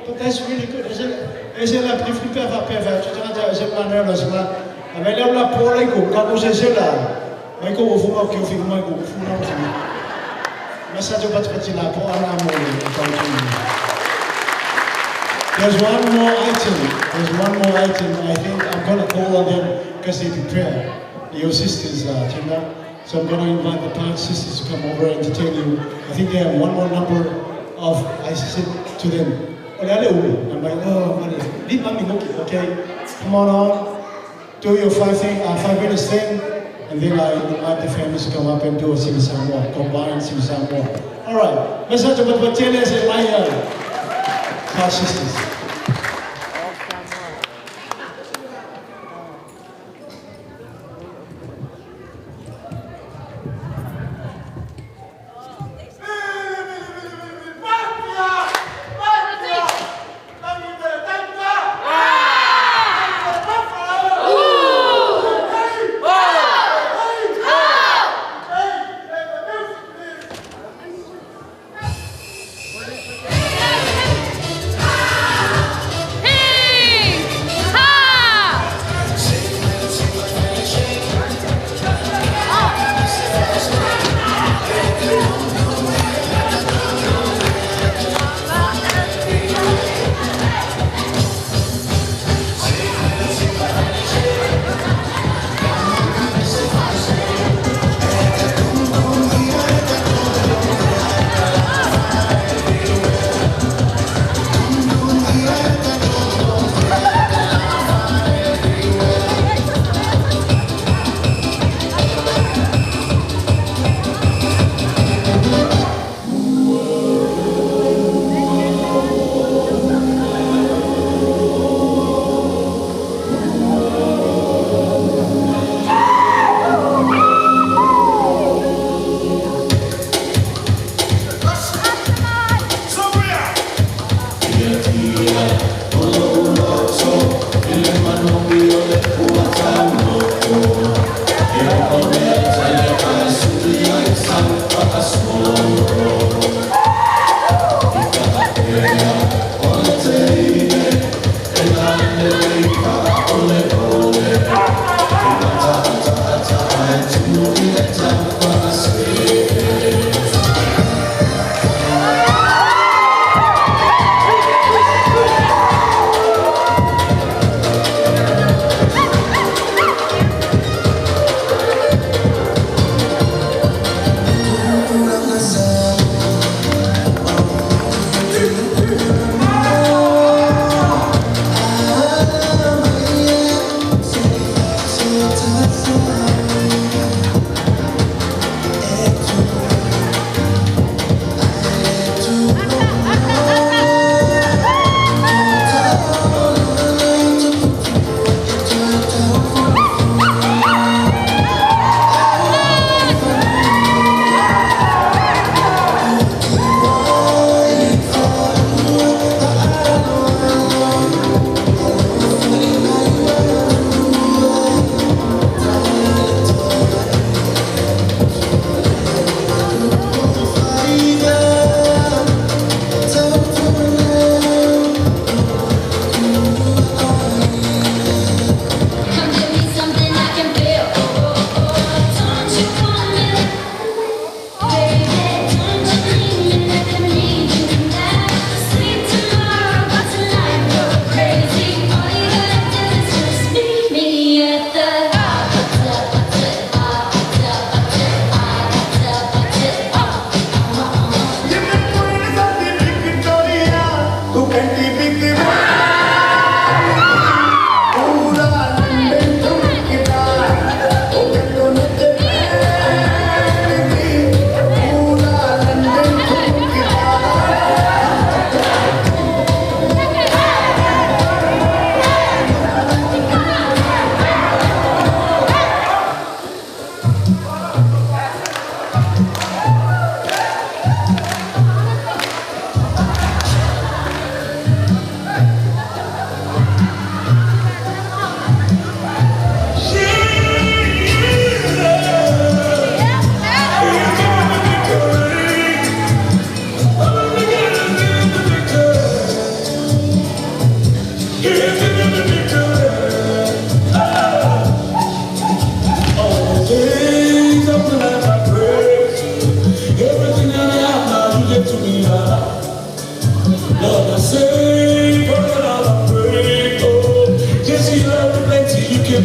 But that's really good. Is it like if you ever is it man nervous man? I mean, I'm not poor like you. Kamu sesela. Mai ko ufu mau kau fiku mai ko ufu nau sini. Masa tu cepat cila po anak mo ni. There's one more item. I think I'm gonna call on them because they prepare. Your sisters, Chinda. So I'm gonna invite the plant sisters to come over and to tell you. I think they have one more number of. I said to them. I'm like, oh, leave mommy okay? Come on, do your 5 minutes thing, and then I invite the families to come up and do a sing-song walk, combine sing-song walk. All right, let's have to put Tienes and my sisters.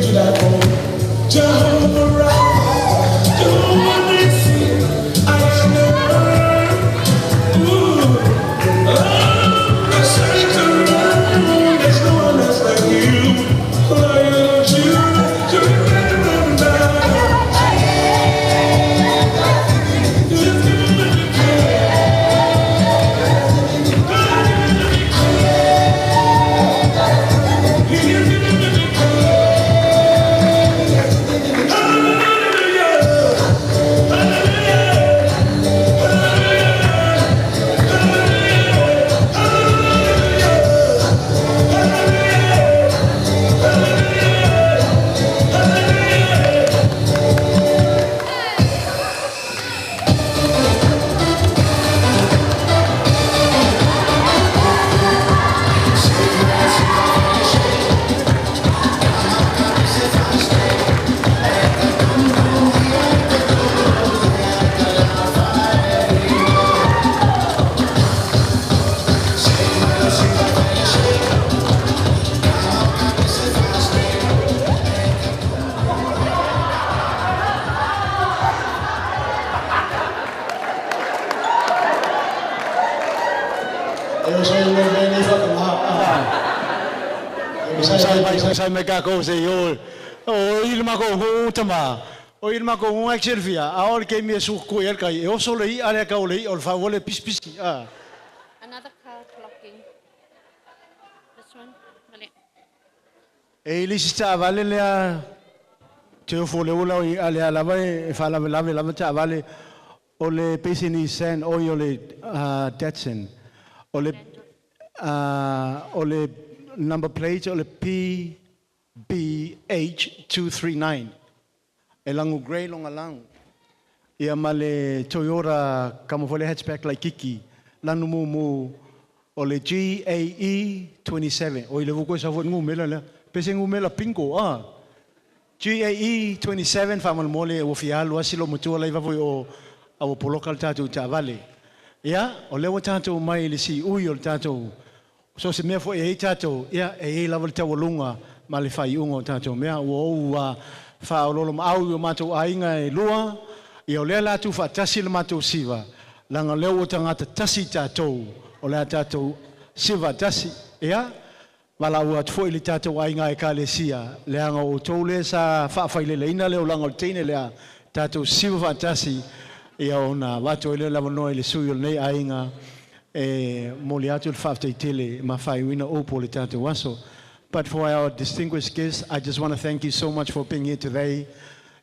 to that home. Jehovah Rapha, Jehovah Nissi, I am the Lord. I say to run, there's no one else like you. Lion of Judah, to remember. Sai me ka ko se yo o ilma ko hu tama o ilma ko hu exervia a ol ke me su ko el kai o so lei ale ka o lei ol fa wole pis Another car blocking. This one. E li sta vale le te o fo le ola ale ala vai fa la ta vale o le pesini sen o yo le Datsun o le number plate o le PBH239 e langu grey longa lang ia male Toyota kamofole hatchback like kiki lanu mu o le GAE 27 o ile vuko sa vo ngumela la pese ngumela pinko GAE 27 famal mole o fialo asilo mutua laiva vo o au polokal tatu ta vale ia o le tatu mai le si ui o tatu so se me fo e tatu ia e la volta volunga male fai ungo tatu me o fa o lo au yo matu ainga e lua i o le la tu fa tasi le matu siva langa le o tanga tasi tatu o le tatu siva tasi ia wala o fo le tatu ainga e kalesia le anga o tole sa fa fa le ina le o langa o tene le tatu siva tasi ia ona watu ile la no ile suyo nei ainga moliatu il fafte tele ma fai wina opo le tatu waso. But for our distinguished guests, I just want to thank you so much for being here today.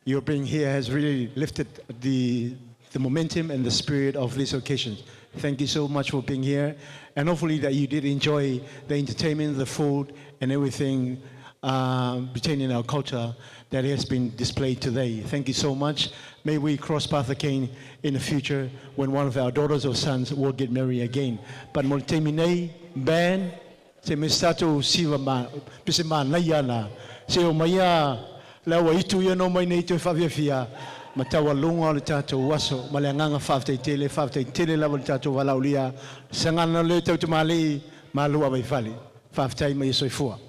Your being here has really lifted the momentum and the spirit of this occasion. Thank you so much for being here, and hopefully that you did enjoy the entertainment, the food, and everything pertaining our culture that has been displayed today. Thank you so much. May we cross paths again in the future when one of our daughters or sons will get married again. But Moltemine, Ben, se me stato siva ma pese ma naiana se o maia la wa itu ia no mai nei te fafia ma tawa lunga le tato waso ma le nganga fafte tele la vol tato wala ulia sangana le tau mali ma lua vai fali fafte mai so fua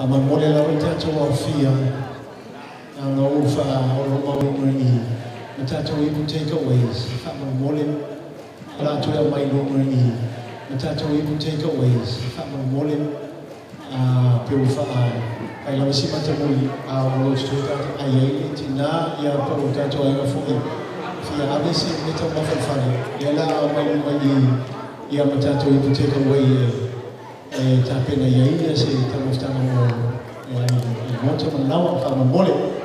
Whamamole la o tātou au fia. Nga o oro maunga i. Na tātou ipu takeaways. Whamamole la tua mai longa i. Na tātou ipu takeaways. Whamamole peu ai la si mata muli a o stuka ai ai tina ia pa o tātou ai fo ia ave se meta ma fale ia la mai mai ia ma tātou ipu takeaway ta pena ia se ta mostana mo moto manawa Whamamole.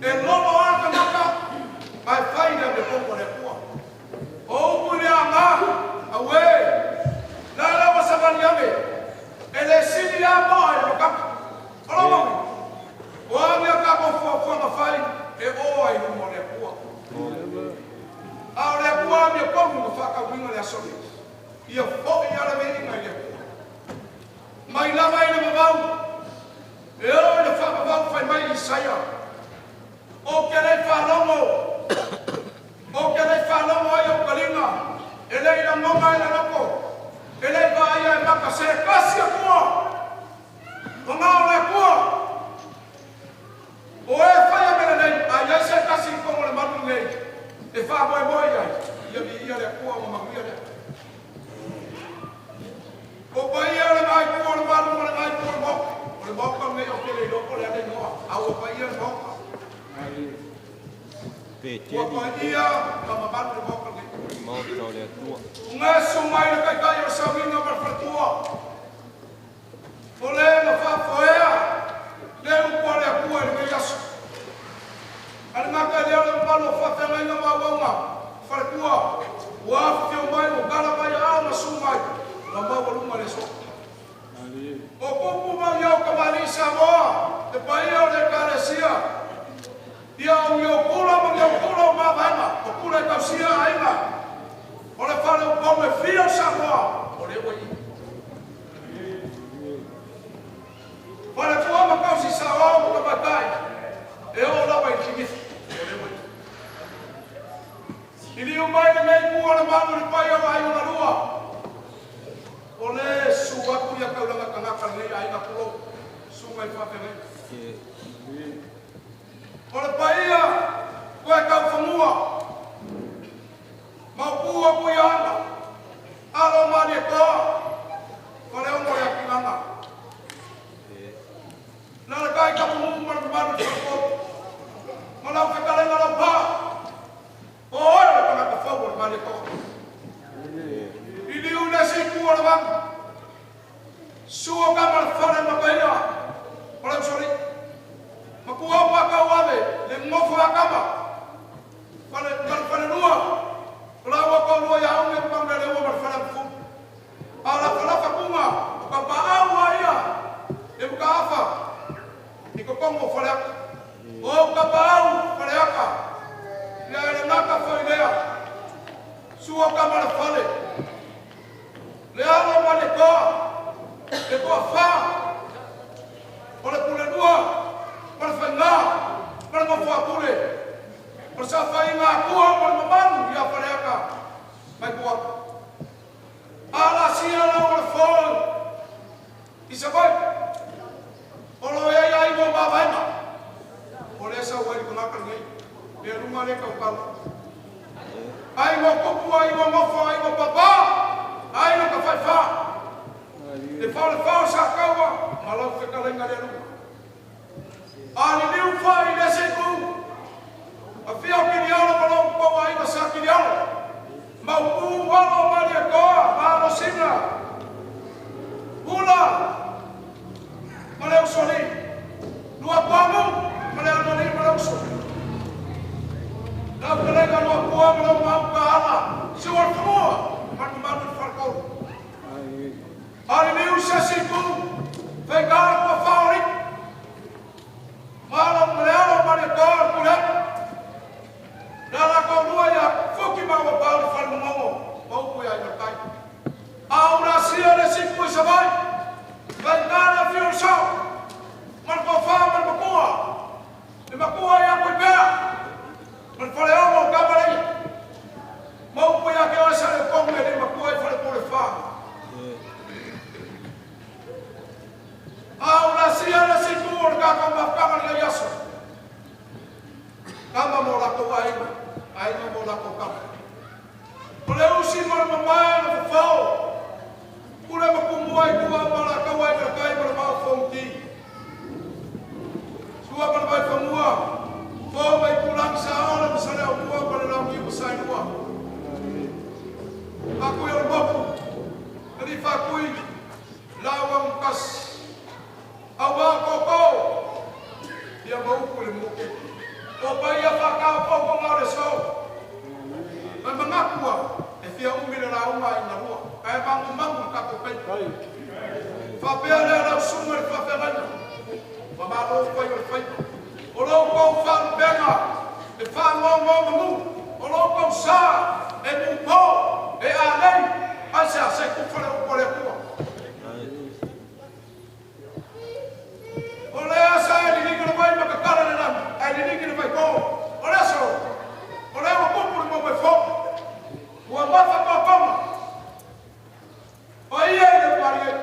E lono aka naka, mai whaida me koko le kua. O pune a ngā, a we, nā rawa savani ame, e le sini a moa e lokaka. Olo maui, o amia kako fua mawhai, e oa i humo le kua. A o le kua amia kongu ma whaka winga le asoni. Ia fo i ala me inga i le kua. Mai lama ina mawau, e o le whakawau whai mai i saia. O ke rei whalongo, o ke rei whalongo ai o kalinga, e rei na monga i la loko, e rei vai ai maka se kasi a kua, o ngā o le kua, o e whai a mele nei, ai ai se kasi i kongo le manu nei, e wha moe moe ai, ia le kua o mahuia le. O pai ia le ngai kua le manu, o le ngai kua le moka, o le moka nei o ke rei loko le ane noa, au o pai ia le moka. Ua paia, ka mamanu le moka nei. Ngā sumai le kai o sawinga marfatua. O le ma whafoea, le upua le akua le mei asu. Ane ngaka leo le mpano whawhenga inga mawaunga, wharekua, ua awhio mai o gara mai au na sumai, na mawalunga le so. O kupu mai au kamalisa moa, te paia o le karesia, ia o kula ma vaina, o kula i kausia ainga, o le whare o kome whio sa moa, o le oi. Whare kua ma kausi sa o ka matai, e o lawa i kingithi, o le oi. I liu mai le mei kua le manu li pai au ai una lua, o le suwaku ia kaulanga kangaka nei ainga kulo, sunga i whawhenga. O le paia, koe kau whamua, mau kua kui ana, alo mani e toa, o le ongo e akilanga. Nara kai ka mumu manu manu whakotu, ma lau whekalenga lau pā, o oi le kanga ka whau o le mani e toa. I liu nesi kua le wangu, sua kamara whare makaia, o le usori. Makua waka wawe, le ngofo akama. Wale nua. Wala waka lua ya unge panga le ua marfana mfu. Ala falafa kunga, waka paawa ia. E muka afa. Niko kongo faleaka. O uka paau faleaka. Ia ele ngaka foilea. Sua kamara fale. Le alo mane koa. Le koa faa. Wale kule nua. Para whainga, para mawha pule. Para sa whainga kua, para mamanu, ia whareaka. Mai kua. Ala sia la o le whoi. Isa vai. Olo e ai mo mawaima. O le sa wai kunaka nei. Le runga le kaukala. Ai mo kupu, ai mo mawha, ai mo papa. Ai no ka whaiwha. Le whao sa kaua. Malau whekalenga le runga. Ali liu whai le seku. A whio ki ni ala malong koa ina sa ki ni ala. Mau ku walo mani a koa, malo singa. Hula. Maleu soli. Lua kuamu. Maleu nani maleu soli. Lau kelega lua kua maleu mau ka ala. Siwar kumua. Manu wharkau. Ali liu se seku. Whekara kua whaorik. Malam melealo mane kor kulet. Dala kau dua ya fuki bawa bau fal mongo. Bau ku ya berkai. Au na sia le siku sabai. Bandana fiu sau. mau kule muke. O pai a whakao pōko ngā re so. Mai mangakua e whia umire rā unga i ngā rua. Kai mangu mangu kato pai. Whapea lea rau sunga i whawhengaina. Mamalo pai o le whai. O rau kou wharu benga. E whangongo mangu. O rau kou sā. E mupo. E a nei. Ai se a se kufare o kore kua. O lea sa e li niki na vai makakara le nami. E li niki na vai kou. O lea so. O lea wa kupuri mo mai fo. Ua mafa kua konga. O ia i le pari e.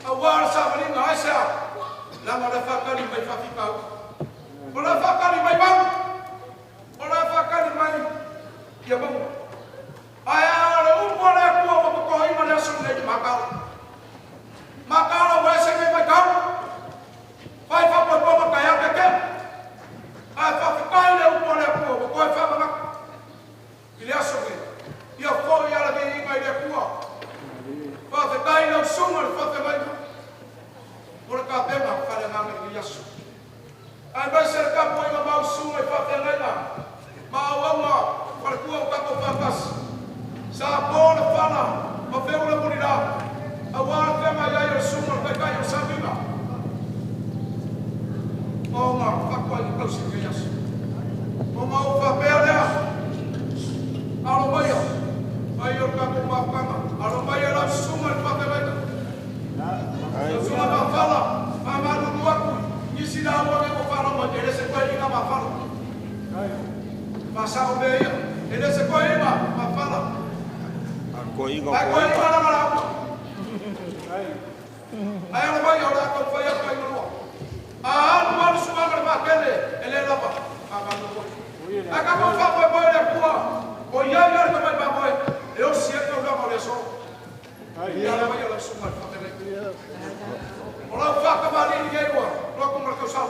A wara sa malinga ai se a. Langa le whakari mai whawhikau. O le whakari mai bangu. O le whakari mai ia bangu. Ai a le upo le kua o kokohima le aso nei makala. Makala wa se mai kau. Vai fa po kai ake ke. Ai fa kai le upo le kua o koe fa manga. Ile aso nei. Ia fo ia la ke mai le kua. Fa kai le sunga fa te mai. Ora ka pena fa le nganga i aso. Ai vai ser ka po ia mau sunga fa te mai na. Ma wa fa kua ka to fa pas. Sa pole fala, ma feu le mulira. A wala te mai ai o sunga pe kai o sabima. O ma fakwa i kausi ke yasu. O ma o fa pele. Alo mai. Ai o ka ko ma kama. Alo mai la sunga pa te mai. Ai sunga ma fala, ma ma lu aku. Isi da o ke ko fala ma ele se ko ina ma fala. Ai. Pasa o be. Ele se ko ina ma fala. Ai ko ina na mala. Ai ana vai ora ko foi a kai no. Ah, no ano suba na makele, ele lava. Aka no. Aka ko fa foi le kua. O ia ia ko mai ba moi. Eu siento o lava le so. Ai ia vai ora suba fa tele. Ora fa ka mali ni eu. Lo ko mar ko sa.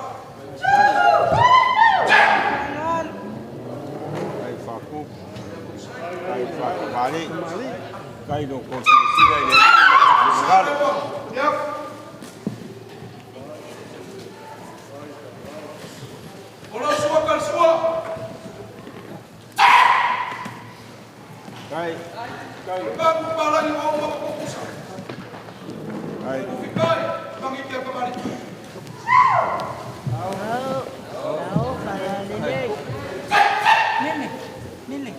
Ai fa ko. Ai fa mali. Kai no ko si dai le. Ora sua kal sua. Kai. Kai. Ka pala ni o mo ko kusa. Kai. Fikai, bangi kia kamari. Au, para le. Nene.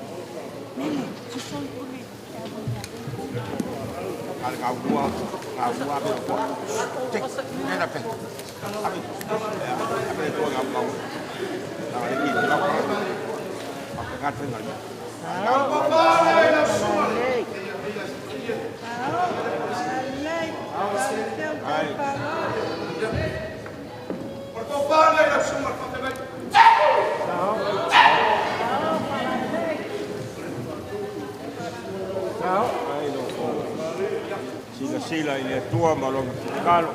Sison kuni. Al kagua be ko. Cek, nena pe. Abi ko ngapau. Nah, ini kita pakai tinggal. Sila ini tua malam kalau.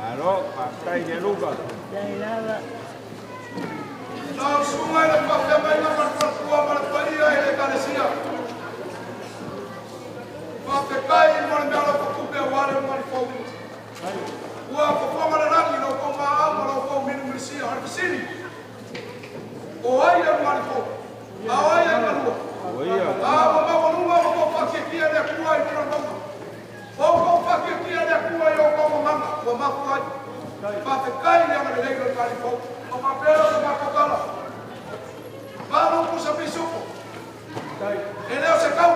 Alo, Pak Tay dia lu Nau sungai le whawhiamai na marwhakua marapaia e le karesia. Whawhekai mara mea lau whakupe a wale mari whau. Ua whawhamara rangi lau kau maa ama lau kau minu mirisia harkisiri. O ai e mari whau. A ai e marua. A mawanunga o kau whakekia le kua i mura mama. O kau whakekia le kua i o kau mama. Ua mafu ai. Whawhekai le ama le leiro i mari whau. O mapera o makokala. Vano ku sa pisuko. E leo se kau.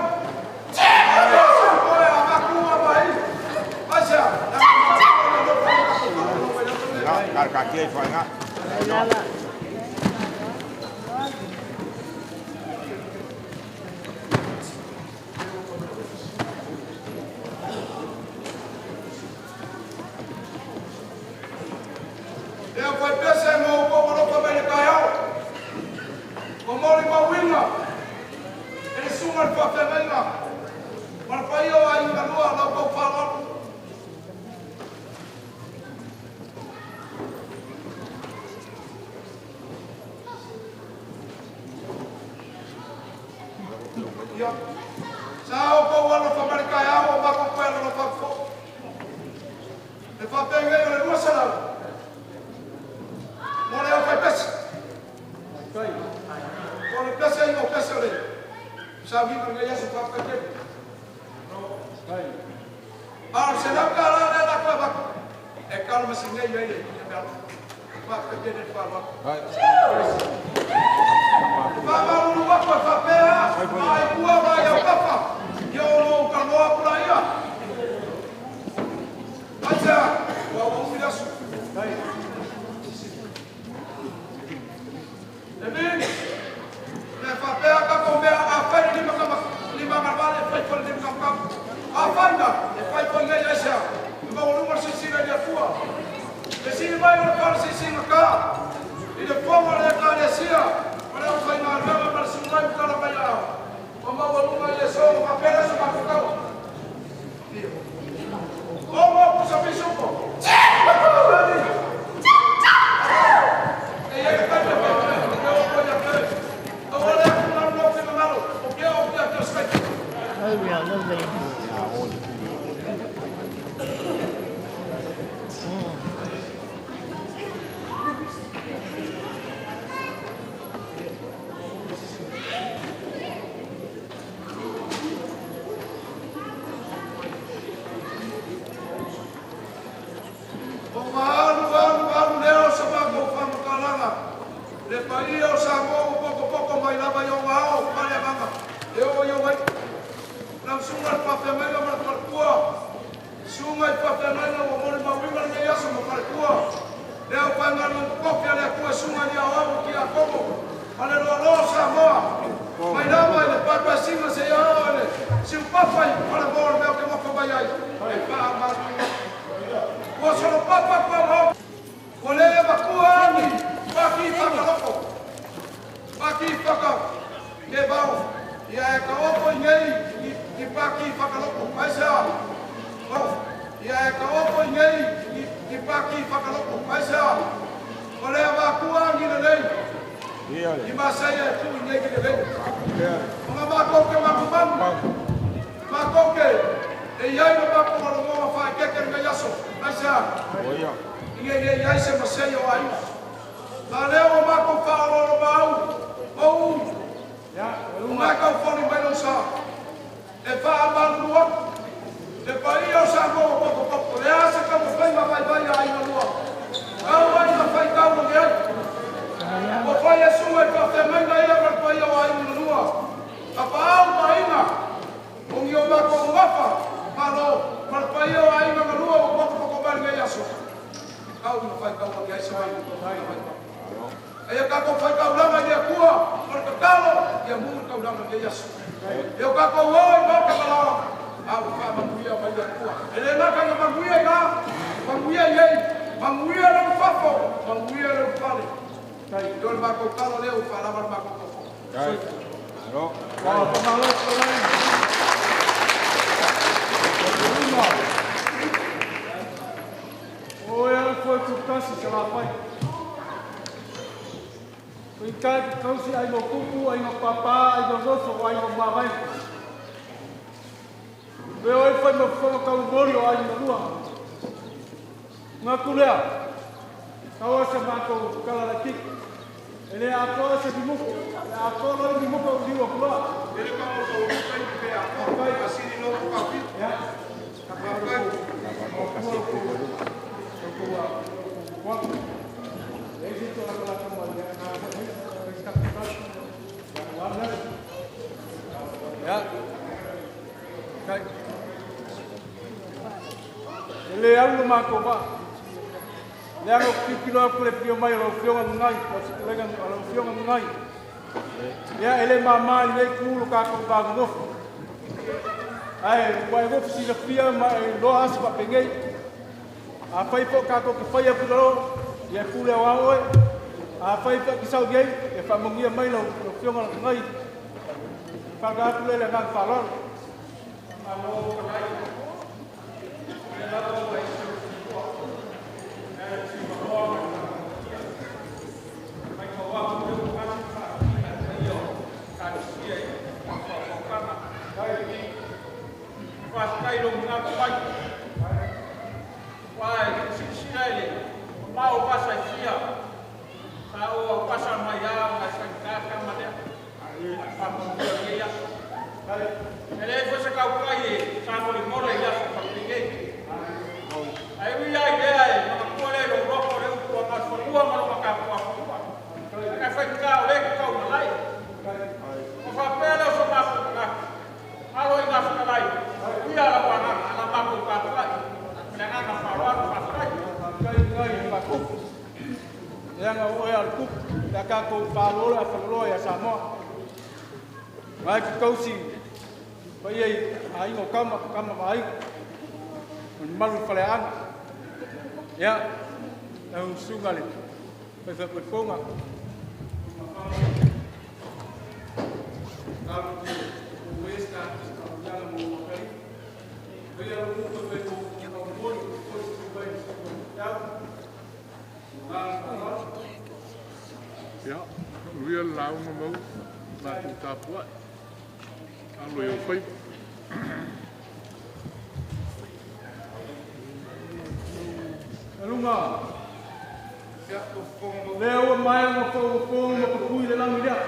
Leo se koe a makua mai. Asia. Kaki ai whainga. Leo foi pese mo ko mo ko mai kai au. Ko mori ma winga. E suma pa pe venga. Mar pa io ai na lua na ko fa lo. Yo. Sao ko wala fa mai kai au ma ko pe no fa fo. E fa pe ngai le lua sala. Mole o fai pese. Mole pese e o pese le. Sa vino ngai aso fa ka ke. Ar se na kala le na ka ba. E kalma se ngai ai e ka. Fa ka ke le fa ba. Fa ba lu wa fa pe a. Ai bua ba ya papa. Yo no ka no apura ia. Acha, wa o filasu. Amen. Le papel ka kombe a fai ni lima marvale fai fai ni kamkam. A fanda, e fai fai ngai asa. Ma o numar se sina dia tua. E sina vai o par se sina ka. E de forma le ka le sia. Para o fai na rama para se mai ka la baia. O ma o numar le so papel so ma ka. Como o sa pisuko. E ele vai le paia o sa mo pouco mai lava yo wao pale mama eu vai na sunga pa pe mai ma pa tua sunga pa pe mai no mo ma wi ma ya so mo pa tua le o pa ngalo ko pe le ku sunga ni ao ki a como ale lo sa mo mai na mai le pa pa singa se ya ole si pa pa para mo me que mo ko vai ai pa ma o so no pa pa mo o le va ku ani Paki whakaloko. Paki whaka. Ke bau. Ia e ka opo i ngei i paki whakaloko. Paisa. Bau. Ia e ka opo i ngei i paki whakaloko. Paisa. O lea wakua ngina nei. I masai e tu i ngei ki te vei. O ngā makoke makumamu. Makoke. E iai no mako maro ngoma whae keke ngai aso. Paisa. Ngei iai se masai o ai. Ma leo mako whaaroro mau, ou, mako whoni mai no sa, e whaamaru lua, e pai o sa mo poko, le asa ka mo whai ma vai ai na lua, au ai na whai kau no ngai, o whai e sunga e whawhe mai na ia mar pai o ai na lua, a whaau maina, o ngi o mako mwapa, malo, mar pai o ai na lua o poko mai ngai aso, au na whai kau no ngai sa ai na Ai ka ko fai ka ulama dia kua, or ka kalo, dia mur ka ulama dia yasu. Eu ka ko oi no ka bala. Au fa manguia mai dia kua. Ele na ka manguia ga, manguia yei, manguia no fafo, manguia no fale. Tai dol ma ko kalo leo fa la ma ko. Tai. Ro. Wa pa malo ko lai. Oi, ela foi tu kausi se la pai. Koi kai kausi ai no kuku, ai no papa, ai no roso, ai no mawai. Veo e fai no fono kau morio ai no lua. Ngā kulea, kaua se mātou kala la kiki. Ele a koa se bimuko, a koa la bimuko o liwa kula. Ele ka o tau kai pe a kai ka sini no ka pi. Ya. Ka kai. Ka kai. Ele to la kala kama ya na ka ka. Ya. Kai. Ele au no mako ba. Lea no kikilo kule pio mai lo fionga ngai, o se lega lo fionga ngai. Lea ele mama le kulu ka ko ba ngof. Ai, vai ngof si le pia mai lo as pa pengei. A fai po ka ko ki fai pu lo, ye kule wa oi. A fai po ki sau gei, e fa mongia mai lo fionga ngai. Fa ga kule le ngang fa lo. Alo ka ngai. Ela lo vai. Paskai lo ngā pai. Wai, sisirele, mau pasai fia. Sa o pasa mai a ngai ka mane. Pa mo ia. Ele foi se kau kai, sa mo le mora ia pa pinge. Ai wi ai idea e, ma ko le lo ro ko le ko ma so ko ma lo ka ko. Ka fai ka o le ka o lai. O fa pela so ma ko ka. Alo ina fa lai. Ia la wana ala ma ko ka lai. Na na fa ro fa lai. Kai ngai pa ku. Ya nga o ya ku. Da ka ko pa lo la fa lo ya sa mo. Mai ki kausi. Pai ai ngo kama mai. Malu fale ana. Ya. Au sungale. Pai fa ko fonga. Kalau westa jalan mau kali. Dia lupa beku yang boleh terus baik. Ya, dia lau mau nak tak buat. Kalau yang baik. Alunga. Leo mai mo ko mo kui le lang dia.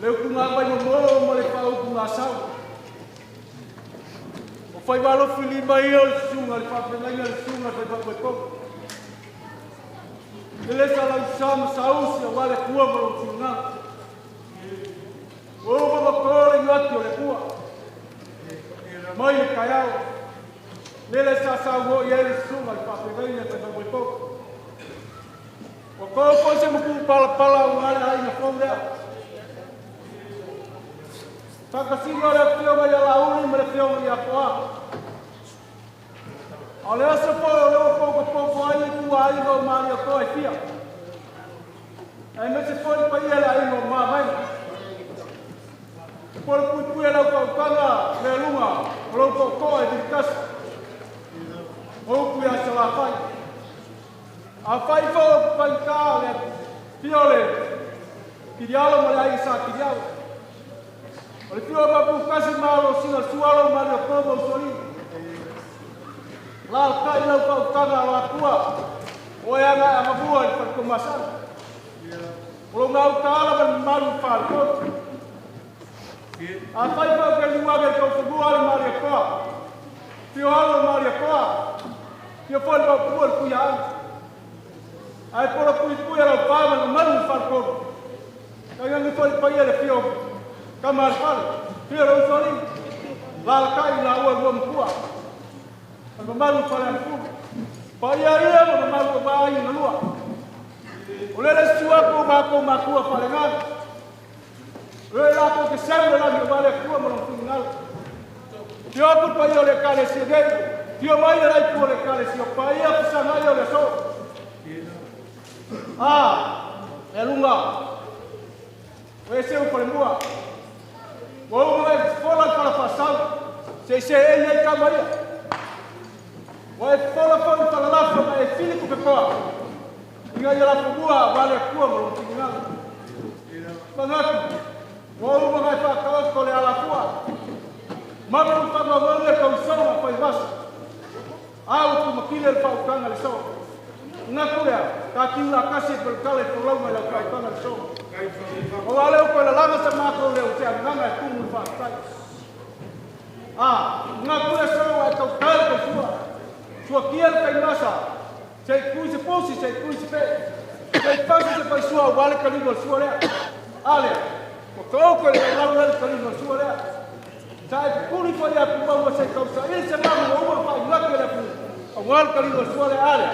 Leo ku nga bai mo le pau ku nga sau. O fai walo fili mai o sunga le pa ngai le sunga fai pa ko. Ele sala sam sau si wale kuwa mo sunga. O ba ko le ngati le kuwa. Mai kayao. Lele sa wo ye le sunga le pa ngai le pa ko. O ko se mo ku pala ngale ai na fonga. Whakasinga le whionga ia lauri me le whionga ia koa. O le asa po o leo poko ai kua ai ngau maari o koe fia. Ai me se fori pa ia le ai ngau maa mai. Polo pui lau kau kanga le lunga o lau kau koe di kasi. O pui a se la whai. A whai whao pai kā le piole. Kirialo ma le ai sa kirialo. O le tio mapu kasi malo singa sualo mario komo sori. La kai lau kau kanga la kua. O e anga a mabua i whakamasana. O lo ngau kāla man maru whākot. A whai kau ke luage kau whabua le mario koa. Tio alo mario koa. Tio whai kau kua le kuia anga. Ai pora pui alo pāma na maru whākot. Kai ngangi whai paia le pio. Kamar pale, pia lo sori, la kai la ua ua mkua. Ang malu pale ang fu. Pa ia mo malu ba ai na lua. O le sua ko makua pale ngal. Le la ko ke sempre la mi vale ku mo no final. Tio ko pa ia le kale si gei. Tio mai le ku le kale si pa ia pisa na ia le so. Elunga. Ese o pale mua. O mai fola para passar. Se ele camaria. Wa e fola fola fala la fa e fili ku pekoa. Inga ia la fubua wale kua mo tinga. Pangatu. Wa uma ngai fa ka ko le ala kua. Maru fa ma wale ka usona fa ibas. Au tu makile fa ukanga le so. Nga kuya ka kiula kasi per kale to lau mai la ka ukanga le so. O wale ko le langa sa ma ko le o te nganga ku mu fa sai. Nga kuya so wa ka kale ko sua. Sua kia kai masa. Sei kuisi posi, sei kuisi pe. Sei pasi se pai sua wale ka ligo sua le. Ale. Ko ko le lau le ka ligo sua le. Sai kuri ko ya ku ba se ka sa. Ile se ma mo fa ila ke le ku. Wale ka ligo sua le ale.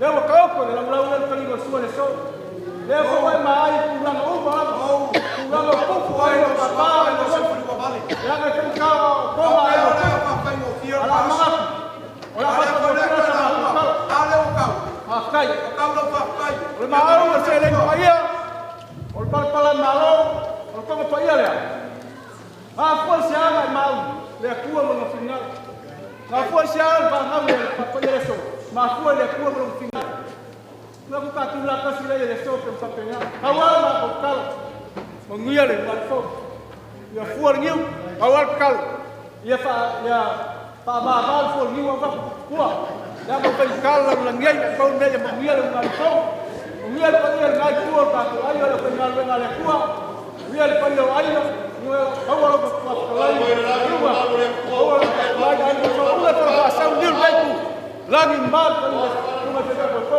Lewa kauko le lau le ka ligo sua le so. Lewa wai mai ku la no ba. Ku la no ku ai no pa pa no so ku ba le. Ya ga ku ka ko ai no pa pa no fio. Ala ma. Ola pa ko le ka sa ma. Ale o ka. Kai. Ka lo pa kai. O ma o se le ko ia. O pa pa la malo. O ko pa ia le. Ko se ama mau. Le ku mo no final. Ko se ama ba ha le pa ia so. Ma ku le ku mo no final. Nga ku ka tula ka si le so pe sa pe nga. Awal ma ko kal. Mengia le ma fo. Ya fuar ngiu. Awal kal. Ya fa ya pa ba ba fuar ngiu wa ku. Ya mo pe kal la ngai ko ne ya mengia le ma fo. Mengia pa ia ngai ku ka ko ai le pe ngal le ngale ku. Mengia pa ia ai no. Awal ko pa lai. Awal lai ai so ula pa sa ngiu lai ku. Lagi mal ko uma pe ka ko.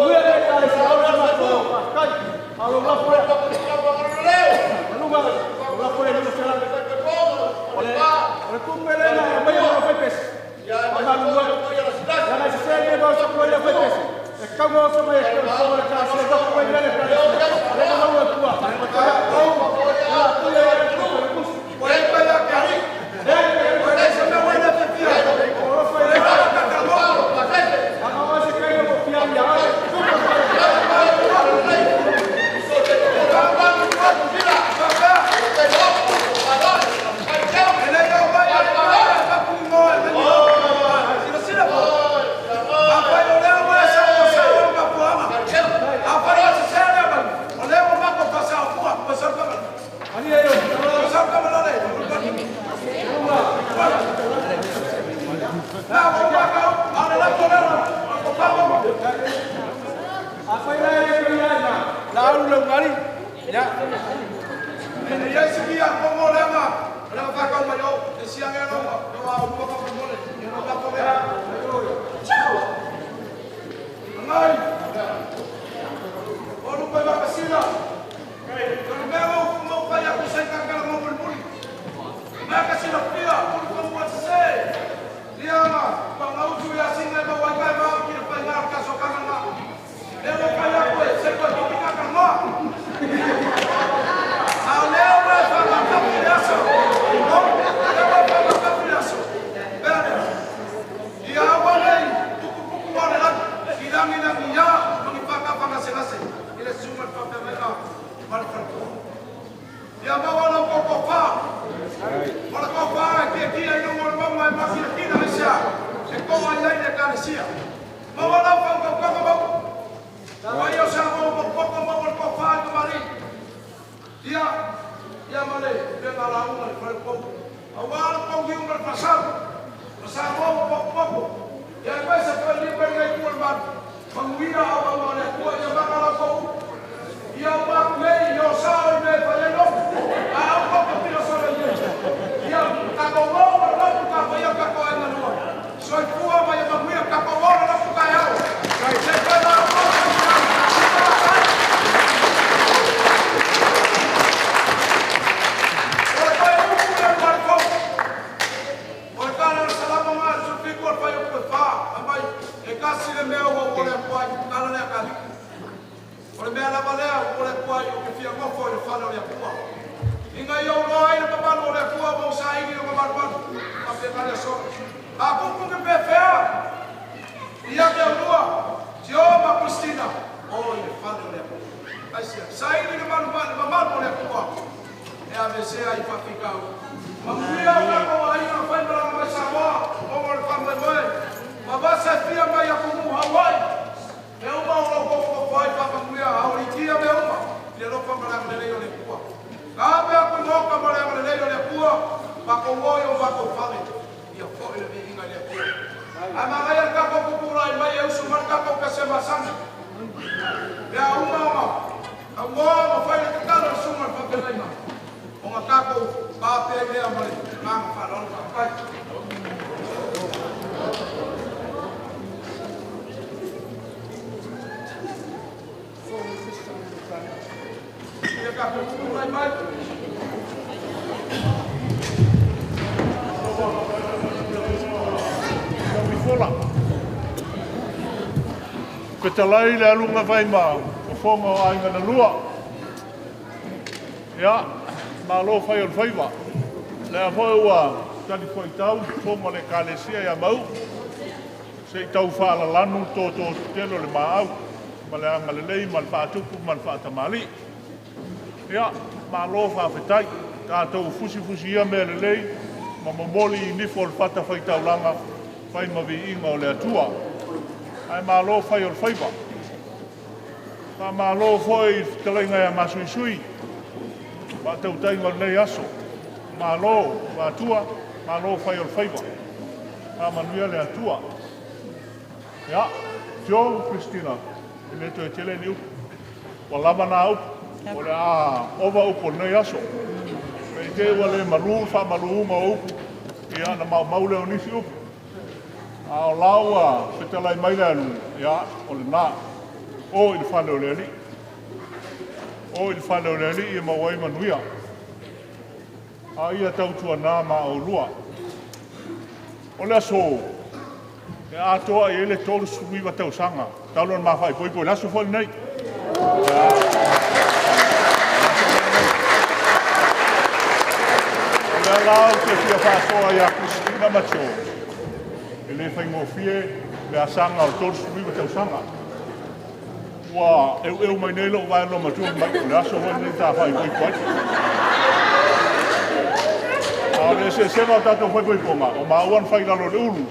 Mengia le ka se awal ma ko kai. Alo la fo. La pone no se la recupere la vaya a fepes ya na se se no se puede fepes es como se me está sobre la se do puede ver la le no lo tua la tuya puede para que puede ser una buena fepia o fue le vamos a caer por fiar ya apa yang kerjanya lalu lengkali ya ini ya segi apa mau lama ada apa kau mau siang yang lama doa apa kau boleh yang apa kau ya ciao ngai orang pada kesina kalau mau payah usai kakak mau berbuli mereka silap dia untuk buat selesai dia mah bangau suya singa bawa kai bawa kira payah kasokan mah dia mau payah kue sebab kita kakak mah Aleu vai falar com a criança. Aleu vai falar com a criança. Bem, e a awalei, pouco lá, hilang ia, mengipaka selesai. Ele cuma pakai mereka, malfak. Dia bawa lo kokofa. Kalau kokofa, dia yang ngomong mai masih kita Malaysia. Sekau ayah dia kan Malaysia. Bawa lo kokofa bawa. Bawa sama kokofa kembali. Dia mana? Dia ngalau dengan perempuan. Awal kau yang berpasal, pasal pokok. Yang biasa kau di pergi kurban, mengira awal mana kau yang bakal kau. Dia pakai dia sahur ni pada Aku kau tidak sahur ni. Dia kau mau berlaku kau yang kau yang luar. Soal kau yang mengira kau mau berlaku kau. Sekarang kasi le mea o ole kwai kala le kali ole mea la balea ole kwai o ke fia ngofo le fala le kwa inga yo no ai le papa ole kwa mo sai ni o papa pa a pe kale so a ku ke pe fea ia ke lua jo ma Cristina o le fala le ai sai ni le mama ole kwa e a ve se ai pa fica ma mia o ko ai no fai para ma sa mo o le fama mo Mavasa fia mai a kumu Hawaii. Me uma o ko fai papa muia a kia me uma. Le lo pa mala le le pua. Ka me ko mo ka mala le pua. Pa ko mo yo pa ko fare. Ia fo le vinga le pua. Ama ga ka ko pura mai eu su marca ko ka se masana. Ya uma. A mo fai le ka lo su mar pa le mai. O nga ka ko pa pe le amale. Ka fa lo pa pai. Petalai le alunga vai ma o fonga o ainga na lua. Ia, ma lo fai o faiva. Le a foi ua tani foi tau, fonga le kalesia ia mau. Se tau whaala lanu tō telo le maau. Ma le anga le lei, ma le whaatupu, ma le whaatamali. Ia, ma lo whawhetai. Tātou fusi ia me le lei. Ma mamoli I nifo le whata whai taulanga. Whai mawi inga o le atua. Ai ma lo whai o le whaiva. Ta ma lo whai talainga ia masui sui. Ma tau tainga nei aso. Ma lo wa atua, ma lo whai o le whaiva. Ta manuia le atua. Ia, Joe Christina. I me to e tele ni upu. Wa lama na upu. O le a ova upu nei aso. Me te ua le maru, wha maru uma upu. Ia na maule o nisi upu. A o laua, petalai mai le alu. Ia, o le nā. O I le whale o le ali. O I le whale o le ali I mawai manuia. A ia tautua nā ma o lua. O le aso. E atoa I ele tolu suiwa tau sanga. Taulon ma whai poipoi. Lasu whali nei. O le lau te fia whāsoa ia Christina Macho. E le whai ngofie le asanga o tolu suiwa tau sanga. Wa eu mai nei lo vai lo matu mai. Le aso whali nei tā whai poipoi. A le se sema tato whai poiponga. O mauan whai lalo le ulu.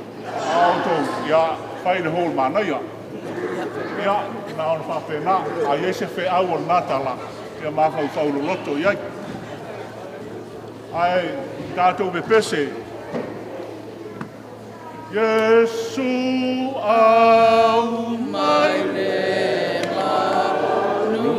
Auto ia fai le hol mana ia. Ia na on fa pena a yese fe au natala. Ia ma fa fa lo loto ia. Ai tato be pese. Yesu au mai le manuia.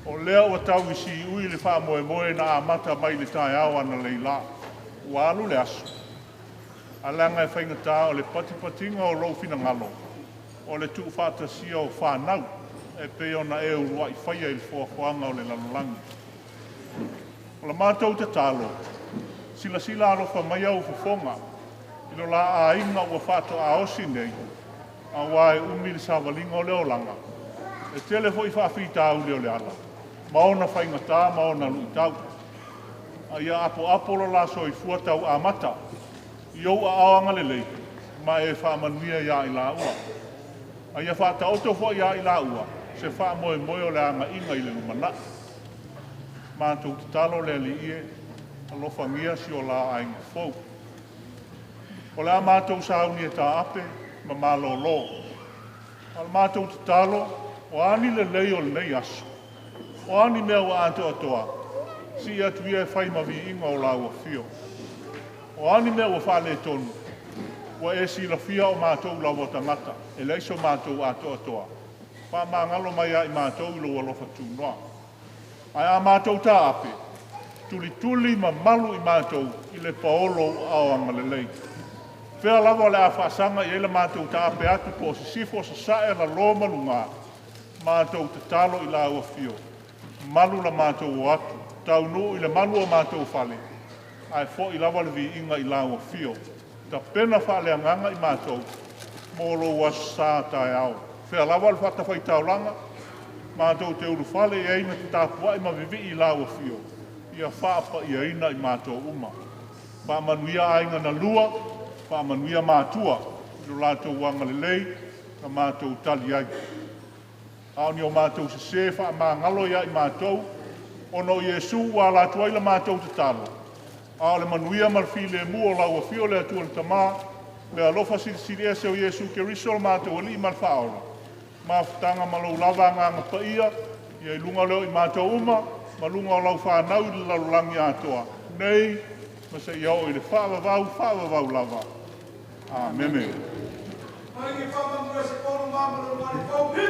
O lea ua tau I si ui le wha moe moe na amata mai le tae awa na leila. Ua alu le asu. A langa e whaingatā o le patipatinga o rau fina ngalo. O le tuu whātasia o whānau. E peo na e urua I whaia I le whoafoanga o le lalolangi. O la mātou te tālo. Sila sila alofa mai au whafonga. Ilo la a inga ua whāto a osi nei. A wae umi le sāwalinga o leo langa. E tele foi whawhita au leo le ala. Maona whaingatā, maona lui tau. A ia apo lo la so I fuatau a mata. I au a awanga le lei. Ma e whamanuia ia I la ua. A ia whata oto fo ia I la ua. Se wha moe moe o le anga inga I le umana. Mātou ki talo le li ie. A lofa ngia si o la ainga fau. O le a mātou sauni e tā ape. Ma malo lo. O le mātou ki talo. O ani le lei o le nei aso. O ani mea wa ante o toa. Si atu ia e whai mawi inga o la ua fio. O ani mea ua whale tonu. Ua e si la fia o mātou la wata ngata. E leiso mātou atoa toa. Wha mangalo mai a I mātou ilo walofa tūnoa. Ai a mātou tā ape. Tuli tuli ma malu I mātou I le paolo ao angalelei. Whea lava le a whaasanga I ele mātou tā ape atu po si sifo sa sae la loma lunga. Mātou te talo I la ua fio. Malu la mātou o atu. Tau nu I le malu o mātou whale. Ai fo I lava le vi inga I la ua fio. Ta pena whale anganga I mātou. Molo wa sa tai au. Whea lava le whata whai taulanga. Mātou te uru whale I eina te tāpua I ma vivi I la ua fio. Ia whaapa I eina I mātou uma. Wha manuia ainga na lua. Wha manuia mātua. I lo lātou wanga le lei. Na mātou tali ai. Aoni o mātou se se wha mā ngalo ia I mātou. Ono Iesu wa lātou ai la mātou te talo. A le manuia marfi le mua la ua fio le atua le tamā. Le alofa siri ese o Iesu ke riso le mātou ali I malwhaora. Ma futanga malo lava nganga pa ia. Ia I lunga leo I mātou uma. Ma lunga o lau whanau I le lalulangi atoa. Nei, ma se iau I le whaavavau lava. Ameme. Mai whamamua se pono mamalo mani kōpi.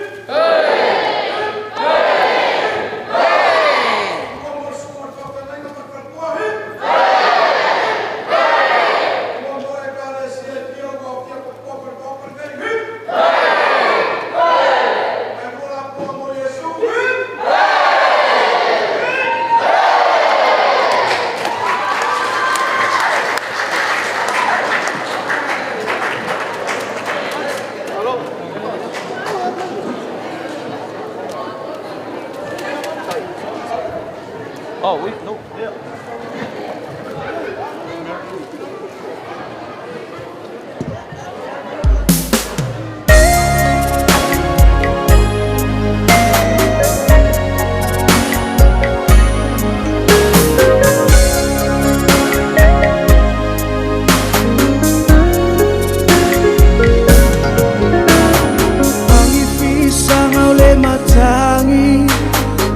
Oh, wait, no, yeah.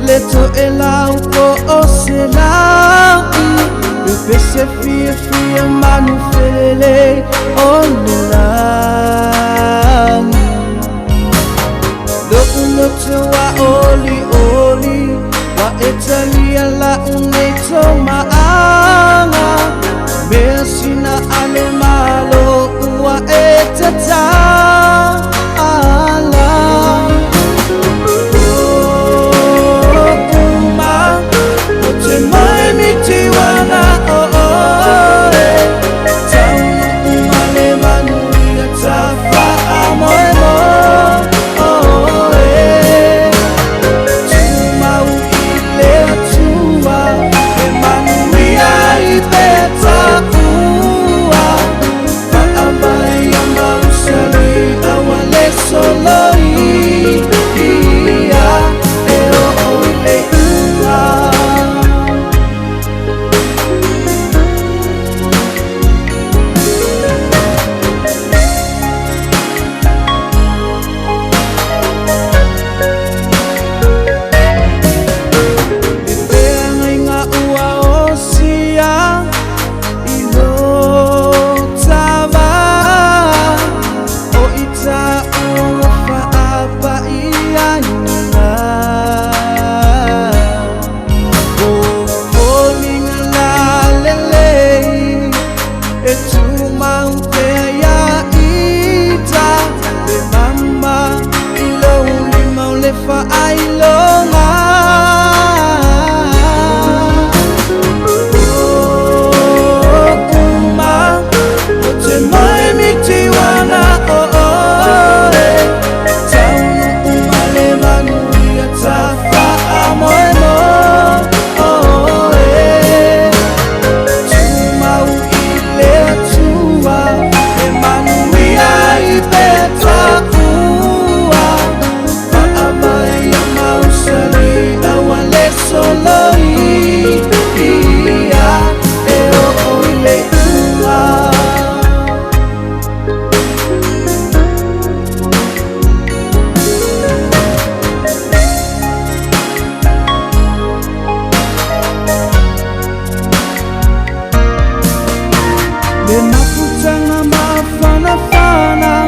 Leto e lau po o se lau I pese fia manu felele o ne lau Do uno te wa oli Wa etalia la uneto maanga Mea sina ale malo ua etata Mai mi ti wana Taunu umale manuia tafa amoemo Tumau I le atua mana